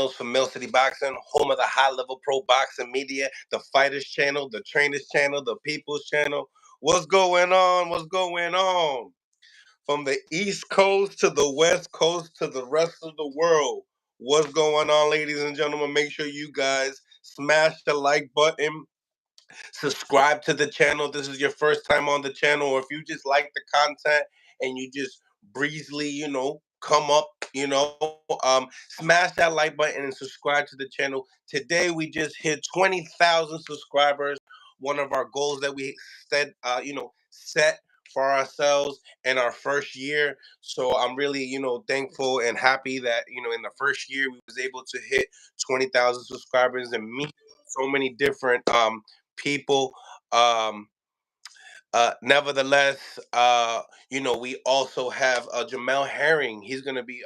from Mill City Boxing, home of the high level pro boxing media, the fighters channel, the trainers channel, the people's channel. What's going on? What's going on? From the East Coast to the West Coast to the rest of the world. What's going on, ladies and gentlemen? Make sure you guys smash the like button, subscribe to the channel. This is your first time on the channel, or if you just like the content and you just breezily, come up, smash that like button and subscribe to the channel. Today we just hit 20,000 subscribers. One of our goals that we set for ourselves in our first year. So I'm really, thankful and happy that, in the first year we was able to hit 20,000 subscribers and meet so many different people. Um, Nevertheless, we also have Jamal Herring. He's going to be,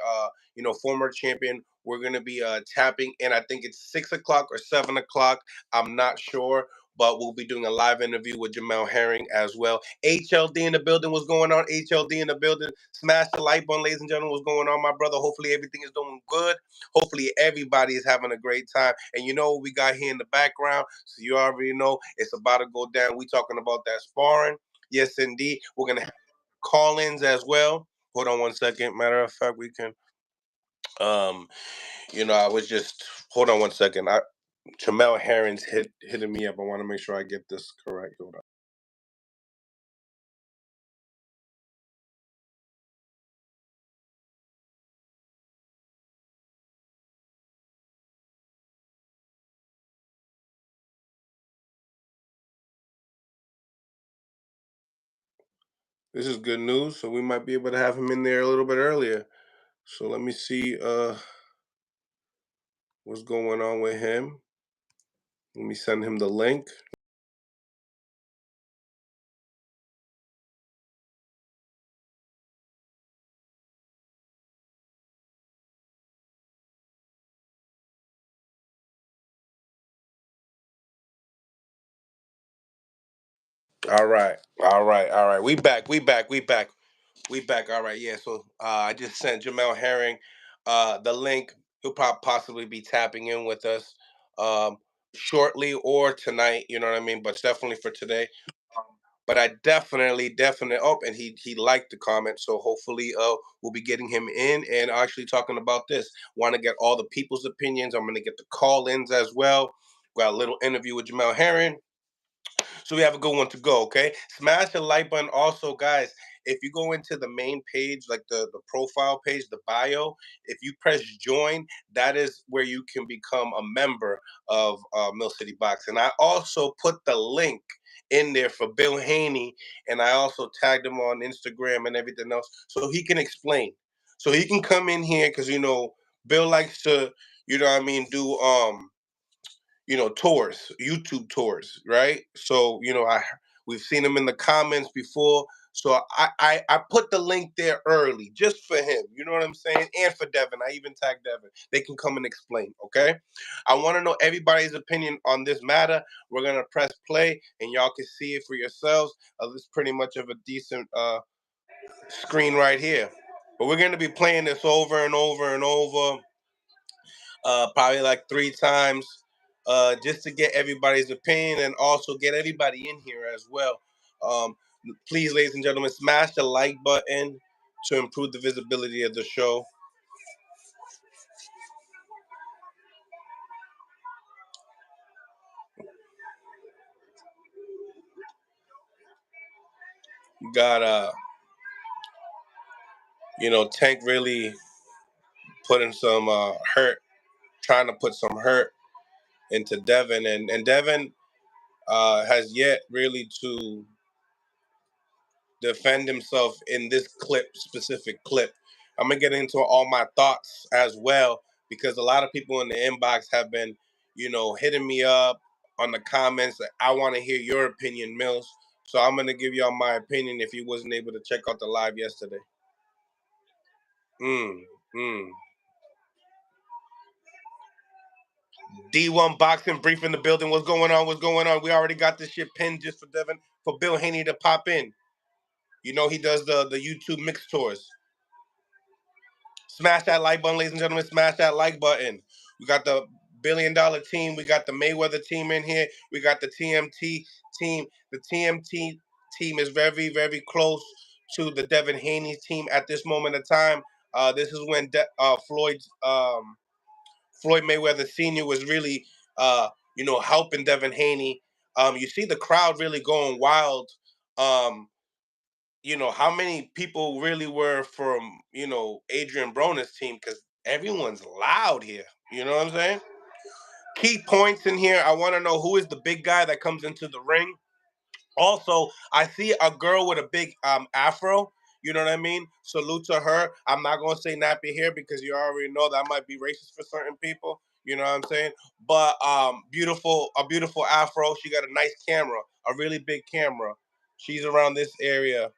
former champion. We're going to be tapping in. I think it's 6 o'clock or 7 o'clock. I'm not sure, but we'll be doing a live interview with Jamal Herring as well. HLD in the building. What's going on? HLD in the building. Smash the like button, ladies and gentlemen. What's going on, my brother? Hopefully everything is doing good. Hopefully everybody is having a great time. And you know what we got here in the background? So you already know it's about to go down. We talking about that sparring. Yes, indeed. We're going to have call-ins as well. Hold on one second. Matter of fact, we can, um, I was just, hold on one second. Jamal Herring's hitting me up. I want to make sure I get this correct. Hold on. This is good news. So we might be able to have him in there a little bit earlier. So let me see what's going on with him. Let me send him the link. All right. All right. All right. We back. We back. We back. We back. All right. Yeah. So I just sent Jamal Herring the link. He'll possibly be tapping in with us shortly or tonight. You know what I mean? But definitely for today. Um, but I definitely. Oh, and he liked the comment. So hopefully, we'll be getting him in and actually talking about this. Want to get all the people's opinions. I'm going to get the call-ins as well. Got a little interview with Jamal Herring. So we have a good one to go, okay? Smash the like button. Also, guys, if you go into the main page, like the profile page, the bio, if you press join, that is where you can become a member of Mill City Boxing. I also put the link in there for Bill Haney, and I also tagged him on Instagram and everything else so he can explain. So he can come in here because, Bill likes to, what I mean, do tours, YouTube tours, right? So, we've seen him in the comments before. So I put the link there early just for him. You know what I'm saying? And for Devin. I even tagged Devin. They can come and explain, okay? I want to know everybody's opinion on this matter. We're gonna press play and y'all can see it for yourselves. This is pretty much of a decent screen right here. But we're gonna be playing this over and over and over probably like 3 times, just to get everybody's opinion and also get everybody in here as well. Um, Please, ladies and gentlemen, smash the like button to improve the visibility of the show. Got Tank really putting some hurt, trying to put some hurt into Devin, and Devin has yet really to defend himself in this specific clip. I'm gonna get into all my thoughts as well because a lot of people in the inbox have been, hitting me up on the comments. I want to hear your opinion, Mills. So I'm gonna give y'all my opinion if you wasn't able to check out the live yesterday. Mm, mm. D1 boxing brief in the building. What's going on? What's going on? We already got this shit pinned just for Devin, for Bill Haney to pop in. He does the YouTube mix tours. Smash that like button, ladies and gentlemen. Smash that like button. We got the $1 billion team. We got the Mayweather team in here. We got the TMT team. The TMT team is very, very close to the Devin Haney team at this moment of time. This is when Floyd Mayweather Sr. was really, helping Devin Haney. You see the crowd really going wild. Um, how many people really were from, Adrian Broner's team? Because everyone's loud here. You know what I'm saying? Key points in here. I want to know who is the big guy that comes into the ring. Also, I see a girl with a big afro. You know what I mean? Salute to her. I'm not gonna say nappy hair because you already know that might be racist for certain people. You know what I'm saying? But a beautiful afro. She got a nice camera, a really big camera. She's around this area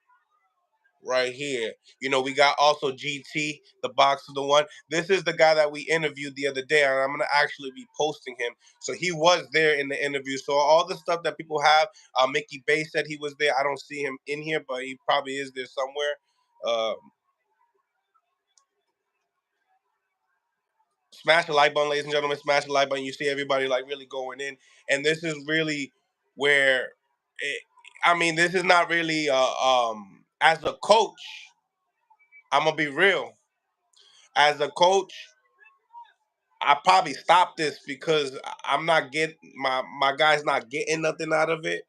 right here. We got also GT, the boxer, the one. This is the guy that we interviewed the other day, and I'm gonna actually be posting him. So he was there in the interview. So all the stuff that people have, Mickey Bay said he was there. I don't see him in here, but he probably is there somewhere. Um, Smash the like button, ladies and gentlemen. Smash the like button. You see everybody like really going in, and this is really where. It, I mean, this is not really as a coach. I'm gonna be real. As a coach, I probably stop this because I'm not getting my guy's not getting nothing out of it.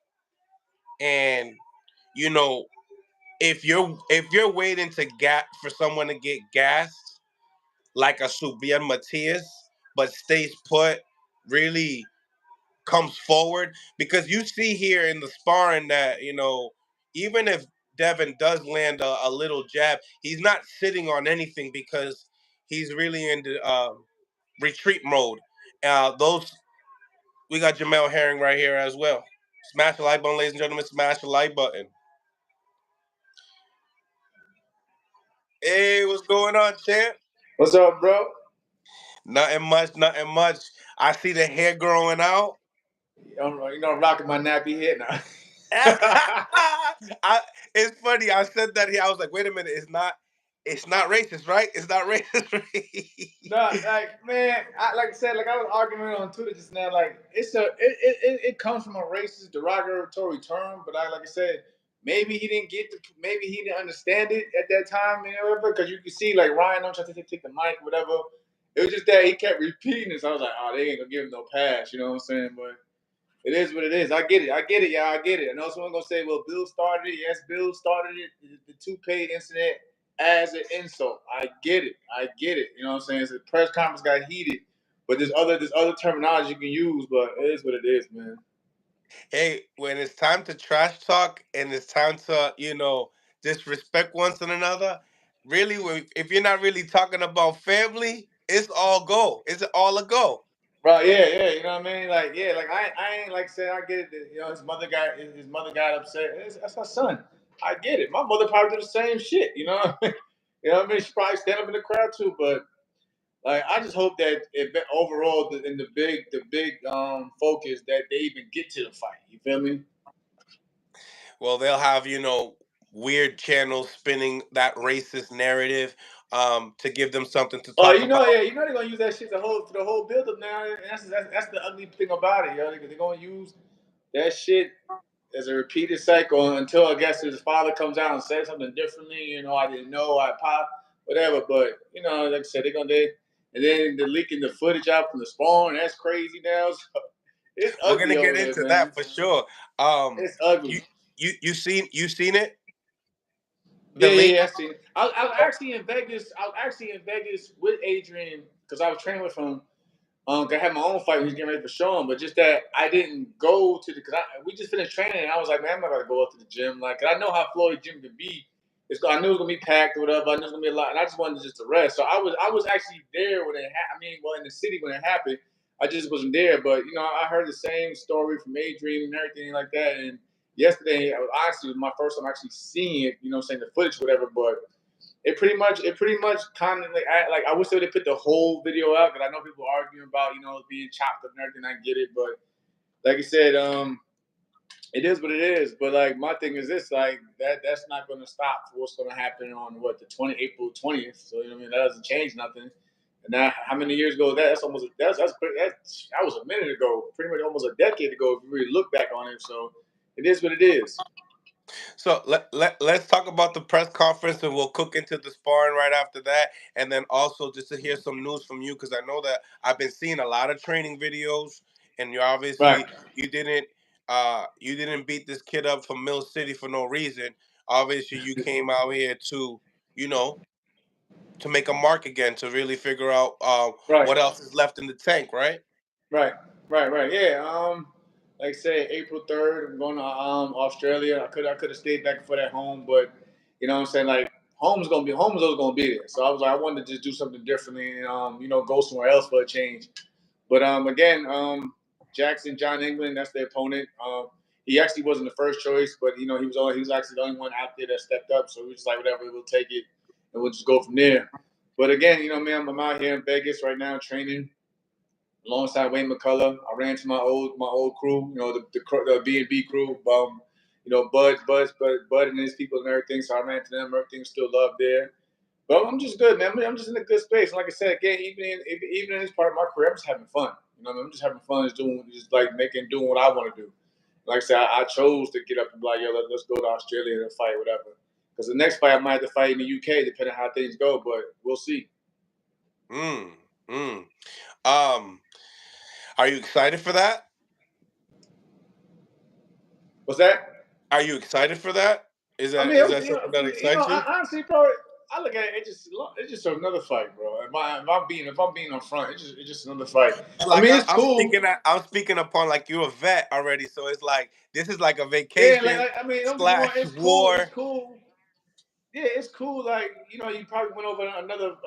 And you know, if you're waiting to for someone to get gassed like a Subian Matias, but stays put, really comes forward because you see here in the sparring that even if Devin does land a little jab, he's not sitting on anything because he's really in the retreat mode. Those We got Jamal Herring right here as well. Smash the like button, ladies and gentlemen. Smash the like button. Hey, what's going on, champ? What's up, bro? Nothing much, nothing much. I see the hair growing out. I'm rocking my nappy head now. It's funny. I said that here. I was like, wait a minute. It's not racist, right? It's not racist, right? No, like man, like I said, like I was arguing on Twitter just now. Like it comes from a racist, derogatory term, but like I said, maybe he didn't understand it at that time, because you can see like Ryan don't try to take the mic, whatever. It was just that he kept repeating it. So I was like, oh, they ain't gonna give him no pass, you know what I'm saying? But it is what it is. I get it. I get it, y'all. I get it. I know someone's gonna say, "Well, Bill started it." Yes, Bill started it. The toupee incident as an insult. I get it. I get it. You know what I'm saying? The press conference got heated, but there's other terminology you can use. But it is what it is, man. Hey, when it's time to trash talk and it's time to, disrespect one another, really, if you're not really talking about family, it's all go. It's all a go. Right? Yeah, yeah. You know what I mean? Like, yeah, like I ain't like said. I get it. That, his mother got upset. That's her son. I get it. My mother probably do the same shit. You know. You know what I mean? She probably stand up in the crowd too, but like, I just hope that overall, in the big focus, that they even get to the fight. You feel me? Well, they'll have, weird channels spinning that racist narrative to give them something to Oh, talk about. yeah, they're gonna use that shit the whole build up now, and that's the ugly thing about it, yo. They're gonna use that shit as a repeated cycle until I guess his father comes out and says something differently. I didn't know, I pop, whatever. But like I said, and then they're leaking the footage out from the spawn. That's crazy now. So it's We're gonna ugly get over there, into man. that for sure. It's ugly. You you seen it? The Yeah, link. yeah, yeah. I seen it. I was actually in Vegas. I was actually in Vegas with Adrian because I was training with him. I had my own fight when he was getting ready for Sean, but just that I didn't go to because we just finished training and I was like, man, I'm not gonna go up to the gym. Like, 'cause I know how Floyd gym could be. I knew it was gonna be packed or whatever. I knew it was gonna be a lot, and I just wanted just to rest. So I was actually there when it happened. I mean, well, in the city when it happened. I just wasn't there, but I heard the same story from Adrian and everything like that. And yesterday, honestly, was my first time actually seeing it. Saying the footage, whatever. But it pretty much kind of like I wish they would have put the whole video out because I know people arguing about being chopped up and everything. I get it, but like I said, it is what it is. But like my thing is this, like that's not going to stop for what's going to happen on what the April 20th. So I mean that doesn't change nothing. And now, how many years ago? That's almost that was a minute ago, pretty much almost a decade ago. If you really look back on it, so it is what it is. So let's talk about the press conference, and we'll cook into the sparring right after that. And then also just to hear some news from you, because I know that I've been seeing a lot of training videos, and you Right, obviously you didn't beat this kid up from Mill City for no reason. Obviously, you came out here to you know to make a mark again, to really figure out right. what else is left in the tank, right? Right, right. Yeah. Like I say, April 3rd, I'm going to Australia. I could have stayed back for that home, but you know what I'm saying, like home is always gonna be there. So I was like, I wanted to just do something differently and go somewhere else for a change. But again, Jackson John England, that's the opponent. He actually wasn't the first choice, but he was actually the only one out there that stepped up. So we was just like, whatever, we'll take it and we'll just go from there. But again, man, I'm out here in Vegas right now training alongside Wayne McCullough. I ran to my old crew, the B&B crew. Bud, and his people and everything. So I ran to them. Everything's still love there. But I'm just good, man. I'm just in a good space. And like I said, again, even in this part of my career, I'm just having fun. I'm just having fun, doing what I want to do. Like I said, I chose to get up and be like, yo, let's go to Australia and fight, whatever. Because the next fight I might have to fight in the UK, depending on how things go. But we'll see. Mm, mm. Um, are you excited for that? What's that? Are you excited for that? Is I that mean, is that something that excites I you? honestly, bro, I look at it. It's just another fight, bro. If I'm being on front, it's just another fight. I Like mean, it's cool. I'm speaking upon like you're a vet already, so it's like this is like a Yeah, vacation I mean, don't get me wrong. slash It's cool. It's war. cool. Yeah, it's cool. Like you probably went over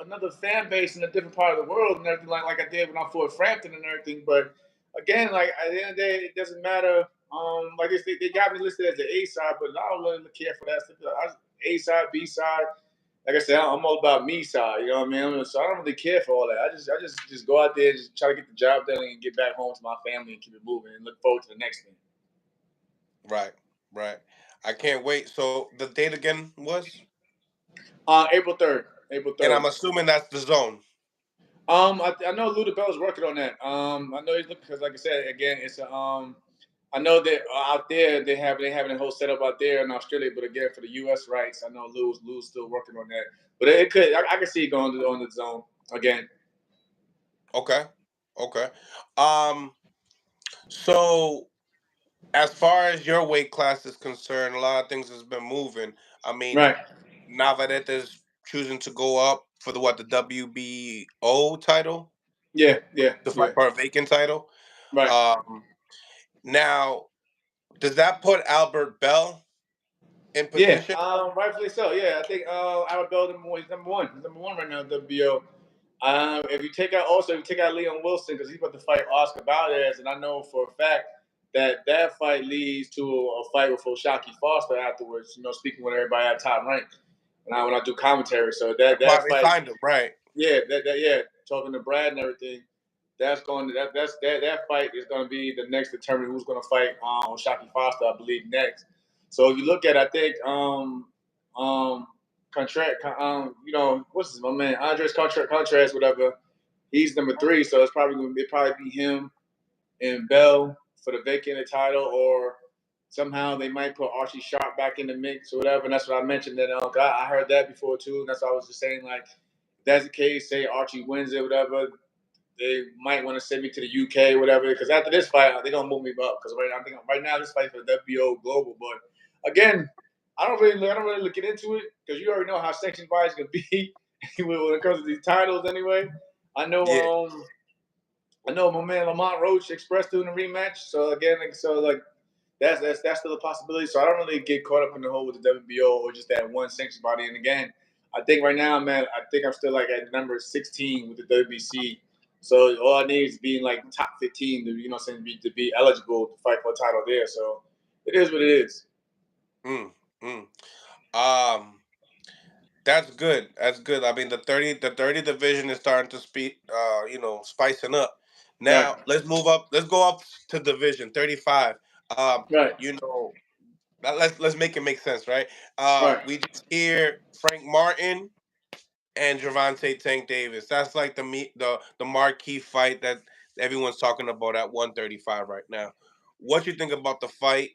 another fan base in a different part of the world and everything, like I did when I fought Frampton and everything. But again, like at the end of the day, it doesn't matter. Like they got me listed as the A side, but I don't really care for that stuff. A side, B side. Like I said, I'm all about me side. You know what I mean? So I don't really care for all that. I just go out there and just try to get the job done and get back home to my family and keep it moving and look forward to the next thing. Right, right. I can't wait. So the date again was, April 3rd. April and 3rd. I'm assuming that's the zone. I know Lou Bell is working on that. I know he's looking because, like I said, again, it's a I know that out there they having a whole setup out there in Australia, but again for the U.S. rights, I know Lou's still working on that. But it could I can see it going on the zone again. Okay, okay. Um, so as far as your weight class is concerned, a lot of things has been moving. I mean, Right. Navarrete is choosing to go up for the WBO title, Yeah. Yeah. to Yeah. fight for a vacant title. Right. Um, now, does that put Albert Bell in Yeah. position? Rightfully so. Yeah. I think Albert Bell number one. He's number one. He's number one right now. WBO. If you take out Leon Wilson because he's about to fight Oscar Valdez, and I know for a fact that fight leads to a fight with Oshaki Foster afterwards. Speaking with everybody at top rank, and when I do commentary, so that That's why that they fight, signed him, right? yeah, talking to Brad and everything, that fight is going to be the next determinant who's going to fight Oshaki Foster, I believe, next. So if you look at, I think contract, what's his my man Andres Contreras, whatever. He's number three, so it'd probably be him and Bell for the vacated title, or somehow they might put Archie Sharp back in the mix or whatever. And that's what I mentioned. That I heard that before too. And that's what I was just saying. Like, if that's the case, say Archie wins it, whatever. They might want to send me to the UK, whatever. Because after this fight, they're gonna move me up. Because I think right now this fight for the WBO global. But again, I don't really look into it because you already know how sanctions bodies can be when it comes to these titles. Anyway, I know. Yeah. I know my man Lamont Roach expressed doing a rematch. So again, that's still a possibility. So I don't really get caught up in the whole with the WBO or just that one sanctioned body. And again, I think right now, man, I think I'm still like at number 16 with the WBC. So all I need is being like top 15 to to be eligible to fight for a title there. So it is what it is. Mm, mm. Um, that's good. That's good. I mean, the 30 division is starting to speak. Spicing up. Right. Now let's move up. Let's go up to division 35. Um, Right. you know, let's make it make sense, right? Right. We just hear Frank Martin and Gervonta Tank Davis. That's like the marquee fight that everyone's talking about at 135 right now. What you think about the fight?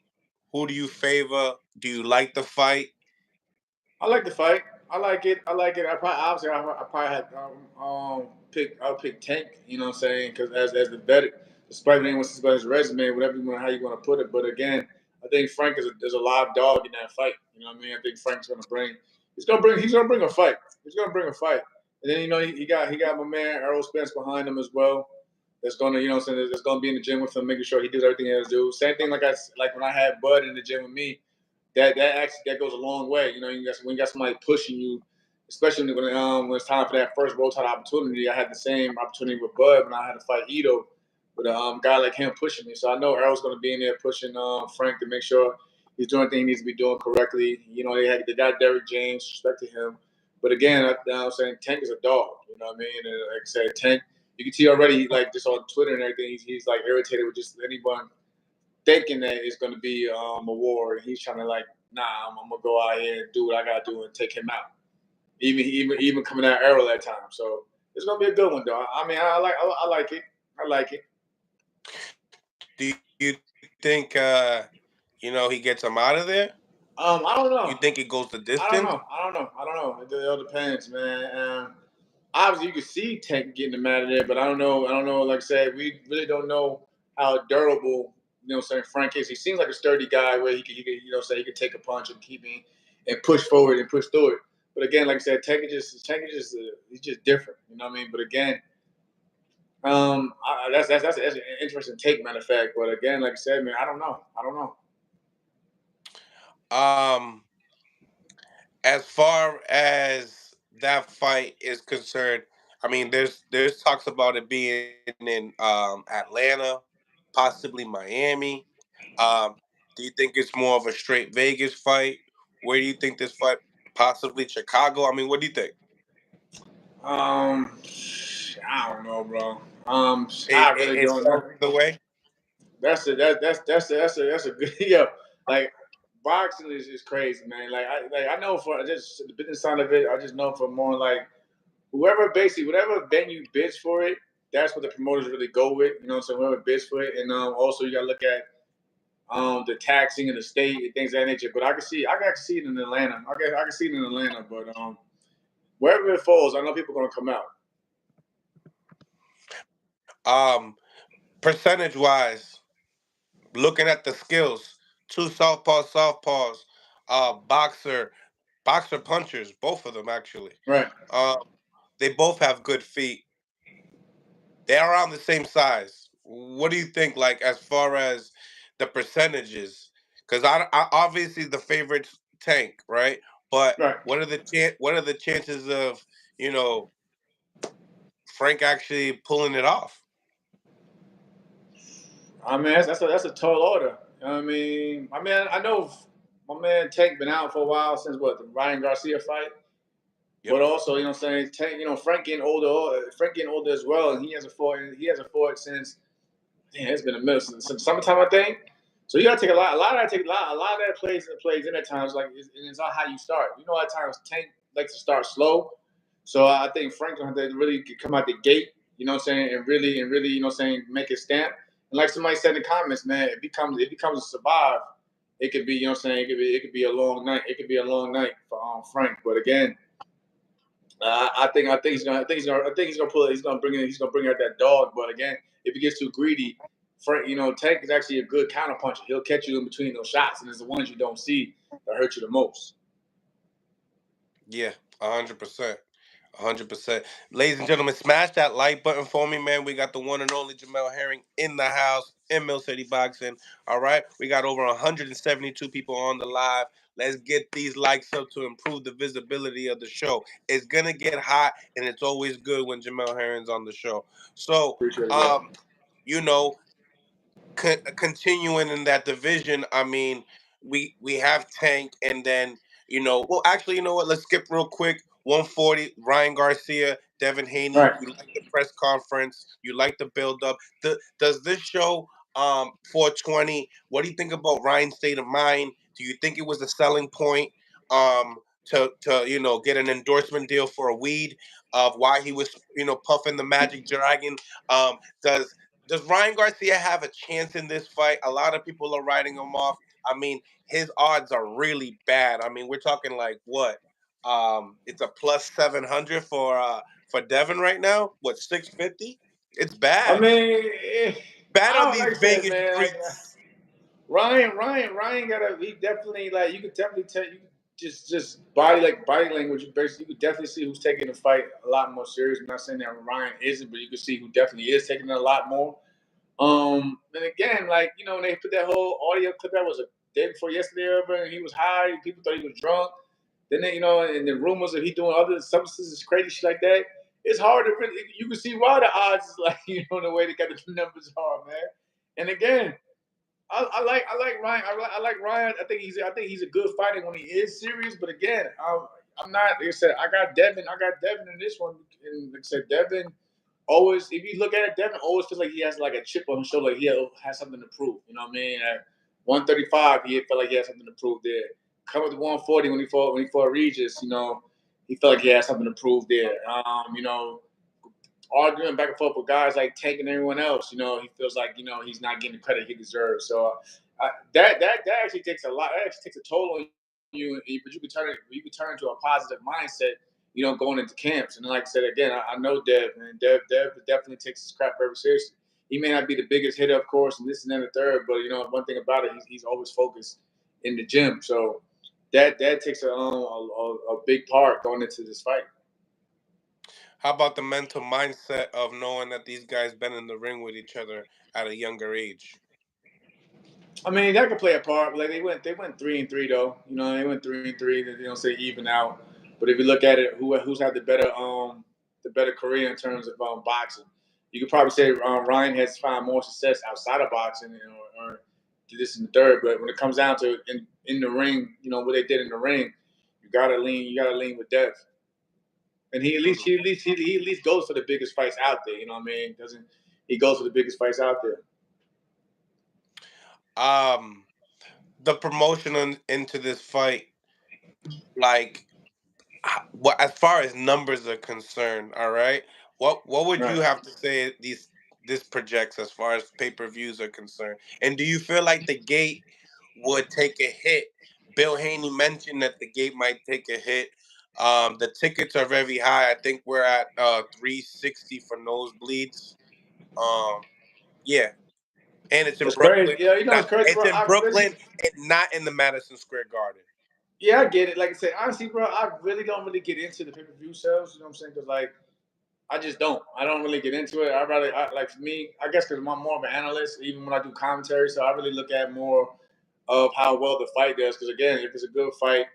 Who do you favor? Do you like the fight? I like the fight. I like it. I like it. I probably obviously I probably had I'll pick Tank. You know what I'm saying? Because as the vet, despite anyone wants about his resume, whatever you want, how you want to put it. But again, I think Frank is a live dog in that fight. You know what I mean? I think Frank's he's gonna bring a fight. He's gonna bring a fight. And then he got my man Errol Spence behind him as well. That's gonna you know what I'm saying that's gonna be in the gym with him, making sure he does everything he has to do. Same thing like when I had Bud in the gym with me that actually that goes a long way. You know, when you got somebody pushing you, especially when it's time for that first world title opportunity. I had the same opportunity with Bud when I had to fight Ito, with a guy like him pushing me. So I know Errol's going to be in there pushing Frank to make sure he's doing everything he needs to be doing correctly. You know, they got Derrick James, respect to him. But again, I'm saying Tank is a dog. You know what I mean? And like I said, Tank. You can see already, like just on Twitter and everything, he's like irritated with just anyone thinking that it's going to be a war, and he's trying to like, nah, I'm gonna go out here and do what I gotta do and take him out. Even coming out Arrow that time, so it's gonna be a good one though. I mean, I like it. I like it. Do you think he gets him out of there? I don't You know. think it goes the I don't distance? know. I don't know. I don't know. It all depends, man. Obviously, you can see Tank getting him out of there, but I don't know. I don't know. Like I said, we really don't know how durable, saying Frank is. He seems like a sturdy guy where he could say he could take a punch and keep me and push forward and push through it. But again, like I said, Tank is just he's just different. You know what I mean? But again, that's an interesting take, matter of fact. But again, like I said, man, I don't know. I don't know. Um, as far as that fight is concerned, I mean, there's talks about it being in Atlanta, possibly Miami. Um, do you think it's more of a straight Vegas fight? Where do you think this fight possibly Chicago? I mean, what do you think? I don't know, bro. I really It's don't know. the way. That's a good yeah. Like boxing is crazy, man. I know for just the business side of it, I just know for more like whoever basically whatever venue bids for it, that's what the promoters really go with. You know, so whoever bids for it, and also you got to look at the taxing in the state and things of that nature. But I can see it in Atlanta. I can see it in Atlanta, but wherever it falls, I know people are gonna come out. Um, Percentage wise, looking at the skills, two southpaws, boxer, punchers, both of them actually. Right. Um, they both have good feet. They're around the same size. What do you think, like as far as the percentages? Because I obviously the favorite's Tank, right? But Right. what are the chances of you know Frank actually pulling it off? I mean, that's a tall order. I know my man Tank been out for a while since what the Ryan Garcia fight, but Yep. also what I'm saying Tank, Frank getting older, as well, and he hasn't fought since. Damn, it's been a minute since summertime, I think. So you gotta take a lot of that take a lot of that plays in at times. Like it's not how you start. You know, at times Tank likes to start slow. So I think Frank gonna have to really come out the gate. You know what I'm saying, and really, make it stamp. And like somebody said in the comments, man, it becomes a survive. It could be, it could be a long night. It could be a long night for Frank. But again, I think he's gonna pull it. He's gonna bring out that dog. But again, if he gets too greedy, Frank, Tank is actually a good counter puncher. He'll catch you in between those shots, and it's the ones you don't see that hurt you the most. Yeah, 100%. 100%. Ladies and gentlemen, smash that like button for me, man. We got the one and only Jamal Herring in the house in Mill City Boxing. All right. We got over 172 people on the live. Let's get these likes up to improve the visibility of the show. It's going to get hot, and it's always good when Jamal Herring's on the show. So, Appreciate it, bro. um, you know, continuing in that division, I mean, we have Tank, and then well, actually, you know what? Let's skip real quick. 140, Ryan Garcia, Devin Haney. Right. You like the press conference? You like the build up? Does this show 420? What do you think about Ryan's state of mind? Do you think it was a selling point? to get an endorsement deal for a weed of why he was puffing the Magic Dragon. Um, does does Ryan Garcia have a chance in this fight? A lot of people are writing him off. I mean, his odds are really bad. I mean, we're talking like what? It's a plus 700 for Devin right now. What, 650? It's I bad. mean, Bad I on don't these like I said, Vegas man. streets. Ryan got he definitely like you could definitely tell you just body language. You could definitely see who's taking the fight a lot more serious. I'm not saying that Ryan isn't, but you can see who definitely is taking it a lot more. And again, like when they put that whole audio clip that was a day before yesterday, and he was high, people thought he was drunk. Then they, and the rumors of he doing other substances, crazy shit like that. It's hard to really. You can see why the odds is like the way they got the numbers are, man. And again, I like Ryan. I like Ryan. I think he's a good fighter when he is serious. But again, I'm not. Like I said, I got Devin. In this one. And like I said, Devin always. If you look at it, Devin always feels like he has like a chip on his shoulder. Like he has something to prove. You know what I mean? At 135, he felt like he had something to prove there. Coming to 140 when he fought Regis, he felt like he had something to prove there. Arguing back and forth with guys like Tank and everyone else. He feels like he's not getting the credit he deserves. So that actually takes a lot. That actually takes a toll on you. But you can turn into a positive mindset. Going into camps. And like I said again, I know Dev, and Dev definitely takes his crap very seriously. He may not be the biggest hitter, of course, and this and then the third, but one thing about it, he's always focused in the gym. So that takes a big part going into this fight. How about the mental mindset of knowing that these guys been in the ring with each other at a younger age? I mean, that could play a part. Like they went 3-3 though. They went 3-3. They don't say even out. But if you look at it, who's had the better career in terms of boxing? You could probably say Ryan has found more success outside of boxing, or this and the third. But when it comes down to in the ring, what they did in the ring, you gotta lean. You gotta lean with Dev. And he at least goes for the biggest fights out there. You know what I mean? Doesn't he goes for the biggest fights out there? Um, the promotion into this fight, like, what as far as numbers are concerned, all right. What would you Right. have to say this projects as far as pay-per-views are concerned? And do you feel like the gate would take a hit? Bill Haney mentioned that the gate might take a hit. The tickets are very high. I think we're at 360 for nosebleeds. Um, yeah, and it's in It's crazy. Brooklyn. Yeah, Not it's crazy, it's bro. in Brooklyn and not in the Madison Square Garden. Yeah, I get it. Like I said, honestly, bro, I really don't really get into the pay per view sales. You know what I'm saying? Because like, I just don't. I don't really get into it. Like for me, I guess because I'm more of an analyst, even when I do commentary. So I really look at more of how well the fight does. Because again, if it's a good fight,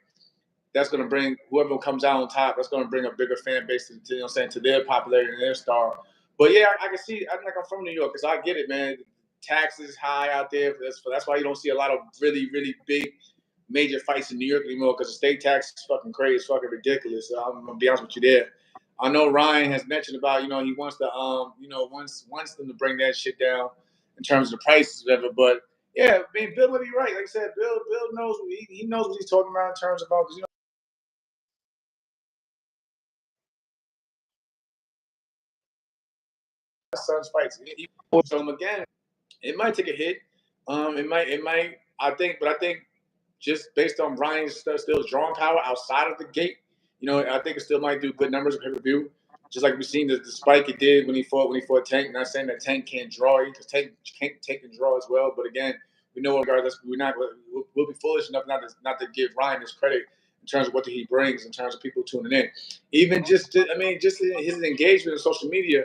that's going to bring whoever comes out on top. That's going to bring a bigger fan base to their popularity and their star. But yeah, I can see. I'm from New York, because I get it, man. Taxes high out there. That's why you don't see a lot of really really big major fights in New York anymore, because the state tax is fucking crazy. It's fucking ridiculous. So I'm gonna be honest with you there. I know Ryan has mentioned about he wants to wants them to bring that shit down in terms of the prices, whatever. But yeah, I mean, Bill would be right. Like I said, Bill knows he knows what he's talking about in terms about, because Suns fights. So again, it might take a hit. It might. I think just based on Ryan's still drawing power outside of the gate, I think it still might do good numbers of pay per view. Just like we've seen the spike it did when he fought Tank. Not saying that Tank can't draw, because Tank can draw as well. But again, we know regardless, we'll be foolish enough not to give Ryan his credit in terms of what he brings, in terms of people tuning in. Even just his engagement on social media.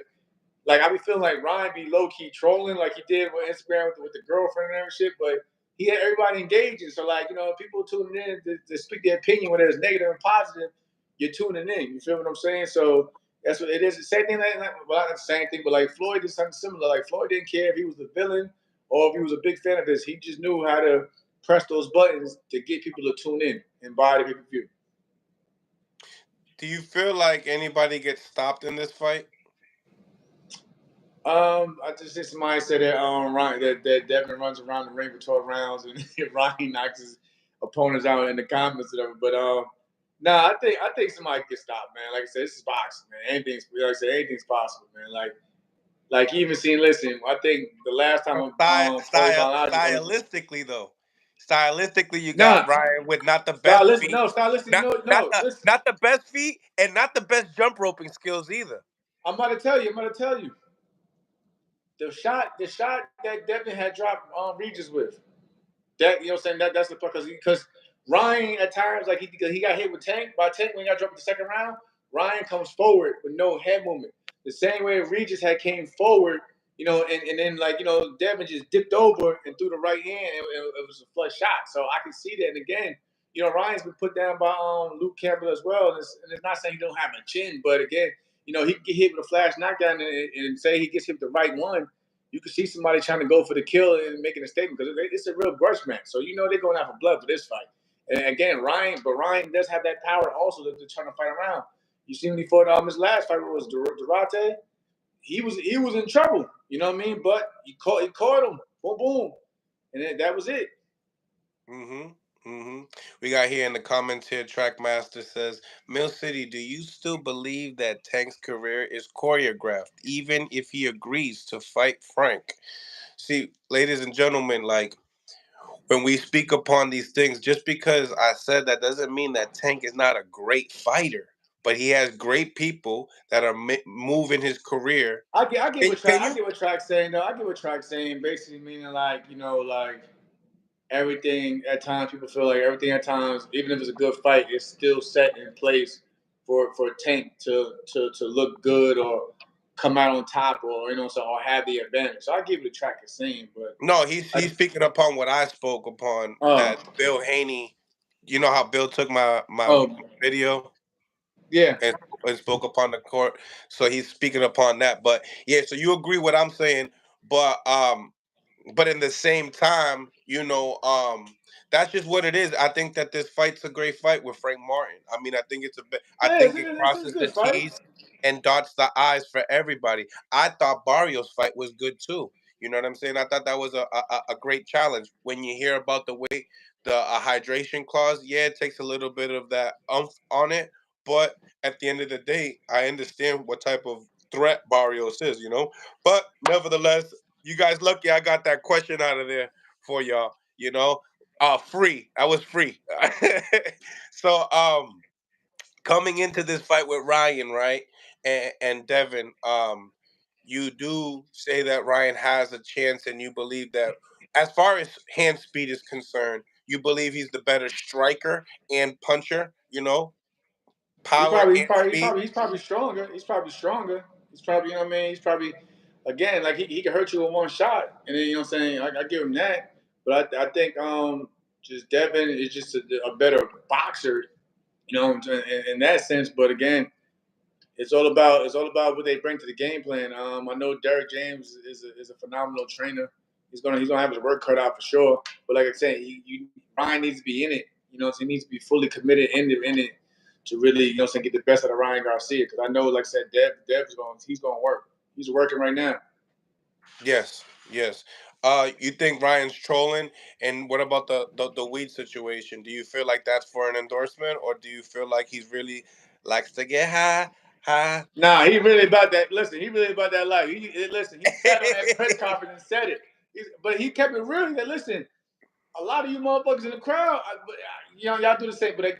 Like, I be feeling like Ryan be low key trolling like he did with Instagram with the girlfriend and everything shit, but he had everybody engaging. So like, people tuning in to speak their opinion, whether it's negative or positive, you're tuning in. You feel what I'm saying? So that's what it is. The same thing, well, not the same thing, but like Floyd did something similar. Like Floyd didn't care if he was the villain or if he was a big fan of this. He just knew how to press those buttons to get people to tune in and buy the pay per view. Do you feel like anybody gets stopped in this fight? I just this mindset that Ryan, that Devin runs around the ring for 12 rounds, and Ryan knocks his opponents out in the comments, whatever. But Nah, I think somebody can stop, man. Like I said, this is boxing, man. Anything's like I said, anything's possible, man. Like you even seen. Listen, I think the last time Floyd Biologic on the Stylistically though, stylistically you got nah Ryan with not the best stylistic, feet, no stylistic, not no not no. the Listen, not the best feet, and not the best jump roping skills either. I'm about to tell you. I'm about to tell you. The shot that Devin had dropped Regis with. That you know what I'm saying that's the part because Ryan at times like he got hit with Tank by Tank when he got dropped in the second round. Ryan comes forward with no head movement. The same way Regis had came forward, and then like Devin just dipped over and threw the right hand and it was a flush shot. So I can see that. And again, Ryan's been put down by Luke Campbell as well. And it's not saying he don't have a chin, but again, he can get hit with a flash knockdown and say he gets hit the right one, you can see somebody trying to go for the kill and making a statement because it's a real grudge match. So they're going out for blood for this fight. And again, Ryan does have that power also to try to fight around. You see when he fought his last fight, what was Durate? He was in trouble. You know what I mean? But he caught him. Boom boom, and then that was it. Mm-hmm. Mm-hmm. We got here in the comments here, Trackmaster says, Mill City, do you still believe that Tank's career is choreographed, even if he agrees to fight Frank? See, ladies and gentlemen, like when we speak upon these things, just because I said that doesn't mean that Tank is not a great fighter, but he has great people that are moving his career. I get what Can I you? get what Track's saying though. I get what Track's saying, basically meaning like everything at times people feel like everything at times, even if it's a good fight, it's still set in place for Tank to look good or come out on top or or have the advantage. So I give it a Track is saying, but No, he's like speaking upon what I spoke upon, oh that Bill Haney. You know how Bill took my oh video yeah. and spoke upon the court, so he's speaking upon that. But yeah, so you agree what I'm saying, but but in the same time, that's just what it is. I think that this fight's a great fight with Frank Martin. I mean, I think it's a bit. I Yeah, think it it's a crosses the good fight. T's and dots the I's for everybody. I thought Barrios' fight was good too. You know what I'm saying? I thought that was a great challenge. When you hear about the way the hydration clause, yeah, it takes a little bit of that umph on it, but at the end of the day, I understand what type of threat Barrios is. But nevertheless, you guys lucky I got that question out of there for y'all. Free. I was free. So coming into this fight with Ryan, right, and Devin, you do say that Ryan has a chance, and you believe that, as far as hand speed is concerned, you believe he's the better striker and puncher. He Power probably, he and probably, he speed. probably, he's probably stronger. He's probably stronger. He's probably, you know what I mean. He's probably, again, like he can hurt you with one shot, and then what I'm saying. I give him that, but I think just Devin is just a better boxer, in that sense. But again, it's all about what they bring to the game plan. I know Derek James is a phenomenal trainer. He's gonna have his work cut out for sure. But like I said, Ryan needs to be in it. So he needs to be fully committed in it to really get the best out of Ryan Garcia. Because I know, like I said, he's going to work. He's working right now. Yes, yes. You think Ryan's trolling? And what about the weed situation? Do you feel like that's for an endorsement, or do you feel like he's really likes to get high, high? Nah, he really about that. Listen, he really about that life. Listen, he sat on that press conference and said it. But he kept it real. He said, listen, a lot of you motherfuckers in the crowd, y'all do the same. But I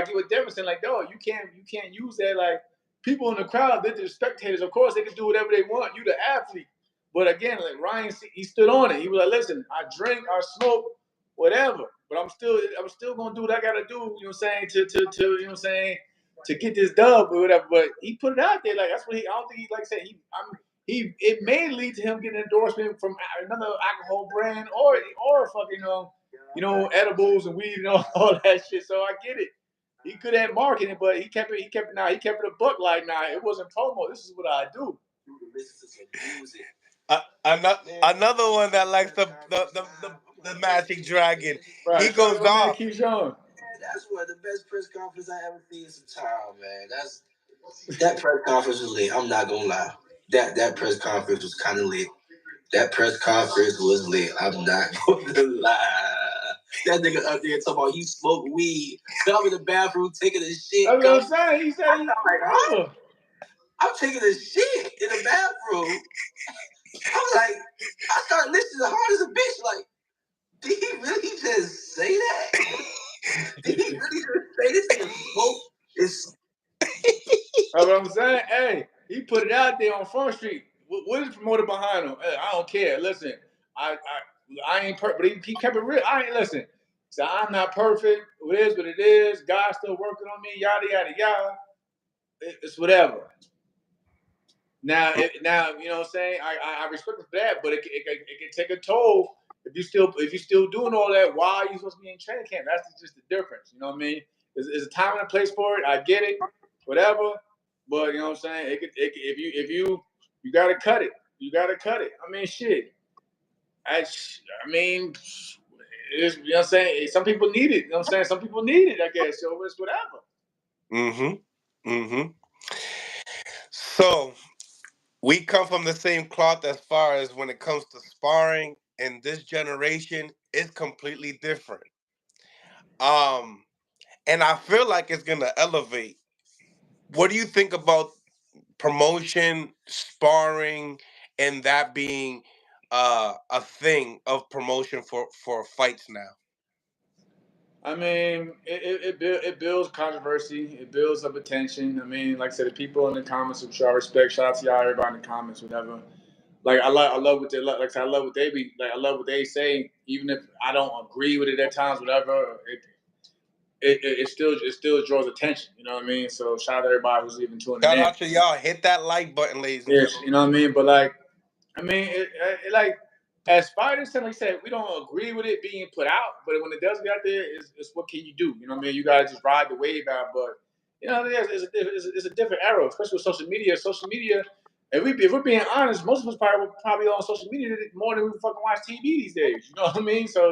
get what Devin saying. Like, no, you can't use that. Like, people in the crowd, they're the spectators. Of course, they can do whatever they want. You the athlete. But again, like Ryan, he stood on it. He was like, listen, I drink, I smoke, whatever. But I'm still gonna do what I gotta do. You know what I'm saying? To you know what I'm saying? To get this dub or whatever. But he put it out there. Like that's what he. I don't think he like I said he it may lead to him getting endorsement from another alcohol brand or fucking edibles and weed and all that shit. So I get it. He could have marketed, but he kept it a buck. Like, nah, it wasn't promo. This is what I do. Another one that likes the Magic Dragon. He Right. Shout out goes to my man off. Keyshawn. That's one of the best press conferences I ever seen in some time, man. That press conference was lit. I'm not gonna lie. That press conference was kind of lit. That press conference was lit. I'm not gonna lie. That nigga up there talking about he smoked weed. So I'm in the bathroom taking a shit. That's what I'm saying. He said he whatever. I'm taking a shit in the bathroom. I'm like, I started listening hard as a bitch. Like, did he really just say that? Did he really just say this nigga smoke is? That's what I'm saying. Hey, he put it out there on Front Street. What is the promoter behind him? Hey, I don't care. Listen, I ain't perfect, but he kept it real. I ain't listen. So I'm not perfect. It is what it is. God's still working on me. Yada yada yada. It's whatever. Now, you know what I'm saying. I respect him for that, but it can take a toll if you still doing all that. Why are you supposed to be in training camp? That's just the difference. You know what I mean? There's a time and a place for it. I get it, whatever. But you know what I'm saying. If you gotta cut it. You gotta cut it. I mean, shit. I mean, it's, you know what I'm saying. Some people need it. You know what I'm saying. Some people need it. I guess so. It's whatever. So we come from the same cloth as far as when it comes to sparring, and this generation is completely different. And I feel like it's gonna elevate. What do you think about promotion, sparring, and that being a thing of promotion for fights now? I mean, it builds controversy. It builds up attention. I mean, like I said, the people in the comments, which I respect, shout out to y'all, everybody in the comments, whatever. Like I love what they like. I said, I love what they be like. I love what they say, even if I don't agree with it at times, whatever. It still draws attention. You know what I mean? So shout out to everybody who's even tuning Shout in. out to y'all. Hit that like button, ladies and Yes, gentlemen. you know what I mean. But like, I mean, like as fighters, like I said, we don't agree with it being put out, but when it does get out there, it's what can you do? You know what I mean? You gotta just ride the wave out. But you know, it's a different era, especially with social media. Social media, if we're being honest, most of us probably on social media more than we fucking watch TV these days. You know what I mean? So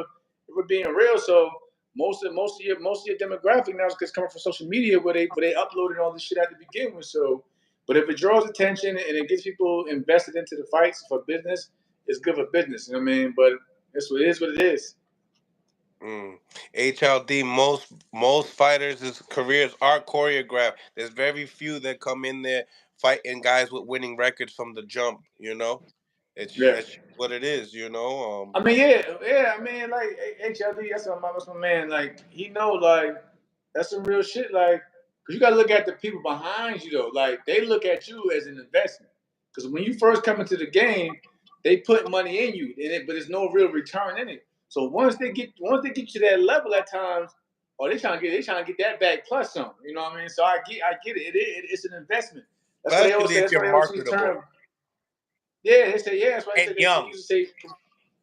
if we're being real, so most of your demographic now is coming from social media where they uploaded all this shit at the beginning. So, but if it draws attention and it gets people invested into the fights for business, it's good for business. You know what I mean? But it is what it is. HLD, most fighters' careers are choreographed. There's very few that come in there fighting guys with winning records from the jump. You know, Yeah. that's what it is. You know, I mean, yeah. I mean, like HLD, that's my man. Like he know, like that's some real shit. Like, cause you gotta look at the people behind you though. Like they look at you as an investment. Cause when you first come into the game, they put money in you, but there's no real return in it. So once they get you to that level at times, oh, they trying to get that back plus some. You know what I mean? So I get it. It's an investment. That's what they always especially say. if That's why you're they always use the marketable term. Yeah, they say yeah. That's why and they young. used to say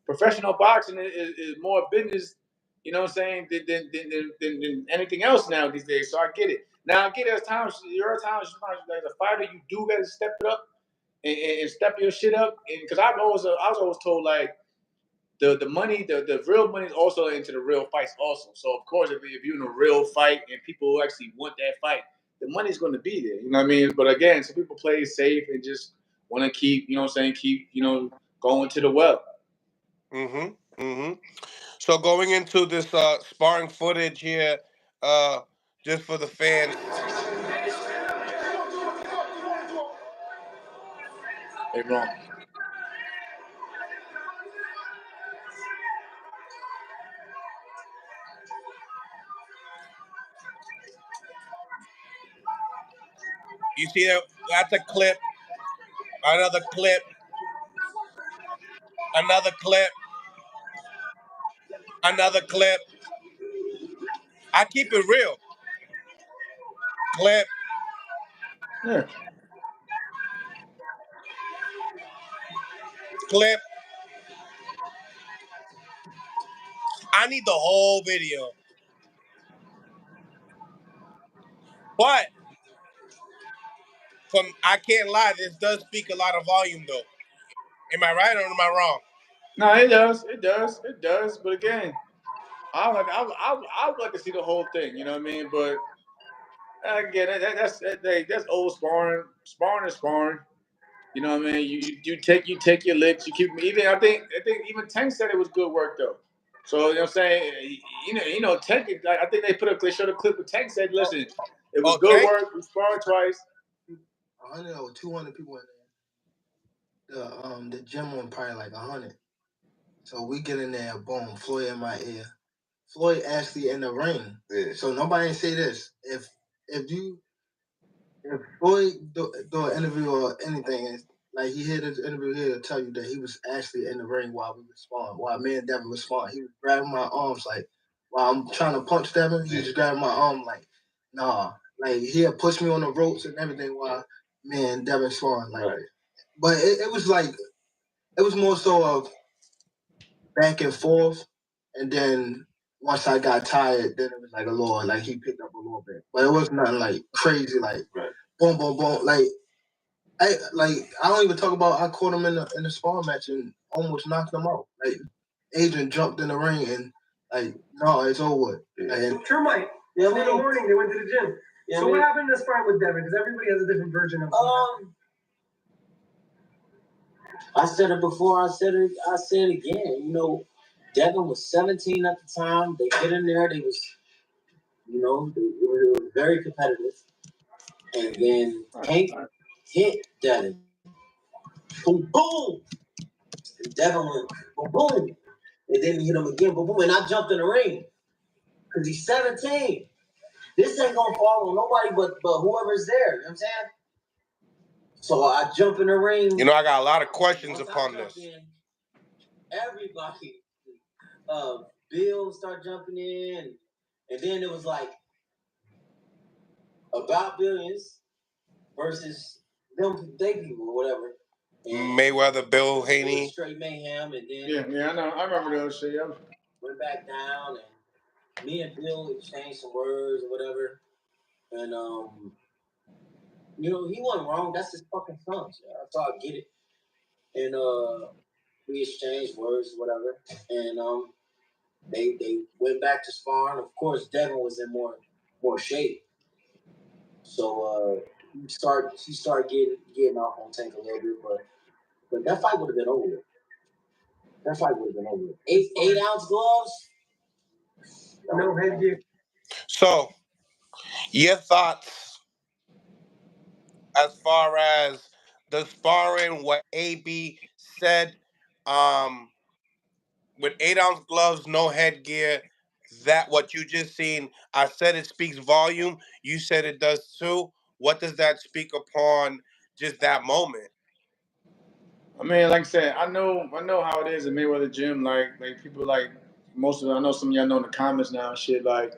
professional boxing is more business, you know what I'm saying, than anything else now these days. So I get it. Now I get it. There are times as a fighter, you do got to step it up and step your shit up. And because I was always told like the money, the real money is also into the real fights also. So of course, if you're in a real fight and people actually want that fight, the money's going to be there. You know what I mean? But again, some people play safe and just want to keep, you know what I'm saying, keep going to the well. So going into this sparring footage here, uh, just for the fans. Hey, wrong. You see that? That's a clip. Another clip. Another clip. Another clip. I keep it real. Clip. Yeah. Clip. I need the whole video. But from I can't lie, this does speak a lot of volume though. Am I right or am I wrong? No, it does. It does. It does. But again, I would like to see the whole thing. You know what I mean? But again, that's old sparring. Sparring is sparring. You know what I mean? You take your licks. You keep even. I think even Tank said it was good work though. So you know what I'm saying? Tank. Like, I think they showed a clip of Tank said, "Listen, it was good Tank? work. We sparred twice. 100 or 200 people in there. The gym one probably like 100. So we get in there, boom, Floyd in my ear. Floyd actually in the ring. Yeah. So nobody say this. If Floyd do an interview or anything, like he had this interview here to tell you that he was actually in the ring while we were sparring, while me and Devin was sparring. He was grabbing my arms like while I'm trying to punch Devin, he was grabbing my arm like, nah. Like he'll push me on the ropes and everything while me and Devin sparring. Like right. But it was like it was more so of back and forth, and then once I got tired, then it was like a little, like he picked up a little bit, but it was nothing like crazy, like right. Boom, boom, boom. Like I don't even talk about I caught him in the sparring match and almost knocked him out. Like Adrian jumped in the ring and like no, it's over. Yeah. True, Mike. Yeah, so in the morning they went to the gym. Yeah, so what happened in the sparring with Devin? Because everybody has a different version of it. I said it before. I said it again. You know, Devin was 17 at the time. They get in there. They was, they were very competitive. And then Hank hit Devin. Boom, boom. And Devin went boom, boom. And then he hit him again, boom, boom. And I jumped in the ring because he's 17. This ain't gonna fall on nobody but whoever's there. You know what I'm saying? So I jump in the ring. You know, I got a lot of questions upon this. Everybody, Bill start jumping in, and then it was like about billions versus them they people or whatever. And Mayweather, Bill, Haney. Straight mayhem, and then yeah, I know, I remember those shit. Yeah. Went back down, and me and Bill exchanged some words or whatever, and he wasn't wrong. That's his fucking son. So that's all I get it, and we exchanged words or whatever, and they went back to sparring. Of course, Devin was in more shape. So he started getting off on Tank a little bit, but that fight would have been over. That fight would have been over. 8-ounce gloves. No headgear. So, your thoughts as far as the sparring, what AB said, with 8-ounce gloves, no headgear, that what you just seen, I said it speaks volume. You said it does too. What does that speak upon just that moment? I mean, like I said, I know how it is in Mayweather gym. Like people like most of them, I know some of y'all know in the comments now and shit. Like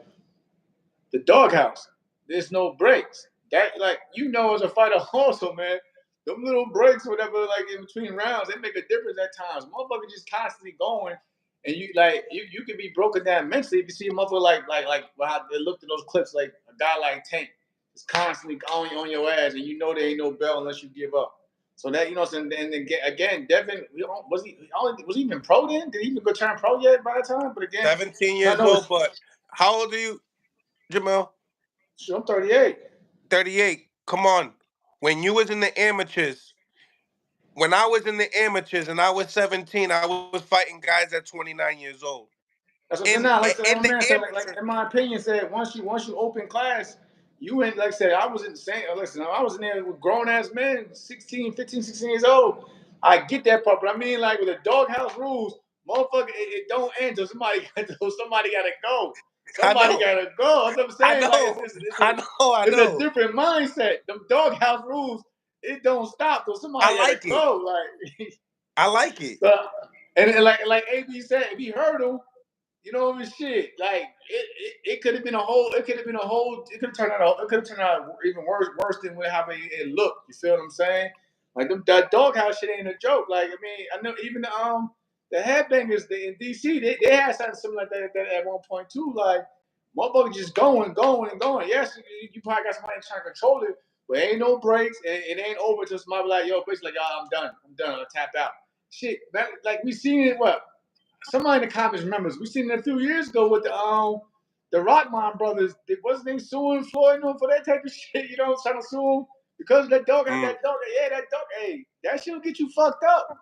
the doghouse, there's no breaks. That as a fighter also, man. Them little breaks, whatever, like in between rounds, they make a difference at times. Motherfucker just constantly going, and you can be broken down mentally if you see a motherfucker like how they looked at those clips, like a guy like Tank is constantly on your ass, and there ain't no bell unless you give up. So that and again, Devin was he even pro then? Did he even go turn pro yet by the time? But again, 17 years old. But how old are you, Jamal? Sure, I'm 38. 38. Come on. When you was in the amateurs, when I was in the amateurs and I was 17, I was fighting guys at 29 years old. That's what I'm saying. Like in my opinion, said once you open class, you ain't like I said, I was in the same. Listen, I was in there with grown ass men, 16, 15, 16 years old. I get that part, but I mean, like with the doghouse rules, motherfucker, it don't end till somebody gotta go. Somebody gotta go. That's what I'm saying. It's a different mindset. Them doghouse rules, it don't stop till somebody gotta go. Like I like it. And like AB said, if he hurt him. You know what I mean? Shit, like it could have been a whole. It could have turned out even worse than how it looked. You feel what I'm saying? Like that doghouse shit ain't a joke. Like I know even the headbangers in DC they had something similar like that at one point too. Like motherfuckers just going and going. Yes, you probably got somebody trying to control it, but ain't no breaks. And it ain't over till somebody like yo, bitch, like I'm done. I'll tap out. Shit, like we seen it what. Somebody in the comments remembers we seen it a few years ago with the Rockman brothers. Wasn't they suing Floyd for that type of shit? Trying to sue him because that dog had that dog. Yeah, that dog. Hey, that shit'll get you fucked up.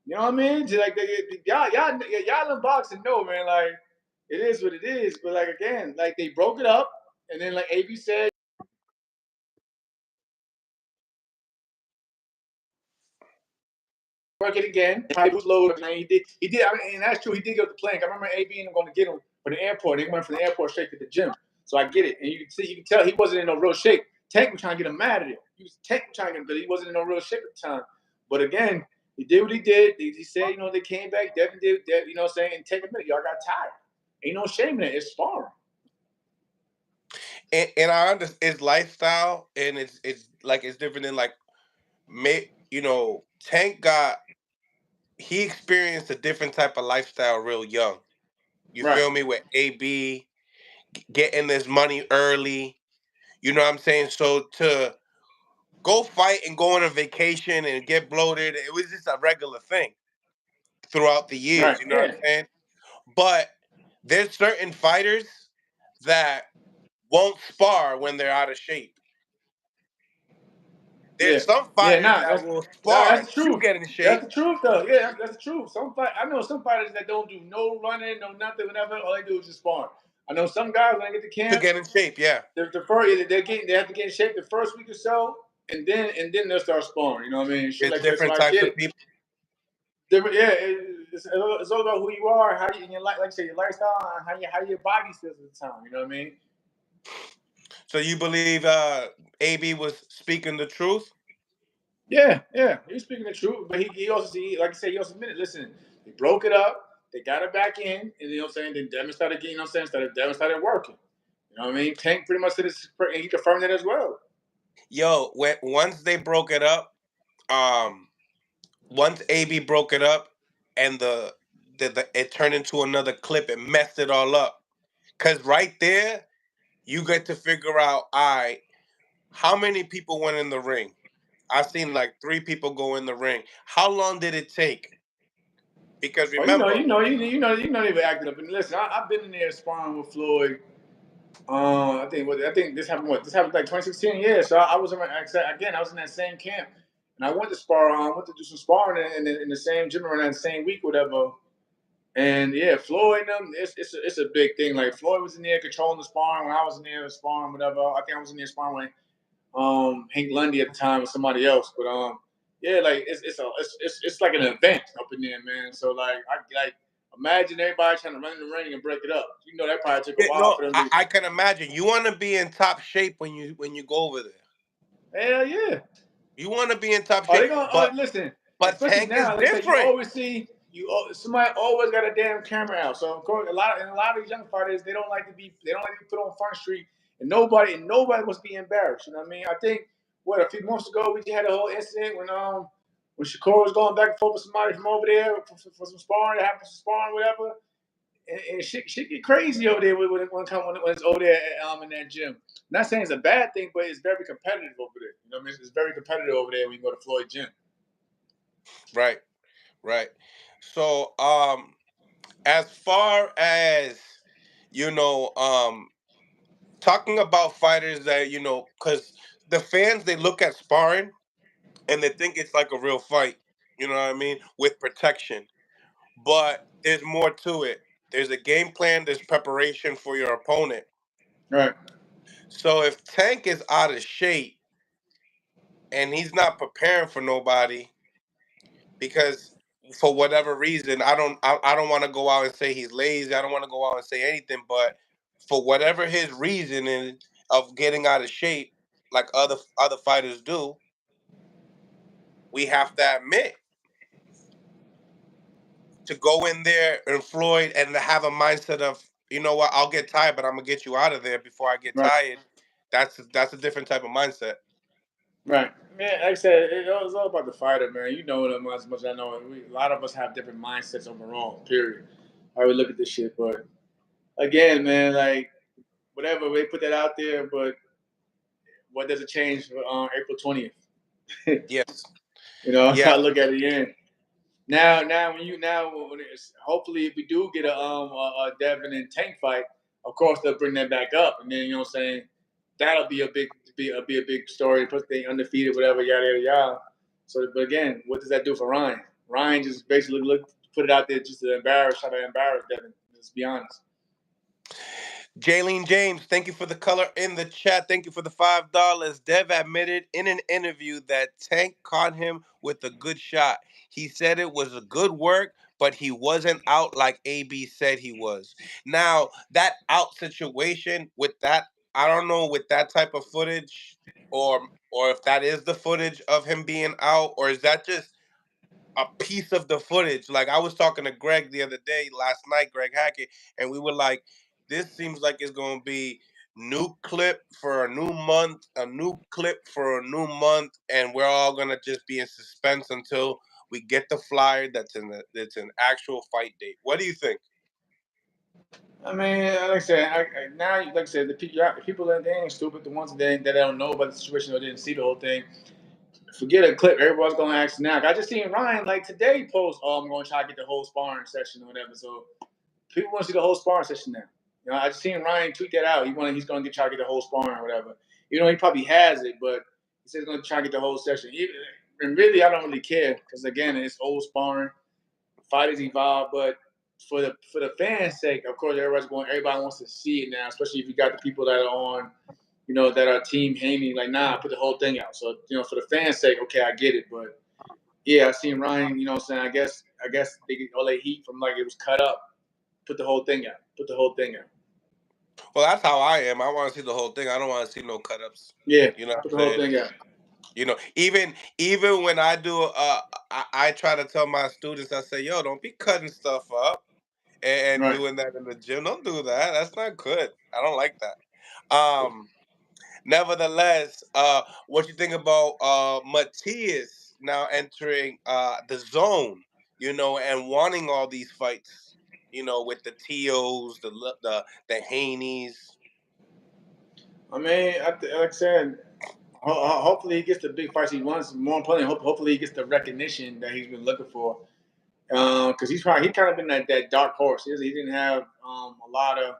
You know what I mean? Just like y'all in boxing know, man. Like it is what it is. But like again, like they broke it up, and then like AB said, work it again. Probably was low. He did. I mean, and that's true. He did get the plank. I remember AB and going to get him from the airport. They went from the airport straight to the gym. So I get it, and you can tell he wasn't in no real shape. Tank was trying to get him mad at him. Tank was trying to get him, but he wasn't in no real shape at the time. But again, he did what he did. He said, you know, they came back. Devin did, you know what I'm saying? And take a minute. Y'all got tired. Ain't no shame in it. It's sparring. And I understand it's lifestyle, and it's like it's different than like, Tank he experienced a different type of lifestyle real young. You Right. feel me? With AB getting this money early. You know what I'm saying? So to go fight and go on a vacation and get bloated, it was just a regular thing throughout the Right. years. You know what Yeah. I'm saying? But there's certain fighters that won't spar when they're out of shape. Yeah. There's some Yeah. fighters Nah. that will spar That's the to truth. get in That's shape the truth, though. Yeah, that's the truth. I know some fighters that don't do no running, no nothing, whatever. All they do is just sparring. I know some guys when they get to to camp, get in shape. Yeah, the first they have to get in shape the first week or so, and then they'll start sparring. You know what I mean? Shit there's like this. So different I types get of it. people. Different, yeah. It's all about who you are, how you, in your life, like I say, your lifestyle, and how your body feels at the time. You know what I mean? So you believe AB was speaking the truth? Yeah, yeah. He's speaking the truth, but he also like I said, he also admitted. Listen, they broke it up. They got it back in, and you know what I'm saying. Then Devin started getting, you know what I'm saying. Devin started working. You know what I mean? Tank pretty much said this, and he confirmed it as well. Yo, once they broke it up, um, once AB broke it up, and it turned into another clip, it messed it all up. Cause right there, you get to figure out, all right, how many people went in the ring. I've seen like 3 people go in the ring. How long did it take? Because Oh, remember, they were acting up. And listen, I've been in there sparring with Floyd. I think this happened. This happened like 2016. Yeah, so I was in again. I was in that same camp, and I went to spar. Went to do some sparring in the same gym around that same week, whatever. And yeah, Floyd and them, it's a big thing. Like Floyd was in there controlling the sparring when I was in there sparring, whatever. I think I was in there sparring with Hank Lundy at the time or somebody else. But yeah, like it's like an event up in there, man. So like imagine everybody trying to run in the ring and break it up. You know that probably took a yeah, while no, for them I, to. I can imagine. You want to be in top shape when you go over there. Hell yeah. You want to be in top Oh, shape, they gonna but listen. Especially Tank is now, like I said, you different. always see somebody always got a damn camera out. So of course, a lot of these young fighters they don't like to be put on front street, and nobody wants to be embarrassed. You know what I mean? I think a few months ago we had a whole incident when Shakur was going back and forth with somebody from over there for some sparring, that happened some sparring, whatever. And shit get crazy over there when it's over there in that gym. Not saying it's a bad thing, but it's very competitive over there. You know what I mean? It's very competitive over there when you go to Floyd gym. Right, right. So, as far as you know, talking about fighters that because the fans they look at sparring and they think it's like a real fight. You know what I mean? With protection, but there's more to it. There's a game plan. There's preparation for your opponent. Right. So if Tank is out of shape and he's not preparing for nobody because for whatever reason, I don't want to go out and say he's lazy. I don't want to go out and say anything, but for whatever his reason is of getting out of shape, like other fighters do, we have to admit to go in there and Floyd and to have a mindset of you know what, I'll get tired, but I'm gonna get you out of there before I get Right. tired. That's a different type of mindset. Right. Man, like I said, it's all about the fighter, man. You know them as much as I know. A lot of us have different mindsets overall. Period. How we look at this shit, but again, man, like whatever they put that out there, but what does it change for April 20th? Yes, You know, that's how I yes, look at it again. When it's, hopefully if we do get a Devin and Tank fight, of course they'll bring that back up, and then you know what I'm saying that'll be a big story. Plus they undefeated, whatever, yada yada yada. So, but again, what does that do for Ryan? Ryan just basically put it out there just to try to embarrass Devin. Let's be honest. Jaylene James, thank you for the color in the chat. Thank you for the $5. Dev admitted in an interview that Tank caught him with a good shot. He said it was a good work, but he wasn't out like AB said he was. Now, that out situation with that, I don't know, with that type of footage, or if that is the footage of him being out, or is that just a piece of the footage? Like, I was talking to Greg the other day, last night, Greg Hackett, and we were like, this seems like it's going to be new clip for a new month, a new clip for a new month, and we're all going to just be in suspense until we get the flyer that's an actual fight date. What do you think? I mean, like I said, now, like I said, the people that they ain't stupid. The ones that don't know about the situation or didn't see the whole thing, forget a clip. Everybody's gonna ask now. I just seen Ryan like today post, "Oh, I'm gonna try to get the whole sparring session or whatever." So people want to see the whole sparring session now. You know, I just seen Ryan tweet that out. He's gonna try to get the whole sparring or whatever. You know, he probably has it, but he says he's gonna try to get the whole session. And really, I don't really care because again, it's old sparring. Fighters evolve, but for the fans' sake, of course, everybody wants to see it now, especially if you got the people that are on, you know, that are Team Haney. Like, nah, put the whole thing out. So, you know, for the fans' sake, okay, I get it, but yeah, I seen Ryan. You know, what I'm saying, I guess they get all that heat from like it was cut up. Put the whole thing out. Put the whole thing out. Well, that's how I am. I want to see the whole thing. I don't want to see no cut ups. Yeah, You know what put I'm the whole saying? thing out. You know, even when I do, I try to tell my students, I say, yo, don't be cutting stuff up and Right. doing that in the gym. Don't do that. That's not good. I don't like that. Nevertheless, what you think about Matias now entering the zone, you know, and wanting all these fights, you know, with the Tos, the Haneys. I mean, like I said, hopefully he gets the big fights he wants. More importantly, hopefully he gets the recognition that he's been looking for. Because he kind of been that dark horse. He didn't have a lot of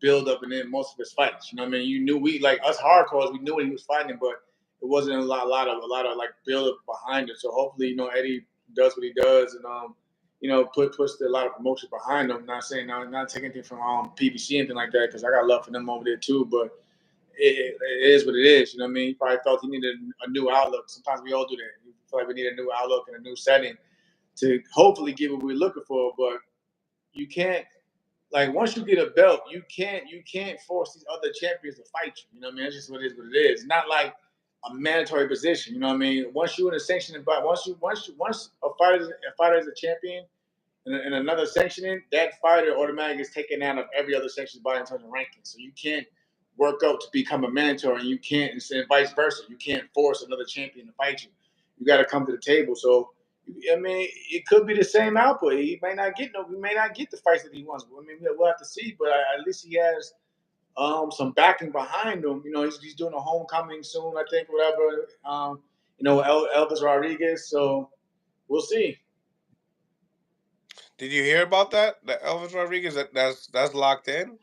build up in most of his fights. You know what I mean? You knew we like us hardcores, we knew what he was fighting, but it wasn't a lot of like build up behind it. So hopefully, you know, Eddie does what he does and you know, puts a lot of promotion behind him. Not saying not taking anything from PBC anything like that because I got love for them over there too, but. It is what it is, you know what I mean? He probably felt he needed a new outlook. Sometimes we all do that. We feel like we need a new outlook and a new setting to hopefully get what we're looking for. But you can't like once you get a belt, you can't force these other champions to fight you. You know what I mean? That's just what it is. It's not like a mandatory position. You know what I mean? Once you're in a sanctioning fight, once a fighter is a champion and another sanctioning, that fighter automatically is taken out of every other sanctioned body in terms of ranking. So you can't work up to become a mandatory, and you can't, and vice versa. You can't force another champion to fight you. You got to come to the table. So I mean, it could be the same output. He may not get the fights that he wants. I mean, we'll have to see. But at least he has some backing behind him. You know, he's doing a homecoming soon, I think, whatever. You know, Elvis Rodriguez. So we'll see. Did you hear about that? That Elvis Rodriguez that's locked in.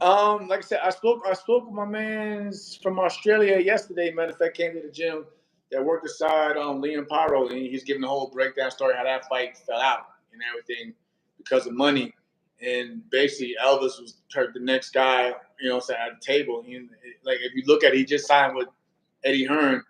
Like I said, I spoke with my man from Australia yesterday. Matter of fact, came to the gym that worked aside Liam Pyro, and he's giving the whole breakdown story how that fight fell out and everything because of money. And basically, Elvis was the next guy, you know, at the table. And like if you look at it, he just signed with Eddie Hearn.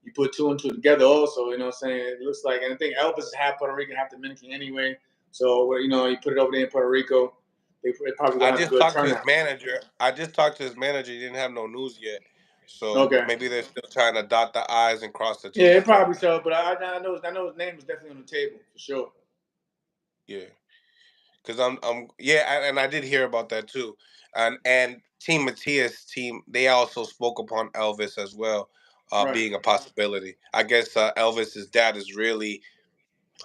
You put two and two together, also, you know what I'm saying? It looks like, and I think Elvis is half Puerto Rican, half Dominican anyway. So, you know, you put it over there in Puerto Rico, they probably I gonna have a just good talked to his turnout. manager. I just talked to his manager. He didn't have no news yet, so Okay. maybe they're still trying to dot the I's and cross the Yeah, it T's right probably now. so, but I know his name is definitely on the table for sure. Yeah, because and I did hear about that too, and Team Matias team, they also spoke upon Elvis as well, Right. being a possibility. I guess Elvis's dad is really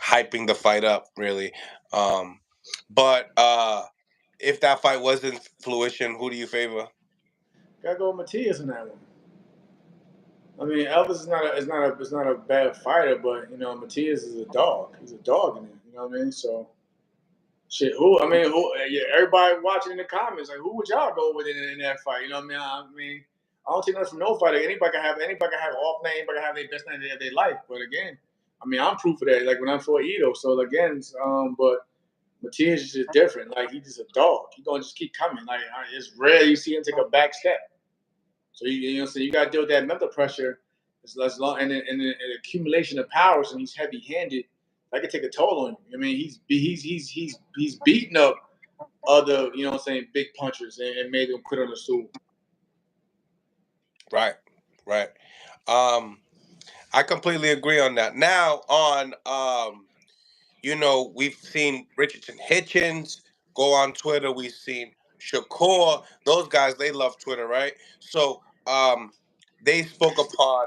hyping the fight up, really. Um, but if that fight wasn't fruition, who do you favor? Gotta go with Matias in that one. I mean, Elvis is not a bad fighter, but you know, Matias is a dog. He's a dog in it. You know what I mean? So shit. Who? I mean, who? Yeah, everybody watching in the comments, like, who would y'all go with in that fight? You know what I mean? I don't take nothing from no fighter. Anybody can have off night. Anybody can have their best night of their life. But again, I mean, I'm proof of that. Like when I fought Ito. So again, but Matias is just different. Like he's just a dog. He's gonna just keep coming. Like it's rare you see him take a back step. So so you got to deal with that mental pressure. As long and an accumulation of powers, and he's heavy-handed. That could take a toll on you. I mean, he's beating up other, big punchers and made them quit on the stool. Right, right. I completely agree on that. Now on we've seen Richardson Hitchens go on Twitter. We've seen Shakur. Those guys, they love Twitter, right? So they spoke upon,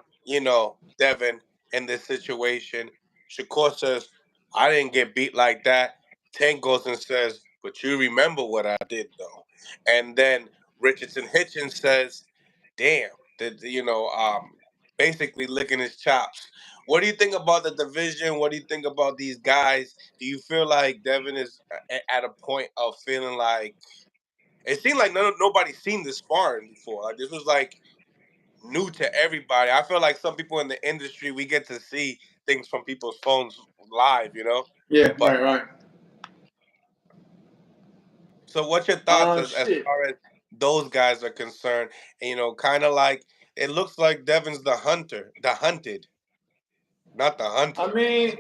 Devin in this situation. Shakur says, I didn't get beat like that. Tank goes and says, but you remember what I did, though. And then Richardson Hitchens says, damn, basically licking his chops. What do you think about the division? What do you think about these guys? Do you feel like Devin is at a point of feeling like it seemed like nobody's seen this sparring before? Like this was like new to everybody. I feel like some people in the industry we get to see things from people's phones live. Yeah, But right. so, what's your thoughts as Shit. far as those guys are concerned? And, kind of like it looks like Devin's the hunter, the hunted, not the I hunter. mean,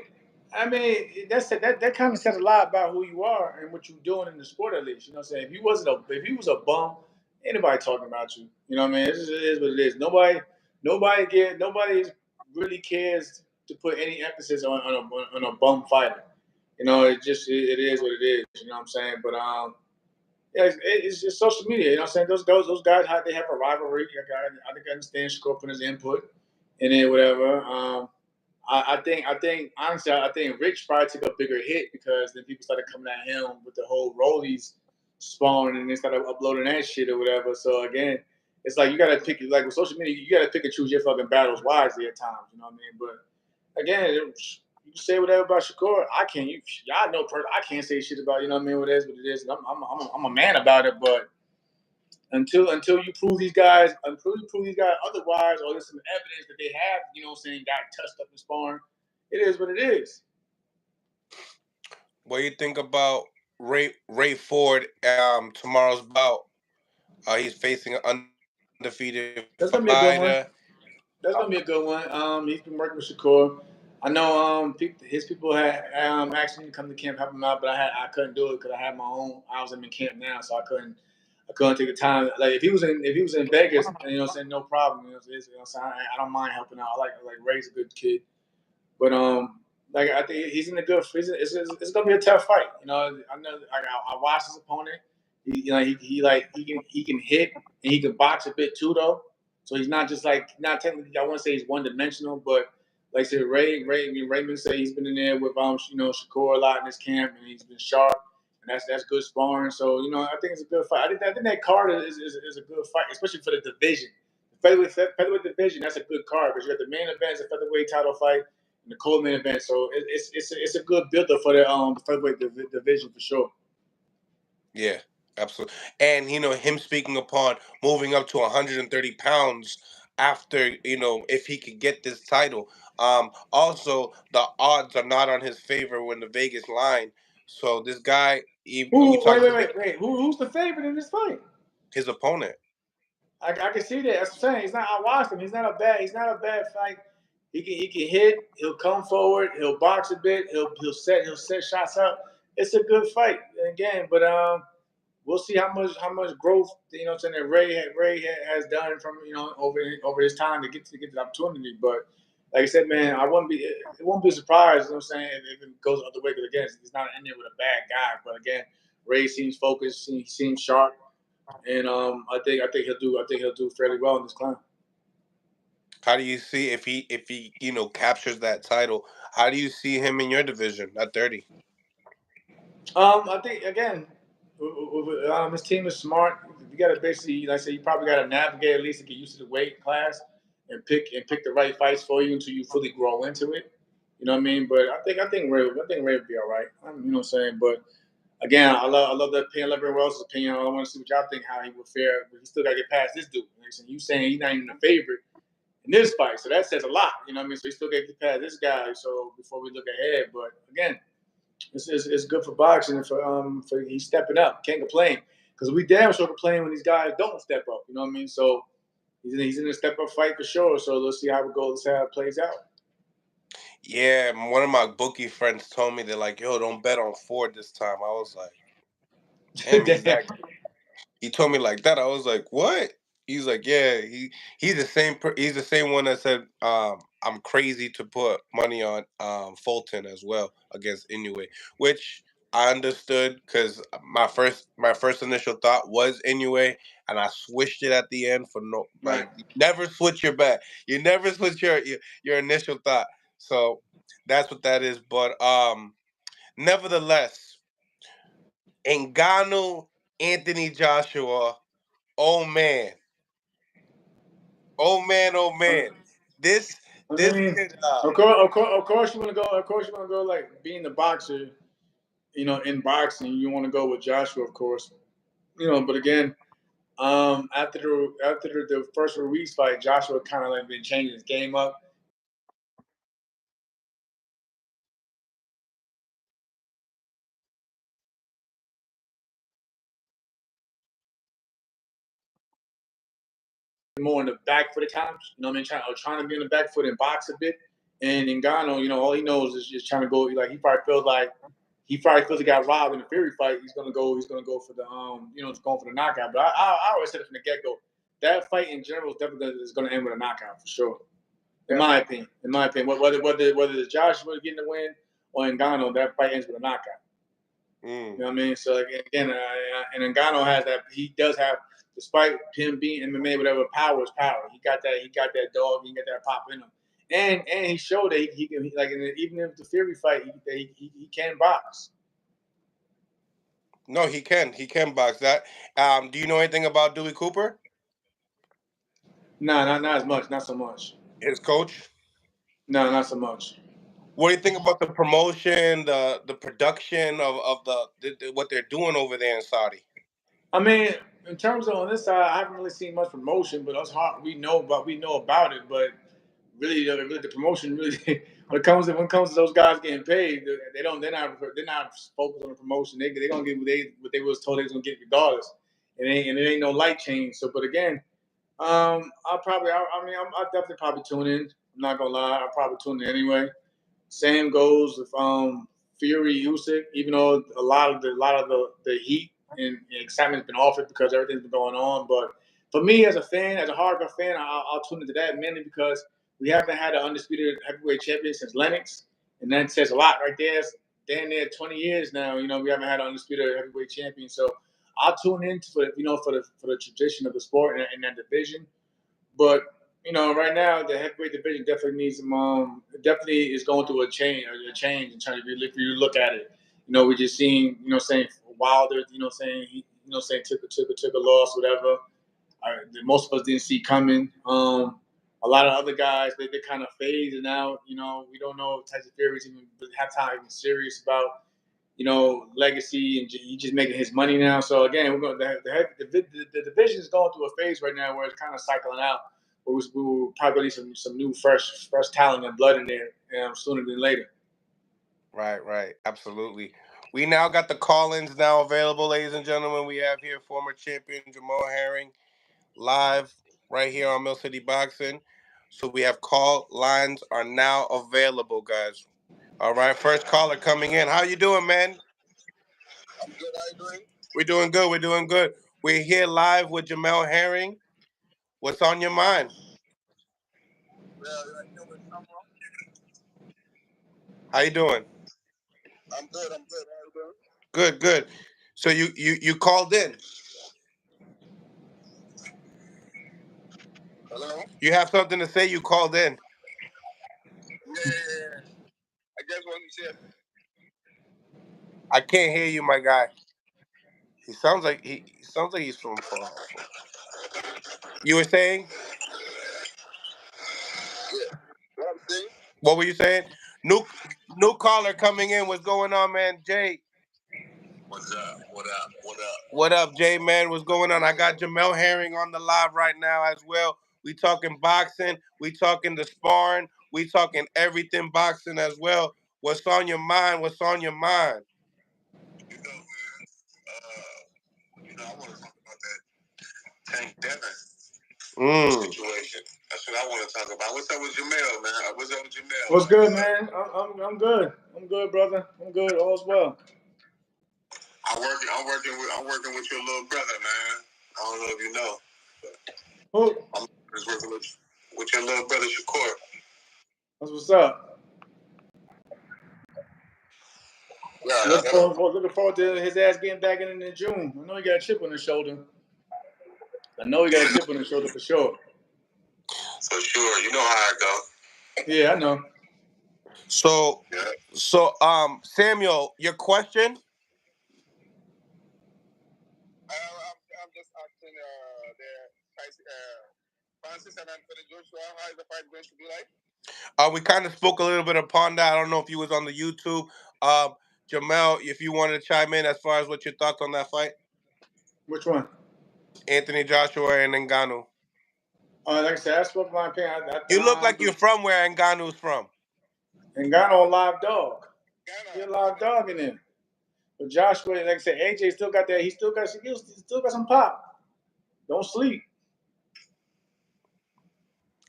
that kind of says a lot about who you are and what you're doing in the sport. At least, you know what I'm saying. If he was a bum, anybody talking about you. You know what I mean? It is what it is. Nobody really cares to put any emphasis on a bum fighter. It is what it is. You know what I'm saying? But yeah, it's just social media. You know what I'm saying? Those guys they have a rivalry. I think I understand Shakur putting his input in it, whatever. I think honestly, I think Rich probably took a bigger hit because then people started coming at him with the whole rollies spawn and they started uploading that shit or whatever. So again, it's like you gotta pick like with social media, you gotta pick and choose your fucking battles wisely at times. You know what I mean? But again, you can say whatever about Shakur. I can't. Y'all know, I can't say shit about. You know what I mean? What it is, what it is. And I'm a man about it, but until you prove these guys, otherwise, or there's some evidence that they have, got touched up in sparring, it is what it is. What do you think about Ray Ford? Tomorrow's bout. He's facing an undefeated fighter. That's gonna be a good one. Uh, That's gonna be a good one. He's been working with Shakur. I know his people had asked me to come to camp help him out, but I couldn't do it because I had my own. I was in camp now, so I couldn't take the time. Like if he was in Vegas, saying no problem. I don't mind helping out. I like Ray's a good kid. But like I think he's in a good. It's gonna be a tough fight. I know. I watched his opponent. He can hit and he can box a bit too though. So he's not just like not technically. I wouldn't say he's one dimensional, but like I said, Raymond say he's been in there with Shakur a lot in his camp and he's been sharp and that's good sparring. So I think it's a good fight. I think that card is a good fight, especially for the division. The featherweight division, that's a good card because you got the main event, it's a featherweight title fight in the co-main event. So it's a good builder for the featherweight division for sure. Yeah, absolutely. And him speaking upon moving up to 130 pounds after if he could get this title. Also, the odds are not on his favor when the Vegas line. So this guy, we Who? Wait, talked wait, about wait, wait. Who's the favorite in this fight? his opponent. I can see that. That's what I'm saying. He's not. I watched him. He's not a bad fight. He can hit. He'll come forward. He'll box a bit. He'll set shots up. It's a good fight again, but we'll see how much growth that Ray has done from over his time to get the opportunity. But like I said, man, it won't be surprised. If it goes the other way because again, he's not in there with a bad guy. But again, Ray seems focused. He seems sharp, and I think he'll do fairly well in this climb. How do you see if he captures that title? How do you see him in your division at 30? I think again, his team is smart. You got to basically, like I said, you probably got to navigate at least to get used to the weight class and pick the right fights for you until you fully grow into it. You know what I mean? But I think Ray will be all right. You know what I'm saying? But again, I love that opinion. I love everyone else's opinion. I want to see what y'all think how he would fare. But he still got to get past this dude. Like I said, you saying he's not even a favorite, in this fight. So that says a lot. You know what I mean? So he still get to pass this guy. So before we look ahead, but again, it's good for boxing and for he's stepping up. Can't complain because we damn sure complain when these guys don't step up. You know what I mean? So he's in a step up fight for sure. So let's see how it goes. Let's see how it plays out. Yeah, one of my bookie friends told me they're like, "Yo, don't bet on Ford this time." I was like, "Damn, he's that." He told me like that. I was like, "What?" He's like, "Yeah, he's the same. He's the same one that said I'm crazy to put money on Fulton as well against Inoue," which I understood because my first initial thought was Inoue, and I switched it at the end for no Right. like never switch your bet. You never switch your initial thought. So that's what that is. But nevertheless, Ngannou, Anthony Joshua. Oh man. Oh man, oh man. This I this mean, could of course you want to go. Of course you want to go like being the boxer. You know, in boxing, you want to go with Joshua, of course. You know, but again, after the first Ruiz fight, Joshua kind of like been changing his game up. More in the back foot at times. You know what I mean? Trying to be in the back foot and box a bit. And Ngannou, you know, all he knows is just trying to go. Like he probably feels he got robbed in the Fury fight. He's gonna go. He's gonna go for the he's going for the knockout. But I always said it from the get go. That fight in general is definitely is going to end with a knockout for sure. In my opinion, whether Joshua getting the win or Ngannou, that fight ends with a knockout. You know what I mean? So again, and Ngannou has that. He does have, despite him being MMA, whatever, power is power. He got that. He got that dog. He got that pop in him. And he showed that he can like even in the Fury fight, he can box. No, he can. He can box that. Do you know anything about Dewey Cooper? No, not as much. Not so much. His coach? No, not so much. What do you think about the promotion, the production of what they're doing over there in Saudi? I mean, in terms of on this side, I haven't really seen much promotion, but us hard we know about it, but really the promotion really when it comes to those guys getting paid, they're not focused on the promotion. They gonna get what they was told they was gonna get regardless. It ain't no light change. So, but again, I'll definitely probably tune in. I'm not gonna lie, I'll probably tune in anyway. Same goes with Fury Usyk, even though a lot of the heat and excitement's been offered because everything's been going on. But for me, as a fan, as a hardcore fan, I'll tune into that mainly because we haven't had an undisputed heavyweight champion since Lennox, and that says a lot right there. It's damn near 20 years now. You know, we haven't had an undisputed heavyweight champion, so I'll tune in for the tradition of the sport and that division. But right now the heavyweight division definitely needs some. Definitely is going through a change in terms of if you look at it. We just seen saying Wilder. Saying saying took a loss, whatever. Most of us didn't see coming. A lot of other guys they kind of phasing out. We don't know if Tyson Fury's even have time even serious about legacy, and he's just making his money now. So again, we're going the division is going through a phase right now where it's kind of cycling out. We will probably need some new fresh talent and blood in there sooner than later. Right, absolutely. We now got the call-ins now available, ladies and gentlemen. We have here former champion Jamal Herring live right here on Mill City Boxing. So we have call lines are now available, guys. All right, first caller coming in. How you doing, man? I'm good. How you doing? We're doing good. We're doing good. We're here live with Jamal Herring. What's on your mind? Well, I know where I'm from. How you doing? I'm good. I'm good. How you doing? Good. So you called in. Hello? You have something to say? You called in. Yeah. I just want to say, I can't hear you, my guy. He sounds like he's from far. You were saying? yeah. What I'm saying? What were you saying? New caller coming in. What's going on, man? Jay. What's up? What up? What up, Jay, man? What's going on? I got Jamal Herring on the live right now as well. We talking boxing. We talking the sparring. We talking everything boxing as well. What's on your mind? What's on your mind? You know, man. I want to talk about that Tank Devin situation. That's what I want to talk about. What's up with Jamel, man? What's up with Jamel? What's good, man? I'm good. I'm good, brother. I'm good. All's well. I'm working with your little brother, man. I don't know if you know. Who? I'm just working with your little brother Shakur. That's what's up. Yeah, looking forward to his ass getting back in June. I know he got a chip on his shoulder. For sure. For sure. You know how it go. Yeah, I know. So, Samuel, your question? I'm just asking Francis and Anthony Joshua, how is the fight going to be like? We kind of spoke a little bit upon that. I don't know if you was on the YouTube. Jamal, if you wanted to chime in as far as what your thoughts on that fight? Which one? Anthony Joshua and Ngannou. Like I said, I spoke my opinion. You look like you're from where Ngannou's from. Ngannou on Live Dog. He a live dog in there. But Joshua, like I said, AJ still got that. He still got some pop. Don't sleep.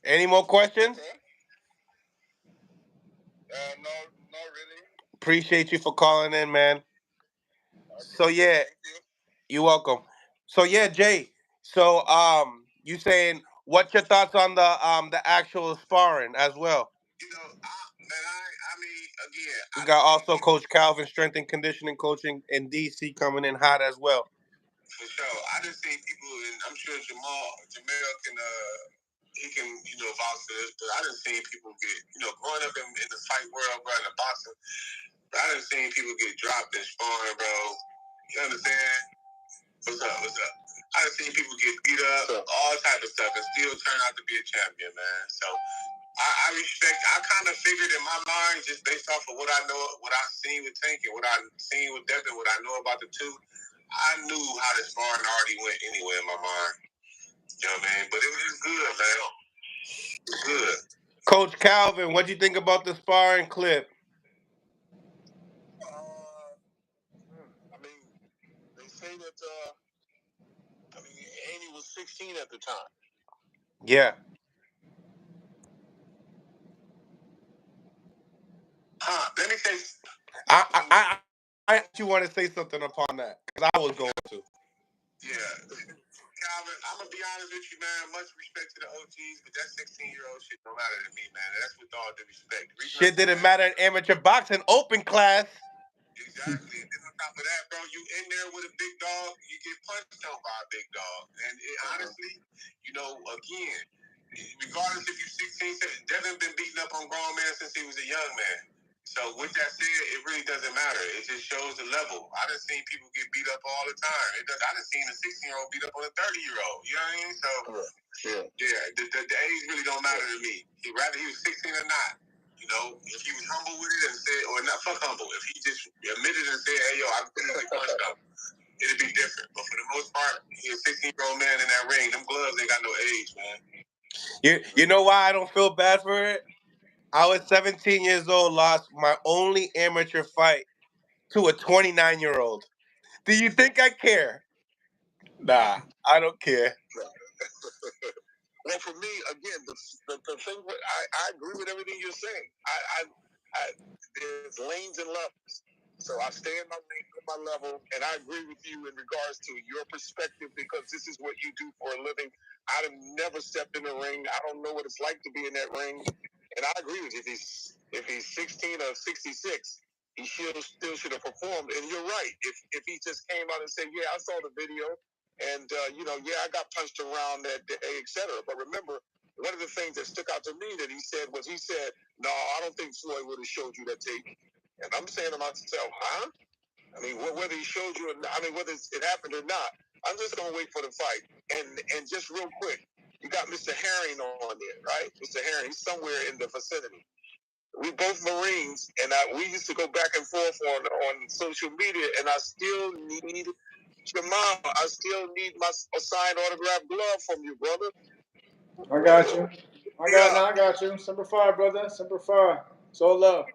Any more questions? No, not really. Appreciate you for calling in, man. So yeah, you're welcome. So yeah, Jay. So you saying what's your thoughts on the actual sparring as well? I mean, again, We got also Coach Calvin, strength and conditioning coaching in DC coming in hot as well. For sure. I just seen people, and I'm sure Jamel can, he can, vouch for this, but I done seen people get, growing up in the fight world, bro, in the boxing, but I done seen people get dropped in sparring, bro. You understand? What's up? I done seen people get beat up, all type of stuff, and still turn out to be a champion, man. So I respect. I kind of figured in my mind, just based off of what I know, what I've seen with Tank and what I've seen with Devin, what I know about the two, I knew how the sparring already went anyway in my mind. You know what I mean? But it was just good, man. It was good. Coach Calvin, what do you think about the sparring clip? I mean, they say that. Haney was 16 at the time. Yeah. Let me say. I you want to say something upon that because I was going to. Yeah. Calvin, I'm gonna be honest with you, man. Much respect to the OGs, but that 16-year-old shit don't matter to me, man. That's with all due respect. Shit didn't matter in amateur boxing open class. Exactly. And then on top of that, bro, you in there with a big dog, you get punched on by a big dog. And honestly, again, regardless if you're 16, Devin been beating up on grown men since he was a young man. So with that said, it really doesn't matter. It just shows the level. I done seen people get beat up all the time. I done seen a 16-year-old beat up on a 30-year-old. You know what I mean? So the age really don't matter to me. Rather he was 16 or not. If he was humble with it and said, or not fuck humble, if he just admitted and said, hey yo, I'm physically punched up, it'd be different. But for the most part, he's a 16-year-old man in that ring. Them gloves ain't got no age, man. You know why I don't feel bad for it? I was 17 years old, lost my only amateur fight to a 29-year-old. Do you think I care? Nah, I don't care. Well, for me, again, the thing, I agree with everything you're saying. There's lanes and levels. So I stay in my lane, my level, and I agree with you in regards to your perspective because this is what you do for a living. I've never stepped in the ring. I don't know what it's like to be in that ring. And I agree with you. If he's 16 or 66, he still should have performed. And you're right. If he just came out and said, yeah, I saw the video, and, I got punched around that day, etc. But remember, one of the things that stuck out to me that he said, no, I don't think Floyd would have showed you that tape. And I'm saying to myself, huh? I mean, whether he showed you or not, whether it happened or not, I'm just going to wait for the fight. And just real quick, you got Mr. Herring on there, right? Mr. Herring, he's somewhere in the vicinity. We both Marines, and we used to go back and forth on social media, and I still need Jamal. I still need a signed autographed glove from you, brother. I got you. I got you. Semper Fi, brother. Semper Fi. It's all love.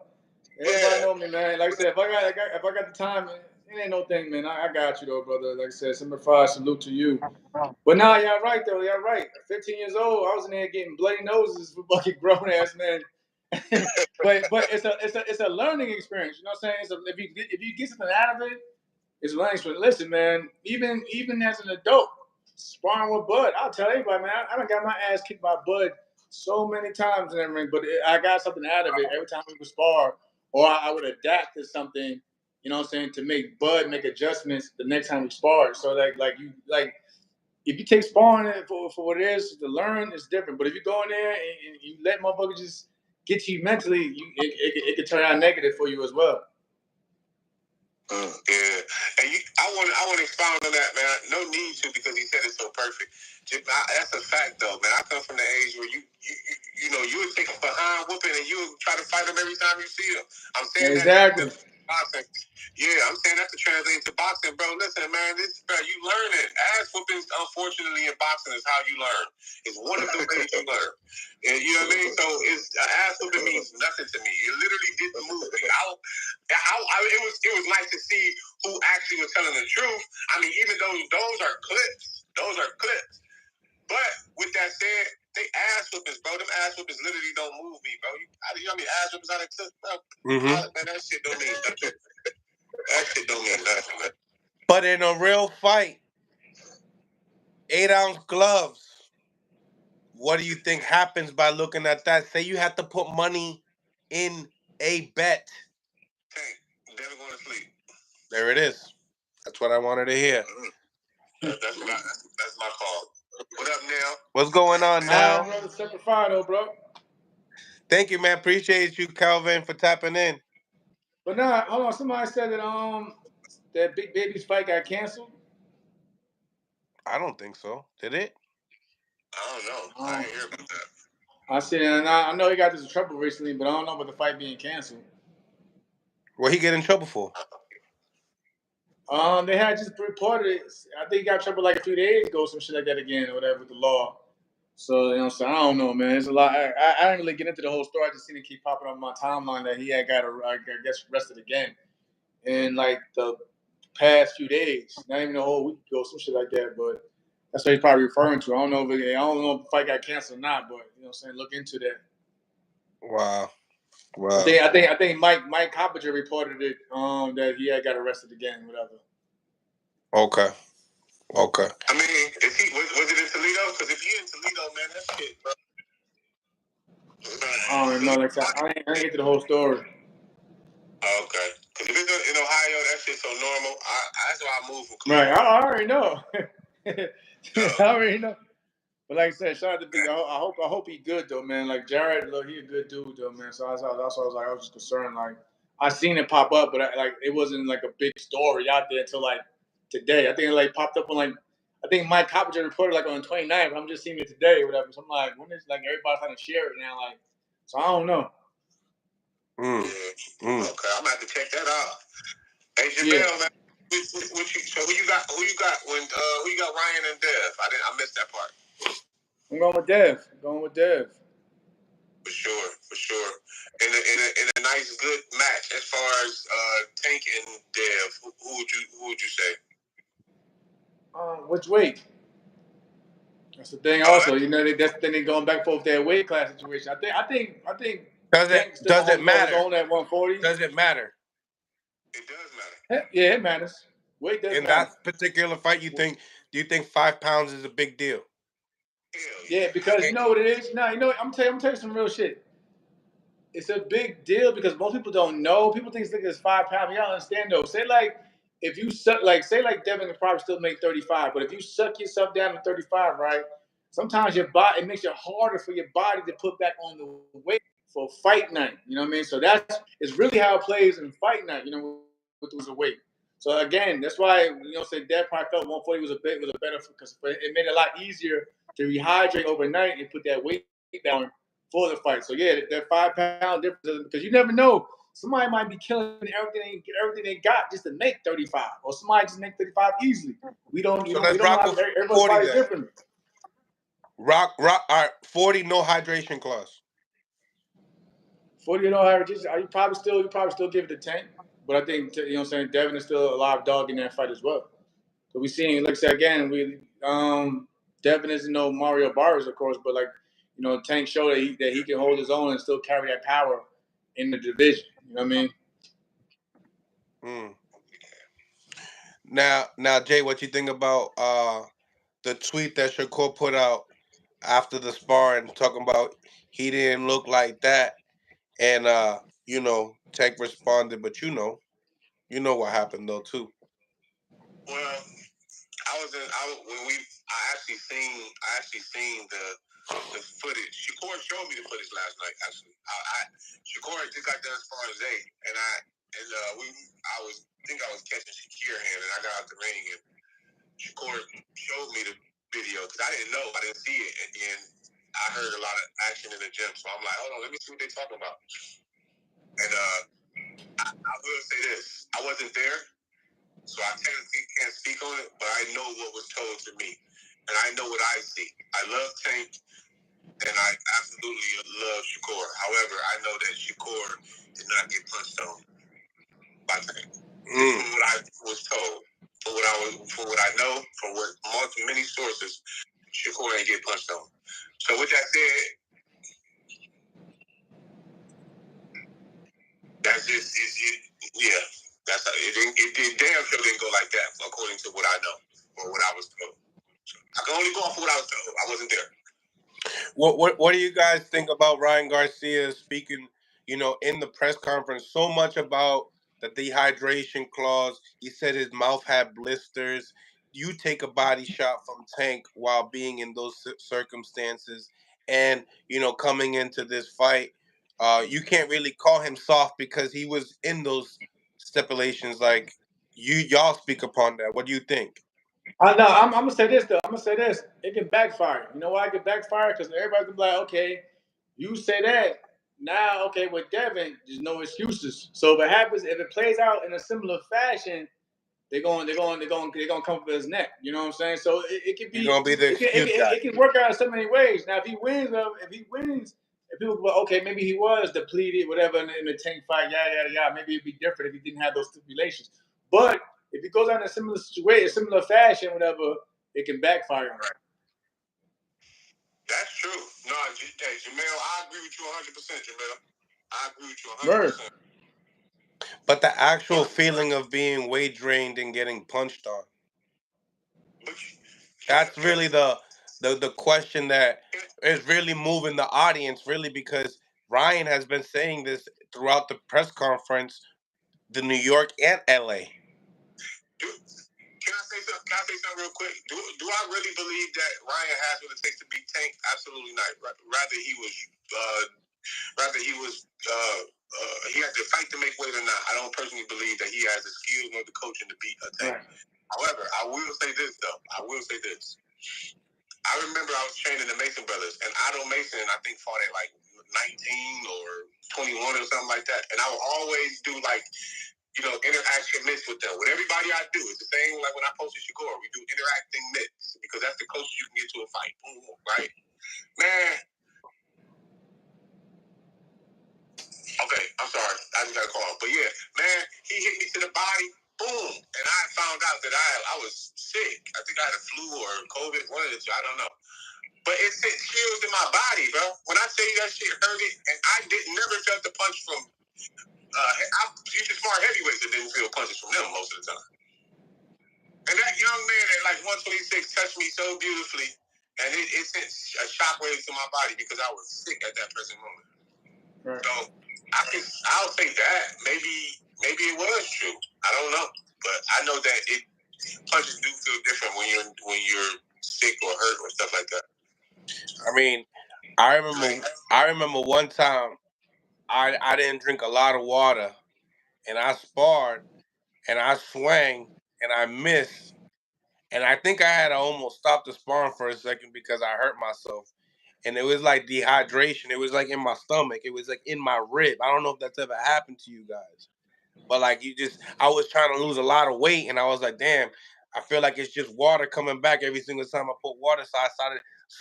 Everybody know me, man. Like I said, if I got the time, it ain't no thing, man. I got you though, brother. Like I said, Semper Fi, salute to you. But nah, y'all right though. Y'all right. 15 years old, I was in there getting bloody noses for fucking grown ass man. but it's a learning experience. You know what I'm saying? If you get something out of it, it's a learning experience. Listen, man. Even as an adult, sparring with Bud, I'll tell anybody, man. I done got my ass kicked by Bud so many times in that ring, but I got something out of it every time we would spar, or I would adapt to something. You know what I'm saying? To make Bud make adjustments the next time we spar. So like if you take sparring for what it is to learn, it's different. But if you go in there and you let motherfuckers just get you mentally, it could turn out negative for you as well. Yeah, and I want to expound on that, man. No need to, because he said it so perfect. That's a fact, though, man. I come from the age where you would take a behind whooping and you would try to fight him every time you see him. I'm saying exactly. That to boxing. Yeah, I'm saying that to translate to boxing, bro. Listen, man, you learn it. Ass whoopings, unfortunately, in boxing is how you learn. It's one of the ways you learn. And you know what I mean? So ass whooping means nothing to me. It literally didn't move me. It was nice to see who actually was telling the truth. I mean, even though those are clips. But with that said, they ass whoopings, bro. Them ass whoopings literally don't move me, bro. You know how many ass whoopings I took, bro? Man, that shit don't mean nothing. That shit don't mean nothing, man. But in a real fight, 8-ounce gloves, what do you think happens by looking at that? Say you have to put money in a bet. Hey, Devin going to sleep. There it is. That's what I wanted to hear. That's my call. What up, Neil? What's going on now? Brother, Semper Fi, though, bro. Thank you, man. Appreciate you, Calvin, for tapping in. But nah, hold on. Somebody said that Big Baby's fight got canceled. I don't think so. Did it? I don't know. I ain't hear about that. I said, and I know he got into trouble recently, but I don't know about the fight being canceled. What he get in trouble for? They had just reported it. I think he got in trouble like a few days ago, some shit like that again, or whatever, with the law. So, you know, I don't know, man. It's a lot. I didn't really get into the whole story. I just seen it keep popping up on my timeline that he had got, I guess, arrested again in like the past few days. Not even a whole week ago, some shit like that. But that's what he's probably referring to. I don't know if the fight got canceled or not, but you know what I'm saying, look into that. Wow. I think Mike Coppinger reported it that he had got arrested again, whatever. Okay. I mean, was it in Toledo? Because if you in Toledo, man, that shit, bro. I don't know. Like I didn't get to the whole story. Okay. Because if it's in Ohio, that shit's so normal. That's why I moved from Right. Cleveland. I already know. I already know. But like I said, shout out to Big. I hope he good though, man. Like Jared, look, he a good dude though, man. So that's why I was like, I was just concerned. Like I seen it pop up, but it wasn't like a big story out there until like today. I think it like popped up on I think Mike Coppinger reported like on the 29th. I'm just seeing it today or whatever. So I'm like, when is like everybody's trying to share it now? Like, so I don't know. Okay, I'm gonna have to check that out. Hey Jamel, man. So who you got when who you got, Ryan and Dev? I missed that part. I'm going with Dev. For sure. In a nice good match as far as Tank and Dev. Who would you say? Which weight? That's the thing. Also, you know, that's the thing. They going back and forth that weight class situation. I think. Does it matter? On at 140. Does it matter? It does matter. Yeah, it matters. Weight does in matter. that particular fight, do you think 5 pounds is a big deal? Yeah, because you know what it is. No, you know, I'm telling you some real shit. It's a big deal because most people don't know. People think it's 5 pounds. You gotta understand though. Say like if you suck, like say like Devin can probably still make 35, but if you suck yourself down to 35, right? Sometimes your body, it makes it harder for your body to put back on the weight for fight night. You know what I mean? So it's really how it plays in fight night. You know, with the weight. So again, that's why say Dev probably felt 140 was a better because it made it a lot easier to rehydrate overnight and put that weight down for the fight. So yeah, that 5 pound difference because you never know. Somebody might be killing everything they got just to make 35, or somebody just make 35 easily. We don't. So let's rock with everybody's body is different. Rock. All right, 40 no hydration clause. 40 no hydration. You probably still give it to Tank, but I think you know what I'm saying. Devin is still a live dog in that fight as well. So we seeing, like I said again, Devin isn't no Mario Barrios, of course, but like Tank showed that he can hold his own and still carry that power in the division. You know what I mean? Mm. Now, Jay, what you think about the tweet that Shakur put out after the sparring, talking about he didn't look like that, and Tank responded, but you know what happened though too. Well, I actually seen the footage. Shakur showed me the footage last night. Actually, Shakur just got done sparring Zay, and I was catching Shakir hand, and I got out the ring, and Shakur showed me the video because I didn't know, I didn't see it, and then I heard a lot of action in the gym, so I'm like, hold on, let me see what they're talking about. And I will say this: I wasn't there, so I technically can't speak on it, but I know what was told to me, and I know what I see. I love Tank, and I absolutely love Shakur. However, I know that Shakur did not get punched on by Tank. This is what I was told. For what I know, from many sources, Shakur ain't get punched on. So with that said, that's just yeah. That's how it damn sure didn't go like that, according to what I know or what I was told. So I can only go off of what I was told. I wasn't there. What do you guys think about Ryan Garcia speaking, in the press conference so much about the dehydration clause? He said his mouth had blisters. You take a body shot from Tank while being in those circumstances, and coming into this fight, you can't really call him soft because he was in those stipulations. Like y'all speak upon that. What do you think? No, I'm gonna say this though. I'm gonna say this. It can backfire. You know why it can backfire? Because everybody's gonna be like, okay, you say that now. Okay, with Devin, there's no excuses. So if it plays out in a similar fashion, they're going to come for his neck. You know what I'm saying? So it can You're be gonna be the excuse guy. it can work out in so many ways. Now if he wins, if people go, okay, maybe he was depleted, whatever, in the Tank fight, maybe it'd be different if he didn't have those stipulations. But if he goes out in a similar way, a similar fashion, whatever, it can backfire. Right. That's true. No, hey, Jamel, I agree with you 100%, Jamel. I agree with you 100%. But the actual feeling of being weight drained and getting punched on. That's really the question that is really moving the audience, really, because Ryan has been saying this throughout the press conference, the New York and LA. Can I say something real quick? Do I really believe that Ryan has what it takes to beat Tank? Absolutely not. Rather he had to fight to make weight or not. I don't personally believe that he has the skills nor the coaching to beat a Tank. Right. However, I will say this though. I remember I was training the Mason brothers, and Otto Mason, I think, fought at like 19 or 21 or something like that. And I would always do like, interaction mitts with them. With everybody I do, it's the same like when I posted Shakur. We do interacting mitts because that's the closest you can get to a fight. Boom, right? Man. Okay, I'm sorry. I just got a call. But yeah, man, he hit me to the body. Boom. And I found out that I was sick. I think I had a flu or COVID, one of the two. I don't know. But it sent chills in my body, bro. When I say that shit hurt it, and I never felt the punch from. I used to spar heavyweights that didn't feel punches from them most of the time. And that young man at like 126 touched me so beautifully, and it sent a shockwave to my body because I was sick at that present moment. Right. So I'll say that maybe it was true. I don't know, but I know that punches do feel different when you're sick or hurt or stuff like that. I mean, I remember one time I didn't drink a lot of water, and I sparred, and I swang, and I missed, and I think I had to almost stop the sparring for a second because I hurt myself, and it was like dehydration. It was like in my stomach. It was like in my rib. I don't know if that's ever happened to you guys, but like I was trying to lose a lot of weight, and I was like, damn, I feel like it's just water coming back every single time I put water. So I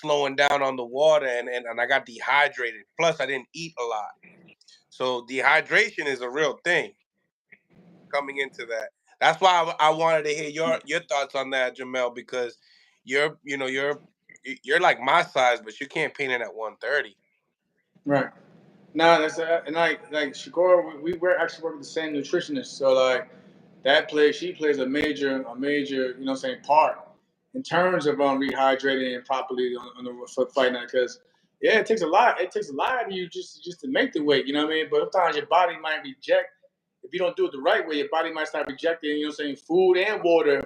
slowing down on the water, and I got dehydrated. Plus, I didn't eat a lot. So dehydration is a real thing coming into that. That's why I wanted to hear your thoughts on that, Jamel, because you're like my size, but you can't paint it at 130. Right. Nah, that's and like Shakora, we were actually working with the same nutritionist. So like she plays a major, part in terms of rehydrating and properly on the for fight night. Because yeah, it takes a lot. It takes a lot of you just to make the weight. You know what I mean? But sometimes your body might reject if you don't do it the right way. Your body might start rejecting. Food and water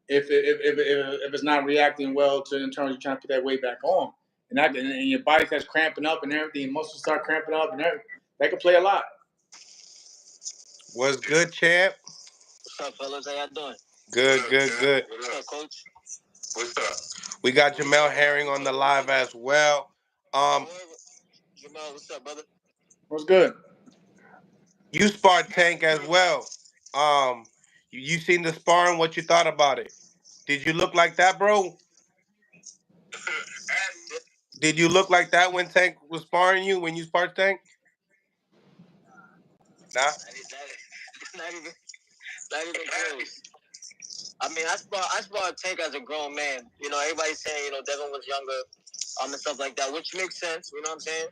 if it's not reacting well to in terms of trying to put that weight back on. And your body starts cramping up and everything. Muscles start cramping up and everything. That can play a lot. What's good, champ? What's up, fellas? How y'all doing? Good. What's up, coach? What's up? We got Jamal Herring on the live as well. Jamal, what's up, brother? What's good? You sparred Tank as well. You seen the sparring? What you thought about it? Did you look like that, bro? Did you look like that when Tank was sparring you when you sparred Tank? Nah. Not even close. I mean, I sparred Tank as a grown man. Everybody's saying, Devin was younger, and stuff like that, which makes sense. You know what I'm saying?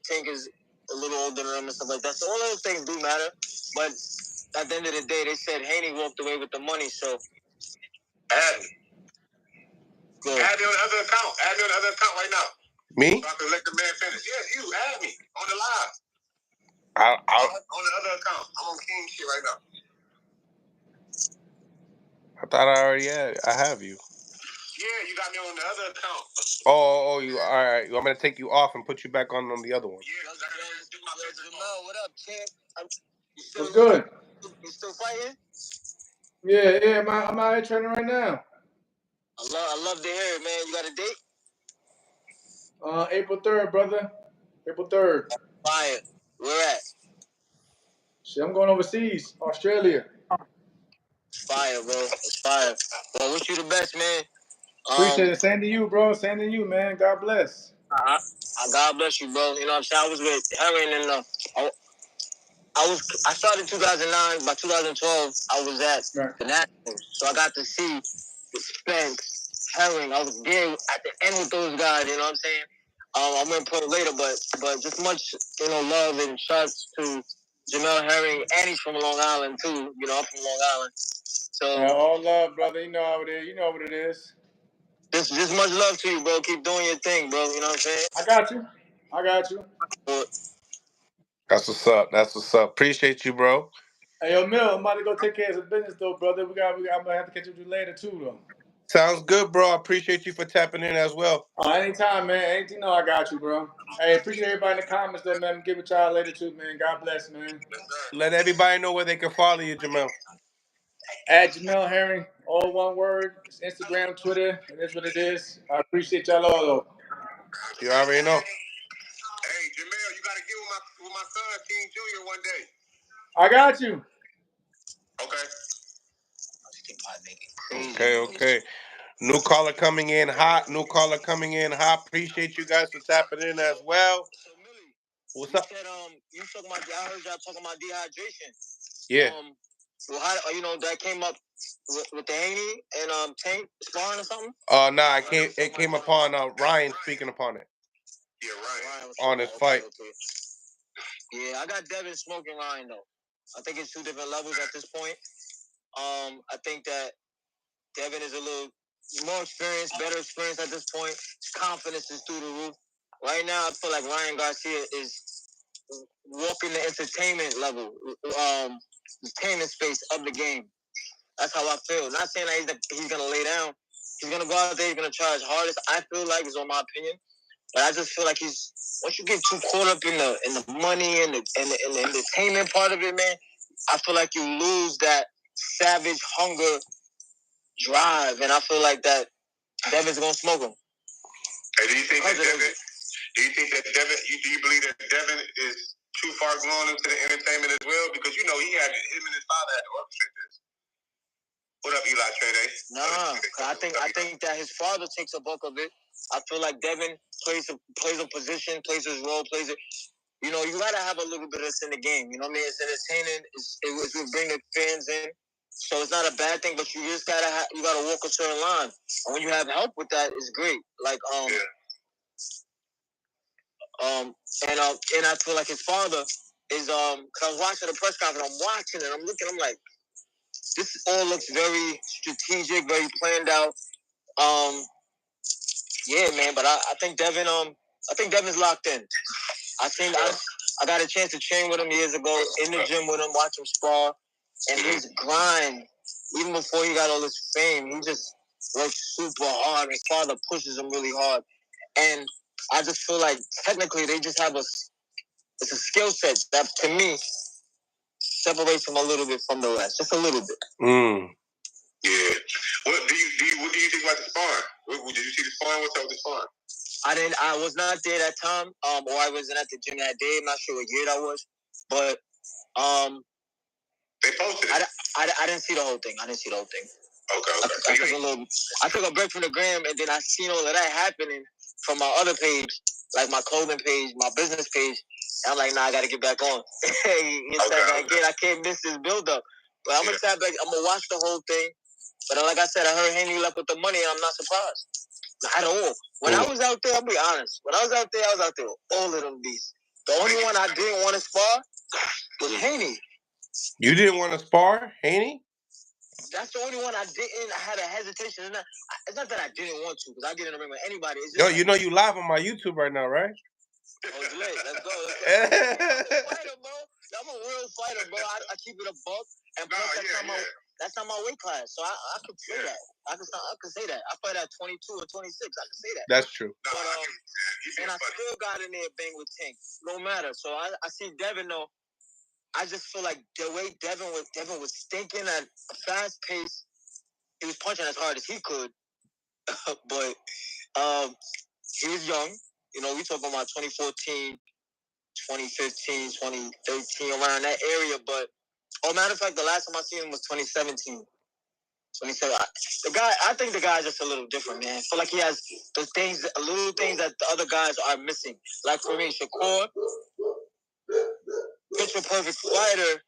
Tank is a little older than him and stuff like that. So all those things do matter. But at the end of the day, they said Haney walked away with the money. So add me. Good. Add me on the other account. Add me on the other account right now. Me? So I can let the man finish. Yeah, you add me on the live. On the other account. I'm on King shit right now. I thought I already had. I have you. Yeah, you got me on the other account. You all right? I'm gonna take you off and put you back on the other one. Yeah, Jamal, what up, champ? What's good? You still fighting? Yeah. I'm out here training right now. I love to hear it, man. You got a date? April 3rd, brother. April 3rd. Fire. Where at? Shit, I'm going overseas, Australia. Fire, bro. It's fire. Well, wish you the best, man. Appreciate it. Same to you, bro. Same to you, man. God bless. God bless you, bro. You know what I'm saying? I was with Herring and I started in 2009. By 2012, I was at the Nationals. So I got to see the Spence, Herring. I was there at the end with those guys, you know what I'm saying? I went pro later, but just much, love and shouts to Jamal Herring, and he's from Long Island, too. I'm from Long Island. So all love, brother. You know how it is. You know what it is. Just much love to you, bro. Keep doing your thing, bro. You know what I'm saying? I got you. That's what's up. Appreciate you, bro. Hey, yo, Mill, I'm about to go take care of some business, though, brother. I'm gonna have to catch up with you later, too, though. Sounds good, bro. I appreciate you for tapping in as well. Anytime, man. Anything, I got you, bro. Hey, appreciate everybody in the comments, though, man. Give it y'all later, too, man. God bless, man. Let everybody know where they can follow you, Jamal. At Jamal Herring, all one word. It's Instagram, Twitter. It is what it is. I appreciate y'all all, though. You already know. Hey, Jamal, you got to get with my son, King Jr. one day. I got you. Okay. New caller coming in hot. Appreciate you guys for tapping in as well. So, Millie, what's up? Said, I heard y'all talking about dehydration. Yeah. Well, how that came up with the Haney and Tank sparring or something? Nah, it came upon Ryan speaking upon it. Yeah, Ryan on his fight. Okay. Yeah, I got Devin smoking Ryan though. I think it's two different levels at this point. I think that Devin is a little more experienced, better experience at this point. His confidence is through the roof. Right now, I feel like Ryan Garcia is walking the entertainment level, entertainment space of the game. That's how I feel. Not saying that he's going to lay down. He's going to go out there, he's going to try his hardest. I feel like, is on my opinion. But I just feel like once you get too caught up in the money and the entertainment part of it, man, I feel like you lose that savage hunger drive. And I feel like that Devin's going to smoke him. Hey, do you think that Devin, do you believe that Devin is too far gone into the entertainment as well? Because, he had him and his father had to orchestrate this. What up, Eli Trey? Nah, I think that his father takes a bulk of it. I feel like Devin plays a position, plays his role, plays it. You know, you gotta have a little bit of this in the game. You know what I mean? It's entertaining. It will bring the fans in, so it's not a bad thing. But you just you gotta walk a certain line, and when you have help with that, it's great. Like and I feel like his father is cause I was watching the press conference. I'm watching it. I'm looking. I'm like, this all looks very strategic, very planned out. Yeah, man. But I think Devin's locked in. I got a chance to train with him years ago in the gym with him, watch him spar, and his grind. Even before he got all this fame, he just works super hard. His father pushes him really hard, and I just feel like technically they just have it's a skill set that to me separates him a little bit from the rest, just a little bit. Yeah. What do you think about the sparring? Did you see the sparring? What's up with the sparring? I was not there that time, or I wasn't at the gym that day. I'm not sure what year that was, but they posted it. I didn't see the whole thing. Okay. I took a break from the gram, and then I seen all of that happening from my other page, like my clothing page, my business page. And I'm like, nah, I got to get back on. Again, I can't miss this build up. But I'm gonna tap back. I'm gonna watch the whole thing. But like I said, I heard Haney left with the money, and I'm not surprised. Not at all. When I was out there, I'll be honest. When I was out there with all of them beasts. The only one I didn't want to spar was Haney. You didn't want to spar, Haney? That's the only one I didn't. I had a hesitation. It's not that I didn't want to, because I get in the ring with anybody. It's just you know you live on my YouTube right now, right? Oh, it's late. Let's go. I'm a fighter, bro. I'm a real fighter, bro. I keep it a buck. And plus, that's not my weight class. So I could say that. I could say that. I fight at 22 or 26. I can say that. That's true. But, and I still got in there bang with Tank. No matter. So I see Devin, though. I just feel like the way Devin was thinking at a fast pace. He was punching as hard as he could. But he was young. You know, we talking about 2014, 2015, 2013, around that area. But, matter of fact, the last time I seen him was 2017. 27. I think the guy's just a little different, man. I feel like he has those things, little things that the other guys are missing. Like for me, Shakur, picture perfect fighter,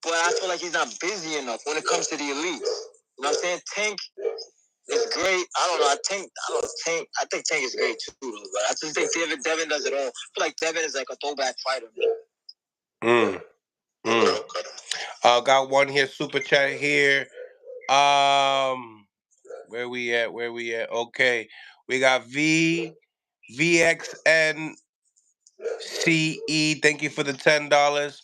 but I feel like he's not busy enough when it comes to the elites. You know what I'm saying? Tank is great. I don't know. I think Tank is great too, but I just think Devin does it all. I feel like Devin is like a throwback fighter, man. Got one here, super chat here. Where we at? Okay. We got VXNCE. Thank you for the $10.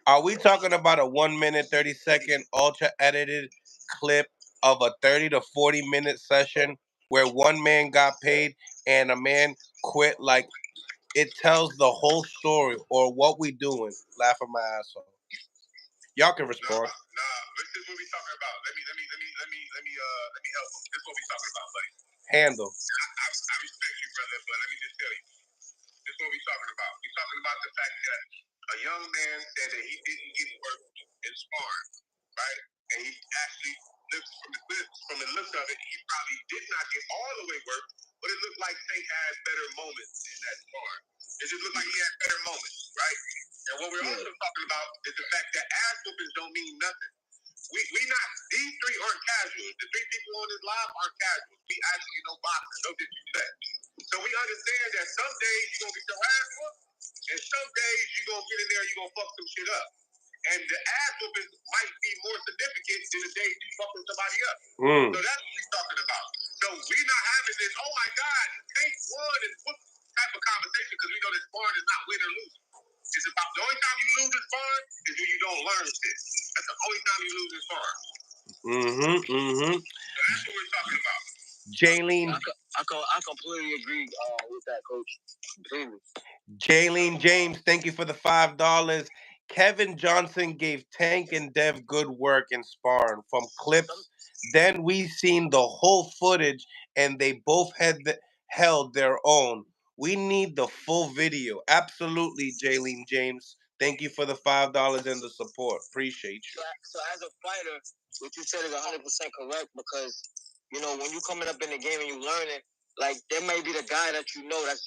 Are we talking about a 1 minute 30-second ultra edited clip of a 30 to 40-minute session where one man got paid and a man quit? Like, it tells the whole story, or what we doing? Laughing my ass off. Y'all can respond. Nah, this is what we talking about. Let me help. This is what we talking about, buddy. Handle. I respect you, brother, but let me just tell you. This is what we talking about. We talking about the fact that a young man said that he didn't get work in sparring, right? And he actually from the looks of it, he probably did not get all the way work, but it looked like Tank had better moments in that sparring. It just looked like he had better moments, right? And what we're also talking about is the fact that ass whoopings don't mean nothing. These three aren't casuals. The three people on this live aren't casuals. We actually know boxing, no disrespect. So we understand that some days you're going to get your ass whooped, and some days you're going to get in there and you're going to fuck some shit up. And the ass whooping might be more significant than the days you fucking somebody up. So that's what we're talking about. So we're not having this, oh my God, Tank won and whoop type of conversation, because we know that sparring is not win or lose. It's about the only time you lose in sparring is when you don't learn shit. That's the only time you lose in sparring. So that's what we're talking about. Jaylene. I completely agree with that, Coach. Completely. Jaylene James, thank you for the $5. Kevin Johnson gave Tank and Dev good work in sparring from clips. Then we seen the whole footage, and they both held their own. We need the full video. Absolutely, Jaylene James. Thank you for the $5 and the support. Appreciate you. So as a fighter, what you said is 100% correct because, you know, when you coming up in the game and you learning, like, there may be the guy that you know that's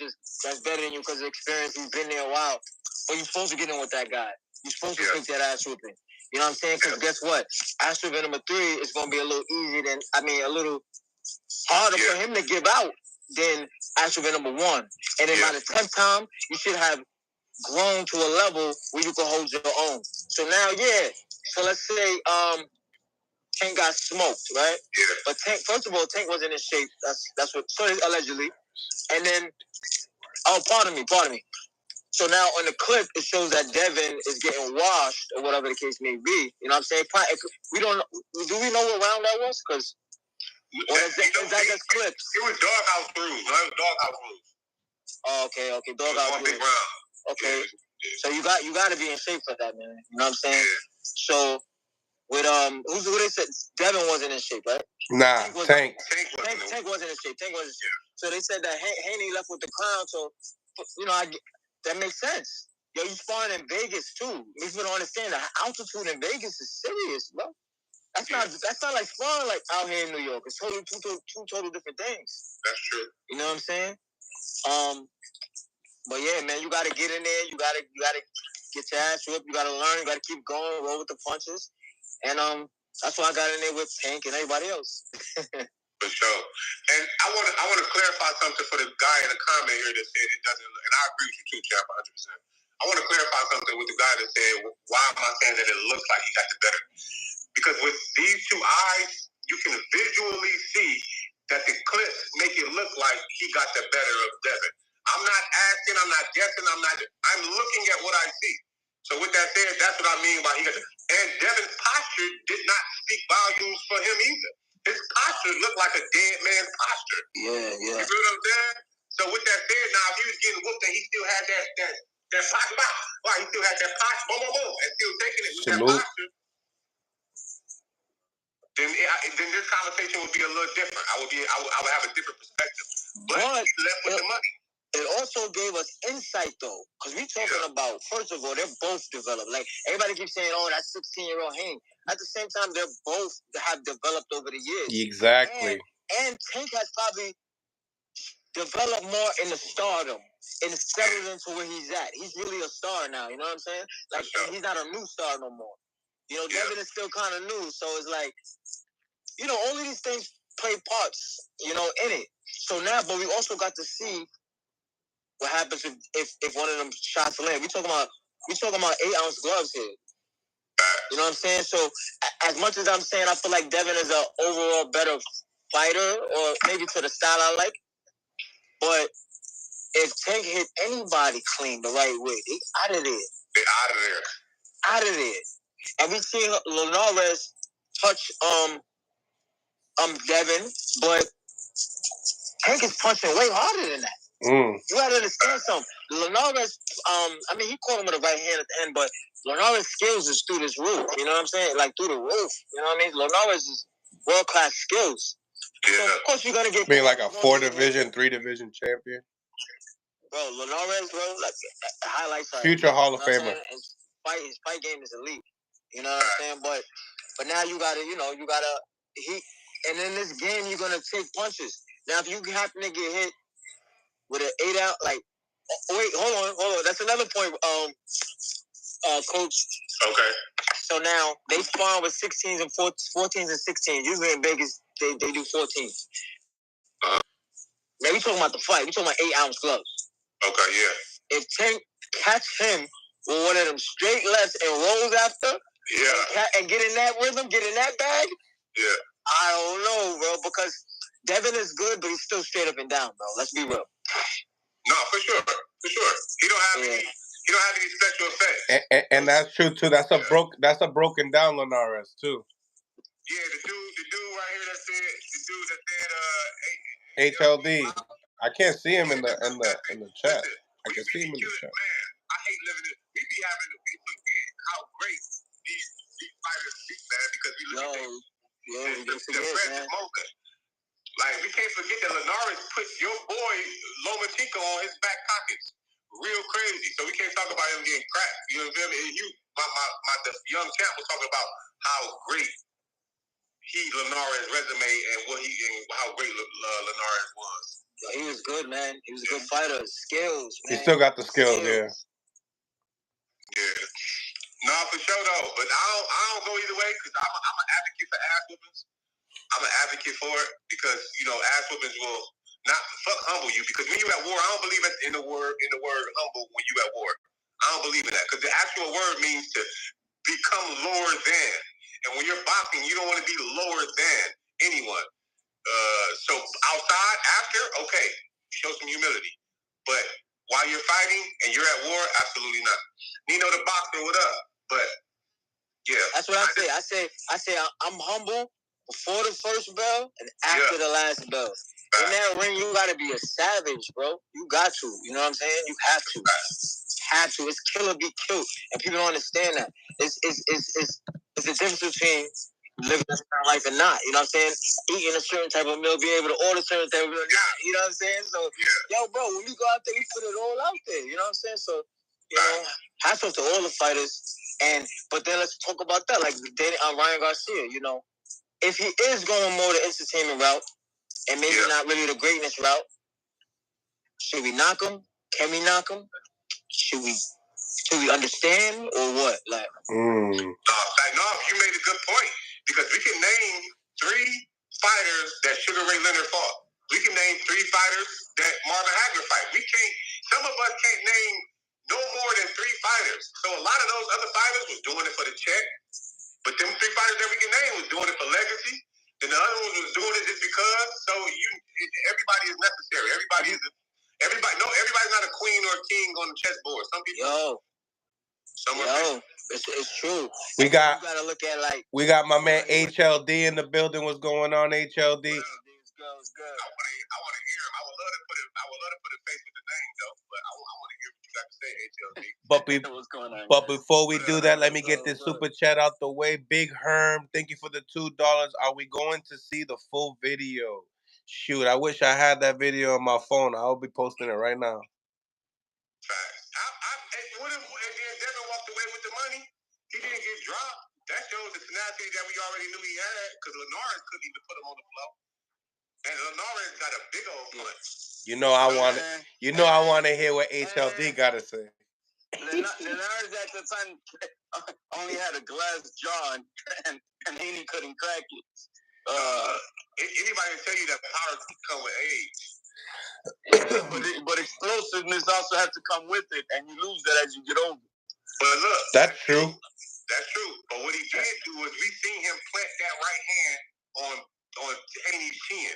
better than you because of experience. He's been there a while. But you're supposed to get in with that guy. You're supposed to take that ass whooping. You know what I'm saying? Because guess what? Ass whooping number 3 is going to be a little a little harder for him to give out than ass whooping number 1. And then by the 10th time, you should have grown to a level where you can hold your own. So now, so let's say Tank got smoked, right? Yeah. But Tank, first of all, Tank wasn't in shape. That's what, so allegedly. And then, pardon me. So now on the clip, it shows that Devin is getting washed or whatever the case may be. You know what I'm saying? Do we know what round that was? Because that just clips. It was doghouse rules. It was doghouse rules. Oh, okay. Doghouse rules. Okay. Yeah. So you got to be in shape for that, man. You know what I'm saying? Yeah. So with who they said Devin wasn't in shape, right? Nah, Tank wasn't in shape. So they said that Haney left with the crown. So you know, that makes sense. Yo, you sparring in Vegas too. People don't understand the altitude in Vegas is serious, bro. That's not like sparring like out here in New York. It's totally two total different things. That's true. You know what I'm saying? But yeah, man, you gotta get in there. You gotta get your ass whipped. You gotta learn. You gotta keep going, roll with the punches, and that's why I got in there with Tank and everybody else. For sure. And I want to clarify something for the guy in the comment here that said it doesn't look, and I agree with you too, Champ, 100%. I want to clarify something with the guy that said, why am I saying that it looks like he got the better? Because with these two eyes, you can visually see that the clips make it look like he got the better of Devin. I'm not asking, I'm not guessing, I'm looking at what I see. So with that said, that's what I mean by he got the, and Devin's posture did not speak volumes for him either. His posture looked like a dead man's posture. Yeah. You feel what I'm saying? So with that said, now if he was getting whooped and he still had that posture, he still had that posture, and still taking it with that posture, then this conversation would be a little different. I would have a different perspective. But he left with the money. It also gave us insight, though, because we're talking about, first of all, they're both developed. Like, everybody keeps saying, oh, that's 16-year-old Haney. At the same time, they both have developed over the years. Exactly. And Tank has probably developed more in the stardom and settled into where he's at. He's really a star now, you know what I'm saying? Like, he's not a new star no more. You know, Devin is still kind of new, so it's like, you know, all of these things play parts, you know, in it. So now, but we also got to see what happens if one of them shots land. We talking about 8-ounce gloves here. You know what I'm saying? So as much as I'm saying, I feel like Devin is an overall better fighter, or maybe to the style I like. But if Tank hit anybody clean the right way, they out of there. Out of there. And we seen Linares touch Devin, but Tank is punching way harder than that. You gotta understand something. Linares, he caught him with a right hand at the end, but Linares' skills is through this roof. You know what I'm saying? Like through the roof. You know what I mean? Linares is world class skills. Yeah. So of course you're gonna get being like a 4-division, 3-division champion. Bro, Linares, like the highlights are future Hall of Famer. His fight game is elite. You know what I'm saying? But now you gotta and in this game you're gonna take punches. Now if you happen to get hit with an 8-ounce, like, wait, hold on. That's another point, Coach. Okay. So now they spawn with 16s and 14s and 16s. Usually in Vegas, they do 14s. Now we talking about the fight. We talking about 8-ounce gloves. Okay, yeah. If Tank catch him with one of them straight lefts and rolls after, and get in that rhythm, get in that bag, I don't know, bro, because Devin is good, but he's still straight up and down, bro. Let's be real. No, for sure. He don't have any special effects. And that's true too. That's a broken down Linares too. Yeah, the dude right here that said HLD. I can't see him in the chat. I can see him in the chat. Man, I hate living it. We forget how great these fighters be, man, because we look at the precious moment. Like, we can't forget that Linares put your boy Lomachenko on his back pockets. Real crazy. So we can't talk about him getting cracked. You know what I mean? The young champ was talking about how great Linares' resume and how great Linares was. He was good, man. He was a good fighter. Skills, man. He still got the skills, yeah. Yeah. No, for sure though. But I don't go either way because I'm an advocate for ass whoopings. I'm an advocate for it because ass whoopings will not humble you, because when you at war, I don't believe in the word humble when you at war. I don't believe in that, because the actual word means to become lower than. And when you're boxing, you don't want to be lower than anyone. So outside, after, okay, show some humility. But while you're fighting and you're at war, absolutely not. Nino the boxer, what up? But yeah, that's what I say. I say I'm humble before the first bell and after the last bell. In that ring, you gotta be a savage, bro. You got to. You know what I'm saying? You have to. Have to. It's kill or be killed, and people don't understand that. It's the difference between living a certain life and not. You know what I'm saying? Eating a certain type of meal, being able to order a certain type of meal. You know what I'm saying? So, yo, bro, when we go out there, we put it all out there. You know what I'm saying? So, hats off to all the fighters. But then let's talk about that. Like Ryan Garcia, if he is going more the entertainment route and maybe not really the greatness route, should we knock him? Can we knock him? Should we understand or what? Like, no, you made a good point, because we can name 3 fighters that Sugar Ray Leonard fought. We can name 3 fighters that Marvin Hagler fight. We can't. Some of us can't name no more than 3 fighters. So a lot of those other fighters was doing it for the check, but them 3 fighters that we can name was doing it for legacy. And the other ones was doing it just because. So everybody is necessary. Everybody's not a queen or a king on the chessboard. Some people. It's true. You gotta look at we got my man HLD in the building. What's going on, HLD? Good. I want to hear him. I would love to put a face with the name though, but I want to hear what you got to say, HLD. What's going on? But before we do that, let me get this super chat out the way. Big Herm, thank you for the $2. Are we going to see the full video? Shoot, I wish I had that video on my phone. I'll be posting it right now. What if Devin walked away with the money? He didn't get dropped. That shows the tenacity that we already knew he had, because Linares couldn't even put him on the floor. And Linares got a big old punch. I want to hear what HLD got to say. Linares at the time only had a glass jaw, and Haney couldn't crack it. Anybody can tell you that power can come with age. But explosiveness also has to come with it, and you lose that as you get older. But look, that's true. That's true. But what he did do was we seen him plant that right hand on Haney's chin.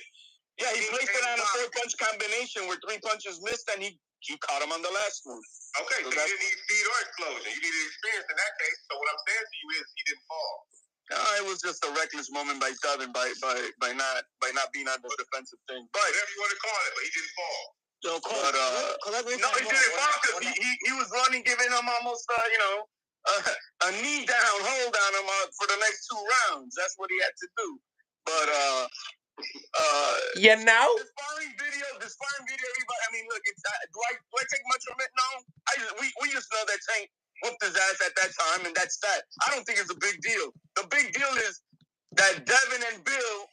Yeah, he placed it on a 4-punch combination where 3 punches missed, and he caught him on the last one. Okay, so you didn't need speed or explosion. You needed experience in that case. So what I'm saying to you is he didn't fall. No, it was just a reckless moment by Devin by not being on the defensive thing. But whatever you want to call it, but he didn't fall. No, he didn't fall because he was running, giving him almost a knee down, hold on him for the next 2 rounds. That's what he had to do. But the sparring video, everybody. I mean, look, do I take much from it? No. We just know that Tank whooped his ass at that time, and that's that. I don't think it's a big deal. The big deal is that Devin and Bill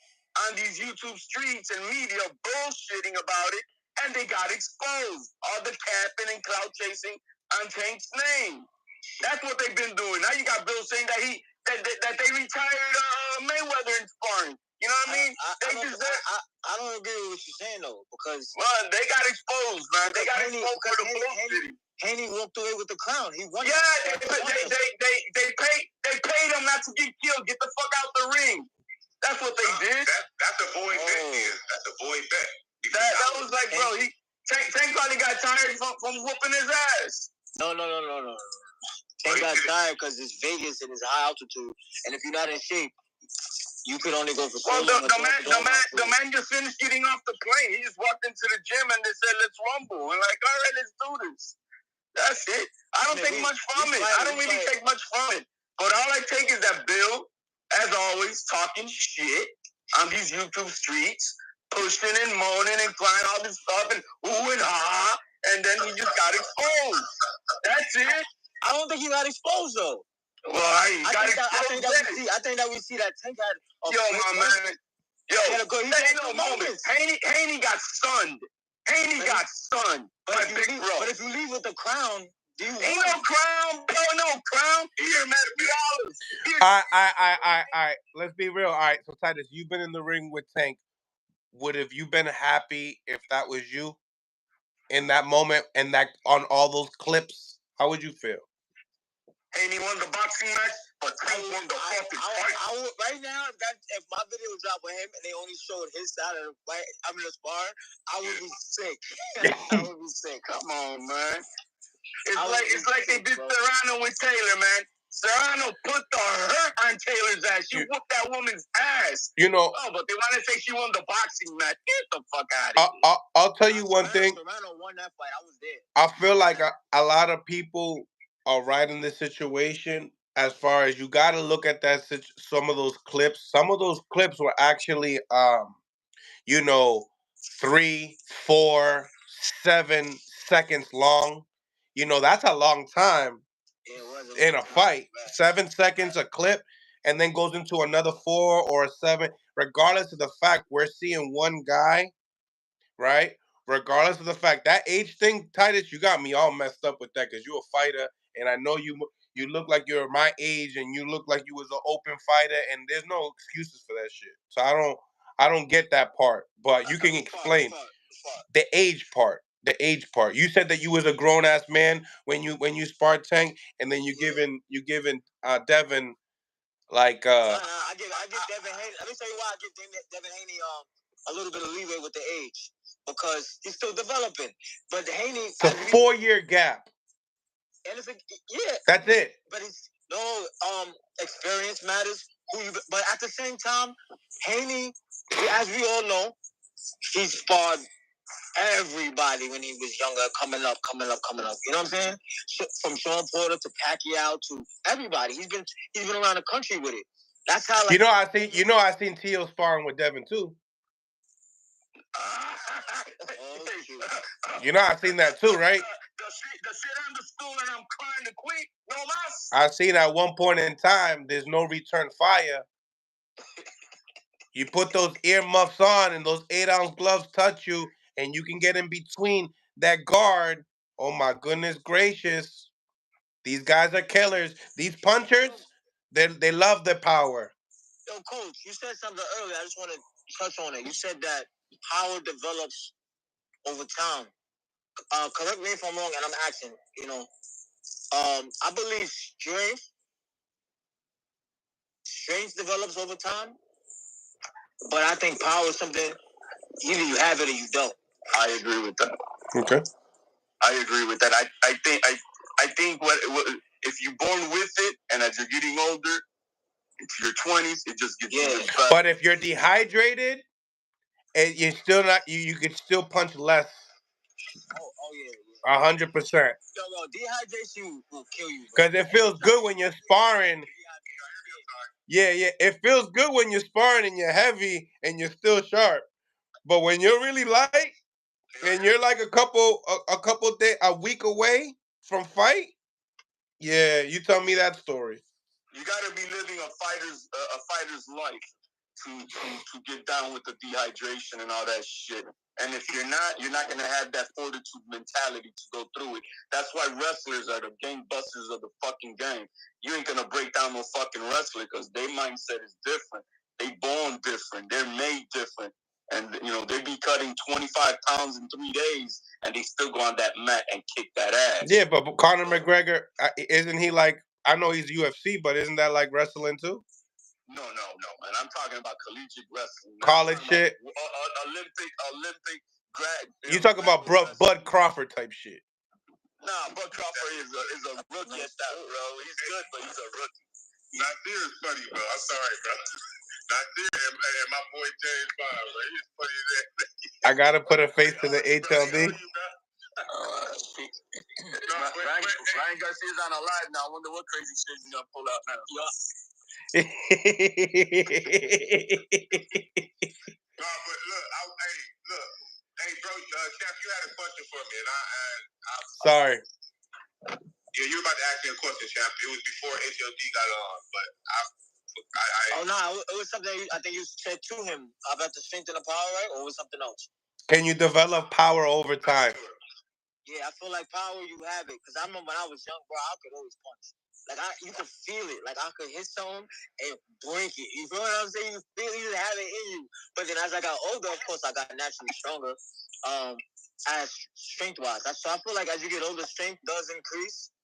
on these YouTube streets and media bullshitting about it, and they got exposed. All the capping and clout chasing on Tank's name. That's what they've been doing. Now you got Bill saying that they retired Mayweather in sparring. You know what I mean? I don't agree with what you're saying though, because they got exposed, man. They got exposed for the bullshit. Haney walked away with the crown. He won. Yeah, they paid him not to get killed. Get the fuck out the ring. That's what they did. That's a void bet. That's a void bet. That was like, bro. Tank probably got tired from whooping his ass. No. Tank got tired because it's Vegas and it's high altitude, and if you're not in shape, you could only go for so long. The man just finished getting off the plane. He just walked into the gym and they said, "Let's rumble." And like, all right, let's do this. That's it. I don't take much from it. I don't really take much from it. But all I take is that Bill, as always, talking shit on these YouTube streets, pushing and moaning and crying all this stuff and ooh and ah, and then he just got exposed. That's it. I don't think he got exposed though. Well, I think that we see that Tank had. Yo, my man. Yo, he had moments. Haney got stunned. Haney got stunned. But if you leave with the crown, ain't no crown, bro. No crown. Here, man, $3. All right. Let's be real. All right. So Titus, you've been in the ring with Tank. Would have you been happy if that was you in that moment and that on all those clips? How would you feel? Haney won the boxing match, but Tank won the fucking fight. Right now, if my video dropped with him and they only showed his side of the fight, I'm in the spar, I would be sick. I would be sick. Come on, man. It's like they did Serrano with Taylor, man. Serrano put the hurt on Taylor's ass. She whooped that woman's ass. You know. Oh, but they want to say she won the boxing match. Get the fuck out of here. I'll tell you one thing. Serrano won that fight. I was there. I feel like a lot of people are right in this situation. As far as you got to look at that, some of those clips. Some of those clips were actually, 3, 4, 7 seconds long. That's a long time in a fight. 7 seconds a clip, and then goes into another 4 or 7. Regardless of the fact, we're seeing one guy, right? Regardless of the fact, that age thing, Titus, you got me all messed up with that because you're a fighter, and I know you look like you're my age, and you look like you was an open fighter, and there's no excuses for that shit. So I don't get that part, but you can explain the age part. The age part. You said that you was a grown ass man when you sparred Tank, and then you giving Devin like I give Devin Haney. Let me tell you why I give Devin Haney a little bit of leeway with the age because he's still developing. But Haney, it's a 4-year gap. And it's that's it. But it's experience matters. But at the same time, Haney, as we all know, he sparred everybody when he was younger, coming up. You know what I'm saying? From Sean Porter to Pacquiao to everybody. He's been around the country with it. That's how. Like, I seen Tio sparring with Devin too. I seen that too, right? The shit on the stool and I'm crying to quit. No mas. I seen at one point in time, there's no return fire. You put those earmuffs on and those 8-ounce gloves touch you, and you can get in between that guard. Oh my goodness gracious. These guys are killers. These punchers, they love their power. Yo, Coach, you said something earlier. I just want to touch on it. You said that power develops over time. Correct me if I'm wrong, and I'm asking, I believe strength develops over time, but I think power is something either you have it or you don't. I agree with that. Okay. I agree with that. I think what if you're born with it, and as you're getting older, into your 20s, it just gets even better. But if you're dehydrated, and you're still not, you could still punch less. Oh yeah. 100%. Yo, dehydration will kill you. Because it feels good when you're sparring. Yeah. It feels good when you're sparring and you're heavy and you're still sharp. But when you're really light and you're like a week away from fight, yeah, you tell me that story. You gotta be living a fighter's life to get down with the dehydration and all that shit. And if you're not gonna have that fortitude mentality to go through it. That's why wrestlers are the game busters of the fucking game. You ain't gonna break down no fucking wrestler because their mindset is different. They born different. They're made different. And they be cutting 25 pounds in 3 days, and they still go on that mat and kick that ass. Yeah, but Conor McGregor, isn't he like? I know he's UFC, but isn't that like wrestling too? No. And I'm talking about collegiate wrestling. College shit. Olympic grad. You talking about Bud Crawford type shit? Nah, Bud Crawford is a rookie at that, bro. He's good, but he's a rookie. Nasir is funny, bro. I'm sorry, bro. Nasir and my boy James Bond, bro. He's funny as that. I gotta put a face to the HLD. Ryan Garcia's on a live now. I wonder what crazy shit he's gonna pull out now. No, but look. Hey, bro, Chef, you had a question for me, and I sorry. Yeah, you were about to ask me a question, champ. It was before HLD got on, but Oh no, it was something I think you said to him about the strength and the power, right? Or was something else? Can you develop power over time? Yeah, I feel like power, you have it. Because I remember when I was young, bro, I could always punch. Like, you could feel it. Like, I could hit something and break it. You feel what I'm saying? You feel it, you just have it in you. But then as I got older, of course, I got naturally stronger. As strength-wise. So I feel like as you get older, strength does increase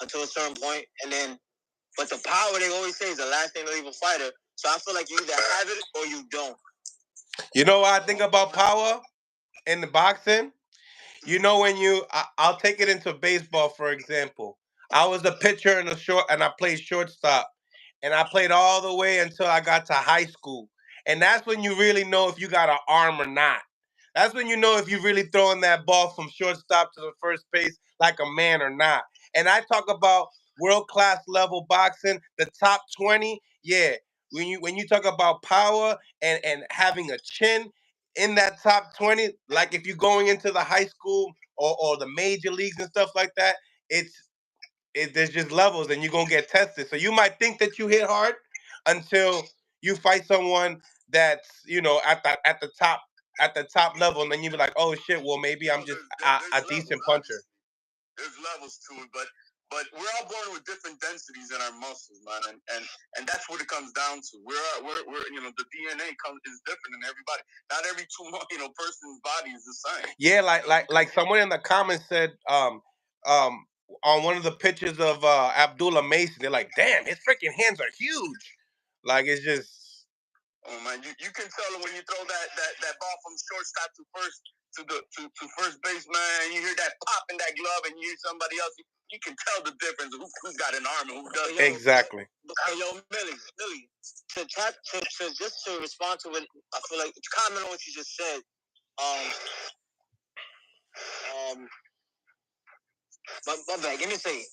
until a certain point. And then, but the power, they always say, is the last thing to leave a fighter. So I feel like you either have it or you don't. You know what I think about power in the boxing? You know when I'll take it into baseball for example. I was a pitcher in and I played shortstop, and I played all the way until I got to high school, and that's when you really know if you got an arm or not. That's when you know if you're really throwing that ball from shortstop to the first base like a man or not. And I talk about world class level boxing, the top 20. Yeah, when you talk about power and having a chin in that top 20, like if you're going into the high school or the major leagues and stuff like that, there's just levels and you're gonna get tested. So you might think that you hit hard until you fight someone that's at the top level, and then you be like, oh shit, well maybe I'm just a decent puncher. There's levels to it, but we're all born with different densities in our muscles, man, and that's what it comes down to. We're the DNA is different in everybody. Not every person's body is the same. Yeah, like someone in the comments said, on one of the pictures of Abdullah Mason, they're like, damn, his freaking hands are huge. Like it's just. Oh man, you can tell when you throw that ball from shortstop to first base, man. You hear that pop in that glove, and you hear somebody else. You can tell the difference of who's got an arm and who doesn't. Exactly. Yo, Millie, just to respond to it, I feel like to comment on what you just said. My bad. Give me a second.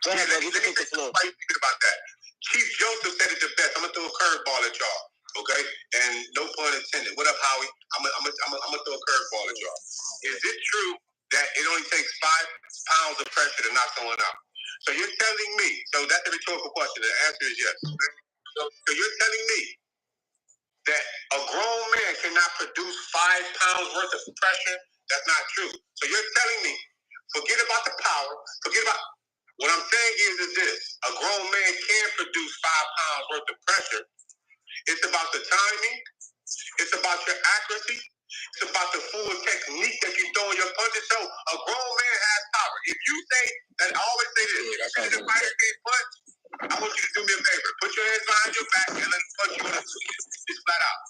Go ahead, let me take the floor. About that. Chief Joseph said it the best. I'm gonna throw a curveball at y'all. Okay, and no pun intended. What up, Howie? I'm gonna throw a curveball at y'all. Is it true that it only takes 5 pounds of pressure to knock someone out? So you're telling me? So that's a rhetorical question. The answer is yes. So you're telling me that a grown man cannot produce 5 pounds worth of pressure? That's not true. So you're telling me, forget about the power. Forget about. What I'm saying is this: a grown man can produce 5 pounds worth of pressure. It's about the timing. It's about your accuracy. It's about the full technique that you throw in your punches. So a grown man has power. If you say that, I always say this: if you see the fighter can't punch, I want you to do me a favor. Put your hands behind your back and let him punch you in the face. Just flat out.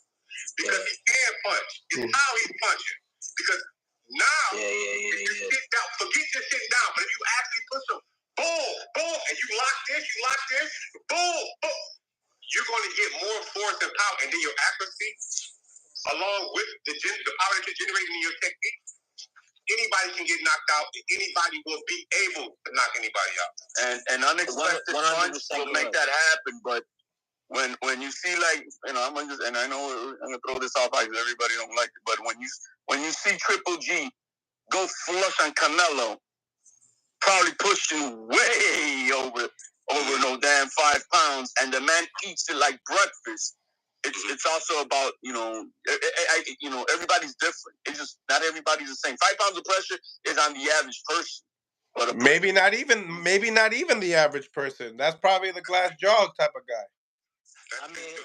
Because he can punch. It's how he's punching. Because now, if you sit down, forget just sitting down. But if you actually put some boom, boom, and you lock this, boom, boom, you're going to get more force and power. And then your accuracy, along with the power that you're generating in your technique, anybody can get knocked out. Anybody will be able to knock anybody out. And unexpected punch will make that happen. But when you see I'm gonna throw this off because everybody don't like it. But when you see Triple G go flush on Canelo, probably pushing way over no damn 5 pounds, and the man eats it like breakfast. It's also about everybody's different. It's just not everybody's the same. 5 pounds of pressure is on the average person. But maybe not even the average person. That's probably the glass jaw type of guy. I mean,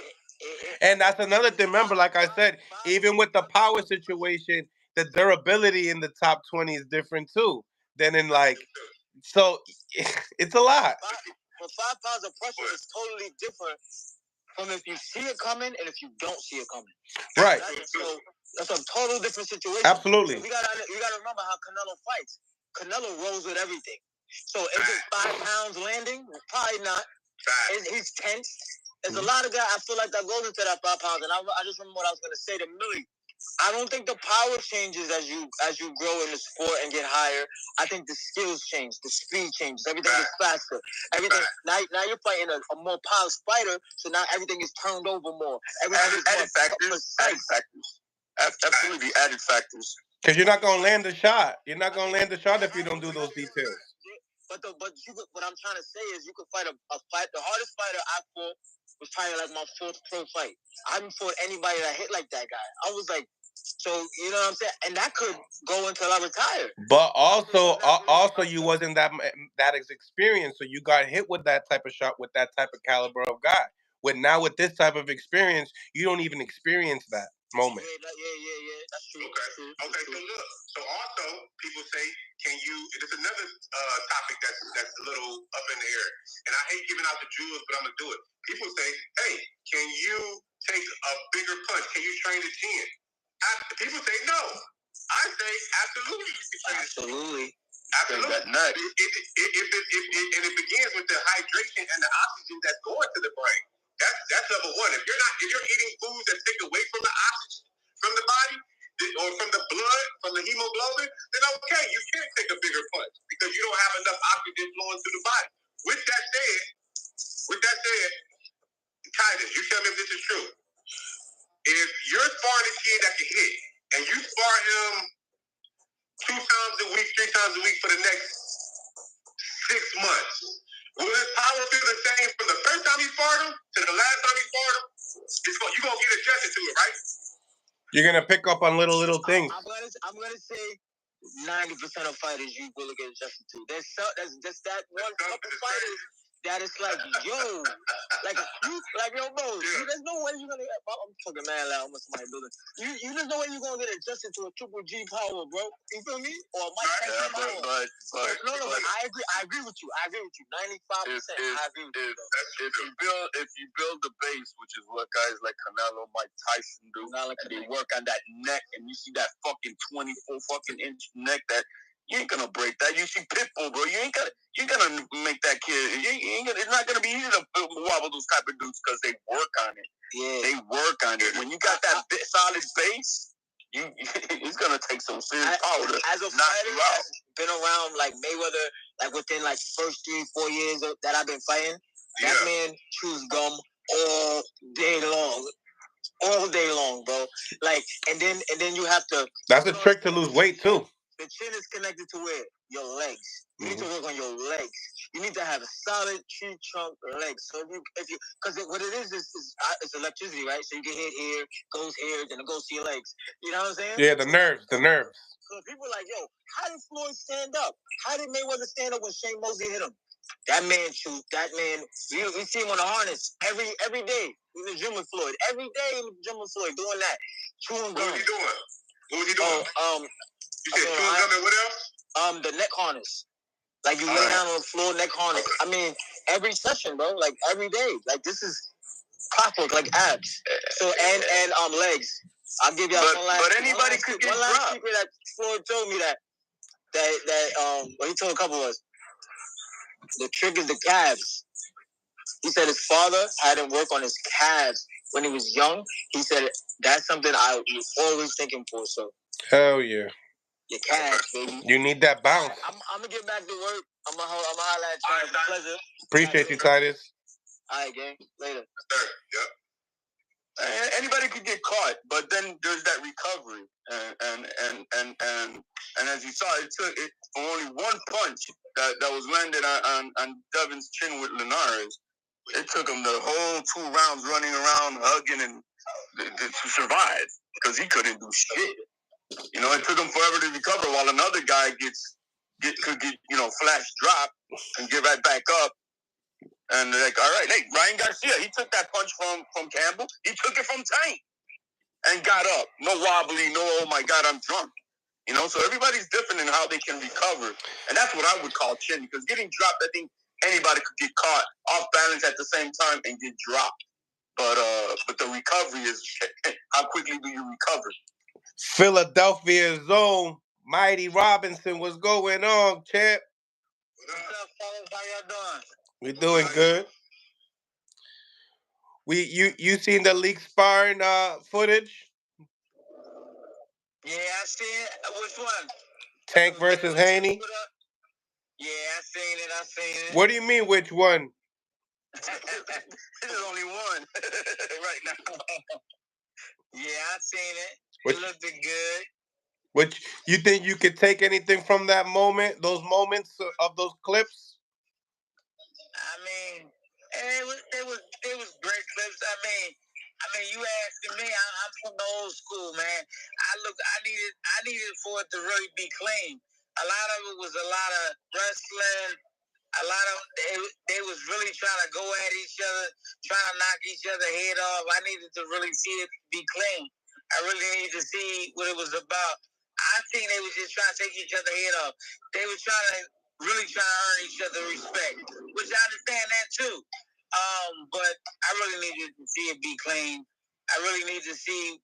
and that's another thing. Remember, like I said, even with the power situation, the durability in the top 20 is different too. Than in so it's a lot. For 5 pounds of pressure is totally different from if you see it coming and if you don't see it coming. Right. That's a total different situation. Absolutely. So you gotta remember how Canelo fights. Canelo rolls with everything. So is it 5 pounds landing? Probably not. He's tense. There's a lot of guys I feel like that goes into that 5 pounds. And I just remember what I was gonna say to Millie. I don't think the power changes as you grow in the sport and get higher. I think the skills change, the speed changes, everything is faster. Everything now you're fighting a more polished fighter, so now everything is turned over more. Added factors. Absolutely added factors. Because you're not gonna land a shot. You're not gonna land a shot if you don't do those details. But what I'm trying to say is you could fight a fight. The hardest fighter I fought was probably like my fourth pro fight. I haven't fought anybody that hit like that guy. I was like, so you know what I'm saying, and that could go until I retire. But also you wasn't that experienced, so you got hit with that type of shot with that type of caliber of guy. With this type of experience, you don't even experience that moment. Yeah. That's true. Okay. So look. So also, people say, can you? There's another topic that's a little up in the air, and I hate giving out the jewels, but I'm gonna do it. People say, hey, can you take a bigger punch? Can you train the chin? People say no. I say absolutely. You can train Absolutely. Absolutely. That nut. And it begins with the hydration and the oxygen that's going to the brain. That's number one. If you're eating foods that take away from the oxygen from the body or from the blood, from the hemoglobin, then okay, you can take a bigger punch because you don't have enough oxygen flowing through the body. With that said, Titus, you tell me if this is true. If you're sparring a kid that can hit and you spar him 2 times a week, 3 times a week for the next 6 months, will his power feel the same from the first time he sparred him to the last time he sparred him? You're going to get adjusted to it, right? You're going to pick up on little things. I'm gonna say 90% of fighters you will get adjusted to. There's just that one couple fighters that it's like, yo, yo, bro, there's no way you're gonna get. I'm talking mad loud with somebody building. There's no way you're gonna get adjusted to a Triple G power, bro. You feel me? Or Mike Tyson power. But I agree with you. 95%. I agree with you. If you build the base, which is what guys like Canelo, Mike Tyson do, and they work on that neck, and you see that fucking 24 fucking inch neck that. You ain't gonna break that. You see Pitbull, bro. You're gonna make that kid. It's not gonna be easy to wobble those type of dudes because they work on it. Yeah, they work on it. When you got that solid base, it's gonna take some serious power to as a fighter that's been around like Mayweather, like within like first 3-4 years that I've been fighting. That man chews gum all day long, bro. Like, and then you have to. That's a trick to lose weight too. The chin is connected to where? Your legs. You need to work on your legs. You need to have a solid tree trunk legs. So if you, because what it is it's electricity, right? So you can hit here, goes here, then it goes to your legs. You know what I'm saying? Yeah, the nerves. So people are like, yo, how did Floyd stand up? How did Mayweather stand up when Shane Mosley hit him? That man, we see him on the harness every day in the gym with Floyd. Every day in the gym with Floyd doing that. Chewing gum. What was he doing? You said chewing gum and what else? The neck harness. Like you lay down on the floor, neck harness. I mean, every session, bro. Like every day. Like this is clockwork, like abs. So and legs. I'll give y'all one last. But anybody could get dropped. One last secret that Floyd told me that what he told a couple of us. The trick is the calves. He said his father had him work on his calves when he was young. He said that's something I was always thinking for. So hell yeah. Your calves, baby. You need that bounce. I'm gonna get back to work. I'm gonna holler at you. It's a pleasure. Appreciate you, Titus. All right, gang. Later. Yep. Anybody could get caught, but then there's that recovery, and as you saw, it took only one punch that was landed on Devin's chin with Linares. It took him the whole 2 rounds running around, hugging, and to survive because he couldn't do shit. You know, it took him forever to recover, while another guy could get flash drop and get right back up. And they're like, all right, hey, Ryan Garcia, he took that punch from Campbell. He took it from Tank and got up. No wobbly, no, oh my God, I'm drunk. You know, so everybody's different in how they can recover. And that's what I would call chin, because getting dropped, I think anybody could get caught off balance at the same time and get dropped. But the recovery is how quickly do you recover? Philadelphia zone, Mighty Robinson, what's going on, champ? What's up, fellas? How y'all doing? We doing good. You seen the leak sparring footage? Yeah, I seen it. Which one? Tank versus Haney? Yeah, I seen it. What do you mean, which one? There's only one right now. Yeah, I seen it. It looked good. Which you think you could take anything from that moment, those moments of those clips? I mean, they was great clips. I mean, you asking me? I'm from the old school, man. I needed for it to really be clean. A lot of it was a lot of wrestling. A lot of they was really trying to go at each other, trying to knock each other head off. I needed to really see it be clean. I really needed to see what it was about. I think they was just trying to take each other head off. They were really trying to earn each other respect, which I understand that too. But I really needed to see it be clean. I really need to see.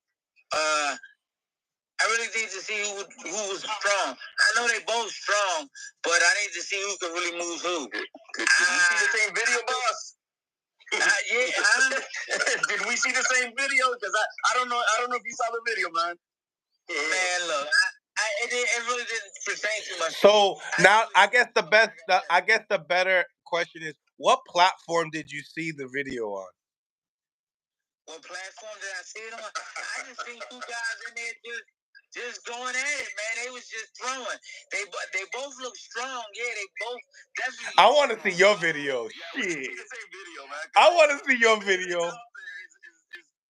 I really need to see who was strong. I know they both strong, but I need to see who can really move who. Did we see the same video, boss? Did we see the same video? Because I don't know. I don't know if you saw the video, man. Man, look, it really didn't pertain to much. So now, I guess the better question is, what platform did you see the video on? What platform did I see it on? I just seen two guys in there just going at it, man. They was just throwing. They both look strong. Yeah, they both definitely. I want to see your video. Shit. The same video, man. I want to see your video.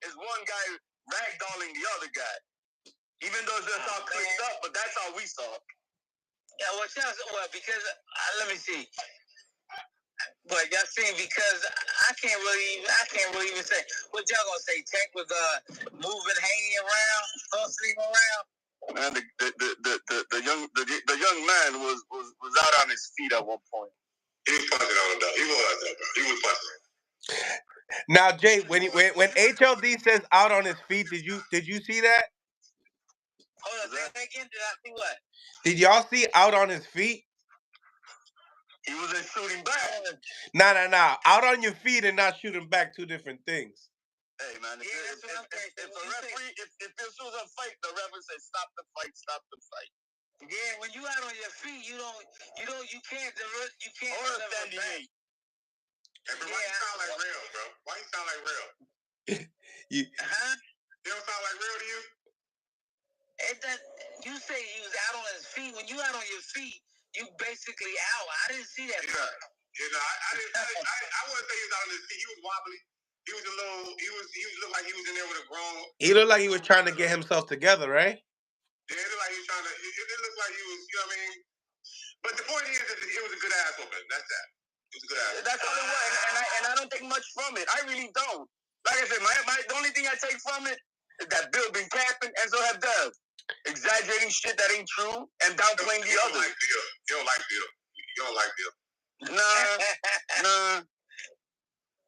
Is one guy ragdolling the other guy, even though it's just all clicked up, but that's all we saw. Yeah, well, because let me see. But y'all seen, because I can't really even say what y'all gonna say. Tank was moving Haney around, hustling around. Man, the young man was out on his feet at one point. He was punching on him though. He was punching. Now, Jay, when HLD says out on his feet, did you see that? Hold on, say that again. Did I see what? Did y'all see out on his feet? He wasn't shooting back. Nah. Out on your feet and not shooting back, two different things. Hey, man, if this was a fight, the referee said, stop the fight. Yeah, when you out on your feet, you can't. Or standing back. Hey, bro, why you sound like real, bro? Why you sound like real? You don't sound like real to you? You say he was out on his feet. When you out on your feet, you basically out. I didn't see that. Yeah. You know, I wouldn't say he was out on his feet. He was wobbly. He was a little. He looked like he was in there with a grown. He looked like he was trying to get himself together, right? Yeah, it looked like he was trying to. It looked like he was. You know what I mean? But the point is that it was a good ass whooping. That's that. It was a good ass. That's all it was, and I don't take much from it. I really don't. Like I said, the only thing I take from it is that Bill been capping, and so have Dev. Exaggerating shit that ain't true and downplaying the others. You don't like Bill. You don't like Bill. Nah.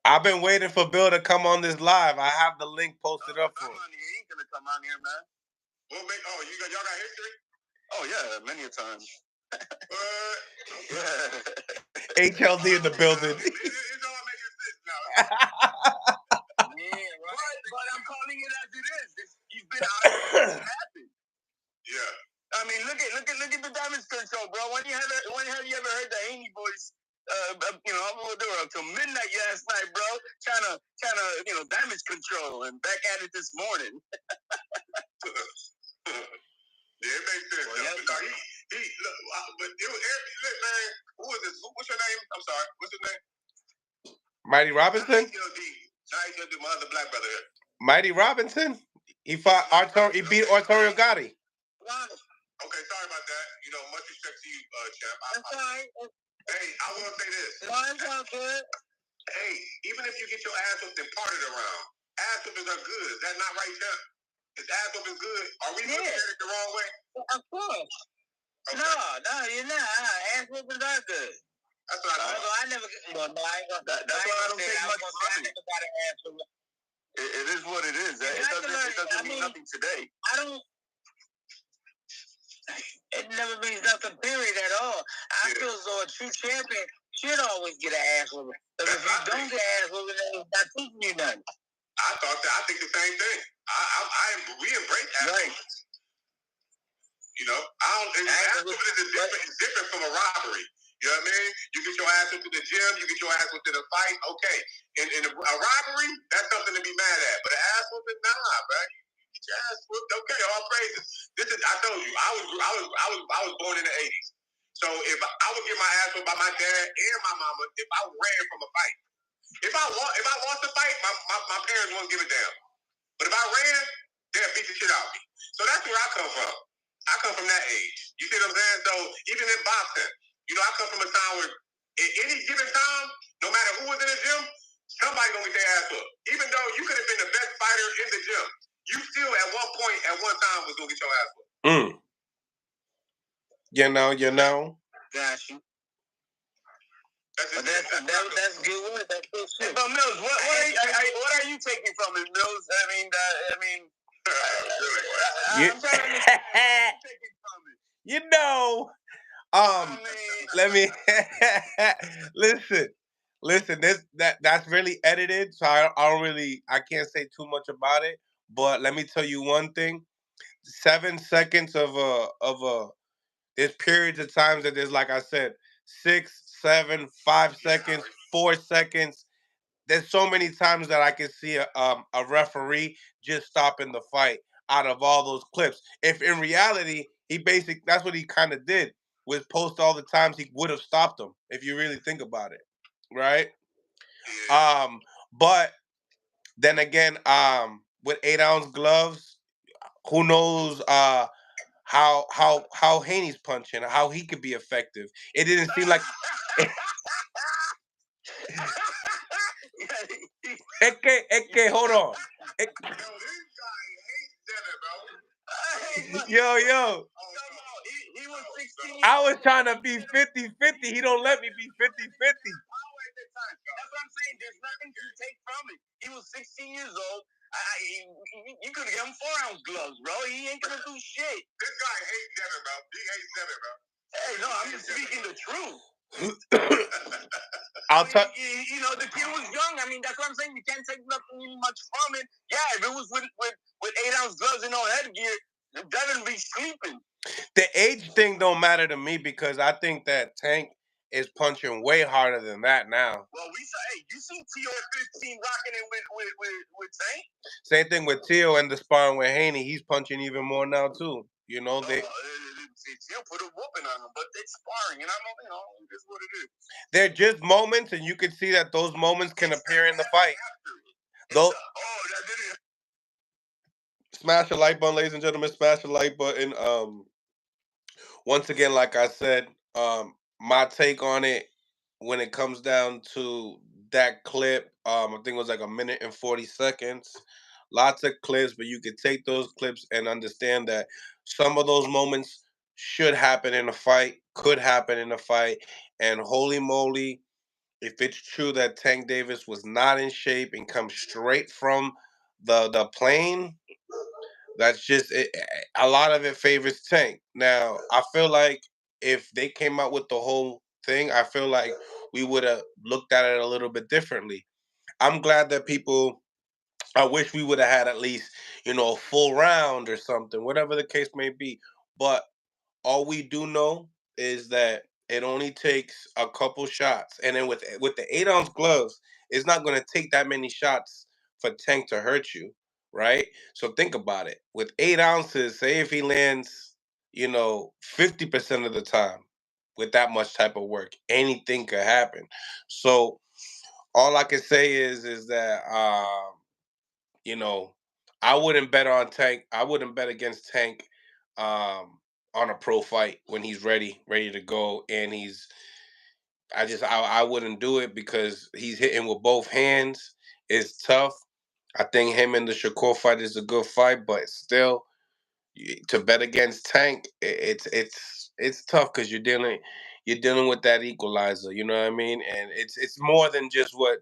I've been waiting for Bill to come on this live. I have the link posted up for him. He ain't gonna come on here, man. Y'all got history? Oh yeah, many a time. HLD in the building. It's all making sense now. Yeah, right. But I'm calling it as it is. He's been out. Yeah. I mean, look at the damage control, bro. When have you ever heard the Haney voice? They were up till midnight last night, bro. Trying to, damage control, and back at it this morning. Yeah, it makes sense. Well, but it was look, man. Who is this? What's your name? I'm sorry. What's his name? Mighty Robinson. HLD, my other black brother here. Mighty Robinson. He fought He beat Arturo Gotti. Okay, sorry about that. Much respect to you, champ. That's right. Hey, I will say this. No, it's all good. Hey, even if you get your ass whooped and parted around, ass whoopings are good. Is that not right, champ? Is ass whooping good? Are we looking at it the wrong way? Of course. Okay. No, you're not. Ass whoopings are good. That's what I thought. I never. Well, no, I ain't gonna. That's why I don't take much from it. It is what it is. It doesn't mean nothing today. It never means nothing, period, at all. I feel as though a true champion should always get an ass whooping. Because if you don't get an ass whooping, then it's not teaching you nothing. I think the same thing. We embrace ass whoopings. Ass whooping is different from a robbery. You know what I mean? You get your ass into the gym, you get your ass into the fight, okay. In a robbery, that's something to be mad at. But an ass whooping, nah, bro. Jazz whooped. Okay, all praises. I told you, I was born in the 80s. So if I would get my ass whooped by my dad and my mama if I ran from a fight. If I lost the fight, my parents won't give a damn. But if I ran, they'll beat the shit out of me. So that's where I come from. I come from that age. You see what I'm saying? So even in boxing, I come from a time where at any given time, no matter who was in the gym, somebody gonna get their ass up. Even though you could have been the best fighter in the gym, you still at one point, at one time, was gonna get your ass up. You know. Got you. That's good word. That's good shit. Mills, what are you taking from it, Mills? I'm trying to understand what you're taking from it. Let me listen. That's really edited, so I can't say too much about it. But let me tell you one thing: 7 seconds of a. There's periods of times that there's, like I said, 6, 7, 5 seconds, 4 seconds. There's so many times that I can see a referee just stopping the fight out of all those clips. If in reality that's what he kind of did, was post all the times he would have stopped him if you really think about it, right? But then again, with 8-ounce gloves, who knows how Haney's punching, how he could be effective. It didn't seem like. Hold on. Yo. He was 16. I was trying to be 50-50. He don't let me be 50-50. That's what I'm saying. There's nothing to take from it. He was 16 years old. You could have given him 4-ounce gloves, bro. He ain't gonna do shit. This guy hates Devin, bro. He hates Devin, bro. Hey, no, I'm just speaking the truth. The kid was young. That's what I'm saying. You can't take nothing much from it. Yeah, if it was with 8-ounce gloves and no headgear, Devin be sleeping. The age thing don't matter to me because I think that Tank is punching way harder than that now. Well, you seen Tio at 15 rocking it with Tank? Same thing with Tio and the sparring with Haney. He's punching even more now too. Tio put a whooping on him, but it's sparring, and it is what it is. They're just moments, and you can see that those moments can appear in the fight. Smash the like button, ladies and gentlemen. Smash the like button. Once again, like I said, my take on it when it comes down to that clip, I think it was like 1 minute and 40 seconds. Lots of clips, but you could take those clips and understand that some of those moments should happen in a fight, could happen in a fight, and holy moly, if it's true that Tank Davis was not in shape and comes straight from the plane, that's just it. A lot of it favors Tank. Now, I feel like if they came out with the whole thing, I feel like we would have looked at it a little bit differently. I'm glad that I wish we would have had at least, a full round or something, whatever the case may be. But all we do know is that it only takes a couple shots, and then with the 8-ounce gloves, it's not going to take that many shots for Tank to hurt you, right? So think about it. With 8 ounces, say if he lands, 50% of the time with that much type of work, anything could happen. So all I can say is that I wouldn't bet on Tank. I wouldn't bet against Tank on a pro fight when he's ready to go. And I wouldn't do it because he's hitting with both hands. It's tough. I think him and the Shakur fight is a good fight, but still, to bet against Tank, it's tough because you're dealing with that equalizer. You know what I mean? And it's more than just what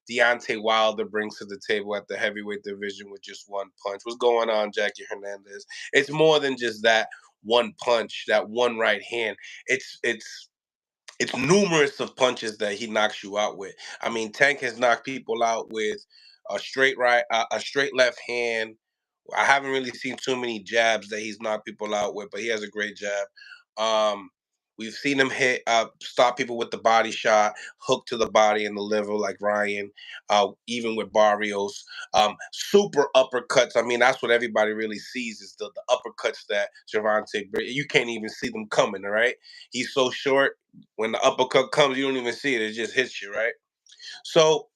Deontay Wilder brings to the table at the heavyweight division with just one punch. What's going on, Jackie Hernandez? It's more than just that one punch, that one right hand. It's numerous of punches that he knocks you out with. I mean, Tank has knocked people out with a straight right, a straight left hand. I haven't really seen too many jabs that he's knocked people out with, but he has a great jab. We've seen him stop people with the body shot, hook to the body and the liver like Ryan, even with Barrios. Super uppercuts. I mean, that's what everybody really sees is the uppercuts that Gervonta. You can't even see them coming, right? He's so short. When the uppercut comes, you don't even see it. It just hits you, right? So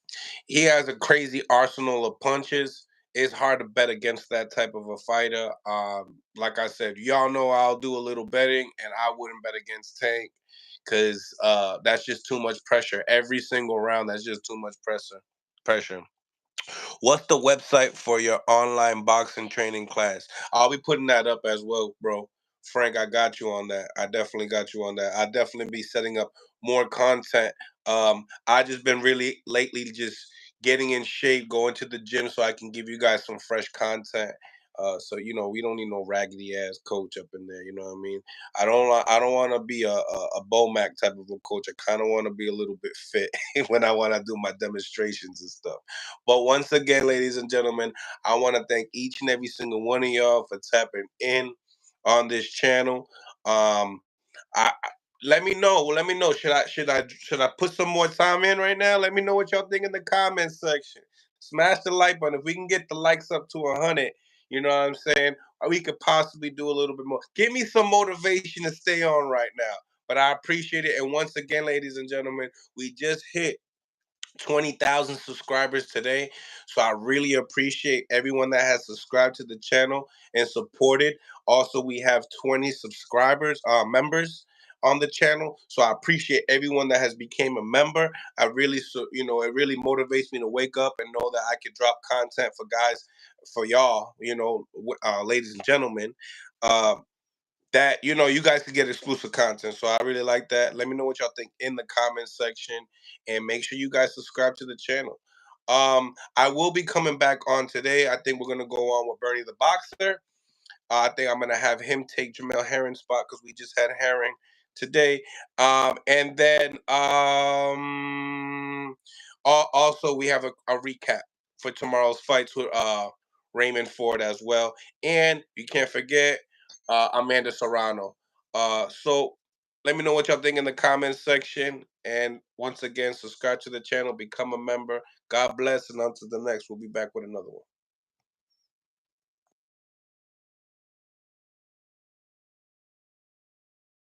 he has a crazy arsenal of punches. It's hard to bet against that type of a fighter. Like I said, y'all know I'll do a little betting, and I wouldn't bet against Tank because that's just too much pressure. Every single round, that's just too much pressure. Pressure. What's the website for your online boxing training class? I'll be putting that up as well, bro. Frank, I got you on that. I definitely got you on that. I definitely be setting up more content. I just been really lately just getting in shape, going to the gym so I can give you guys some fresh content. So we don't need no raggedy ass coach up in there. You know what I mean? I don't want to be a Bomac type of a coach. I kind of want to be a little bit fit when I want to do my demonstrations and stuff. But once again, ladies and gentlemen, I want to thank each and every single one of y'all for tapping in on this channel. I let me know. Let me know. Should I put some more time in right now? Let me know what y'all think in the comments section. Smash the like button. If we can get the likes up to 100, you know what I'm saying? Or we could possibly do a little bit more. Give me some motivation to stay on right now. But I appreciate it. And once again, ladies and gentlemen, we just hit 20,000 subscribers today. So I really appreciate everyone that has subscribed to the channel and supported. Also, we have 20 subscribers, members on the channel. So I appreciate everyone that has became a member. I really, it really motivates me to wake up and know that I can drop content for guys, for y'all, ladies and gentlemen. Uh, that you guys can get exclusive content. So I really like that. Let me know what y'all think in the comments section, and make sure you guys subscribe to the channel. I will be coming back on today. I think we're gonna go on with Bernie the Boxer. I think I'm gonna have him take Jamal Herring's spot because we just had Herring today. And then also we have a recap for tomorrow's fights with Raymond Ford as well. And you can't forget Amanda Serrano. So let me know what y'all think in the comments section. And once again, subscribe to the channel, become a member. God bless, and until the next, we'll be back with another one.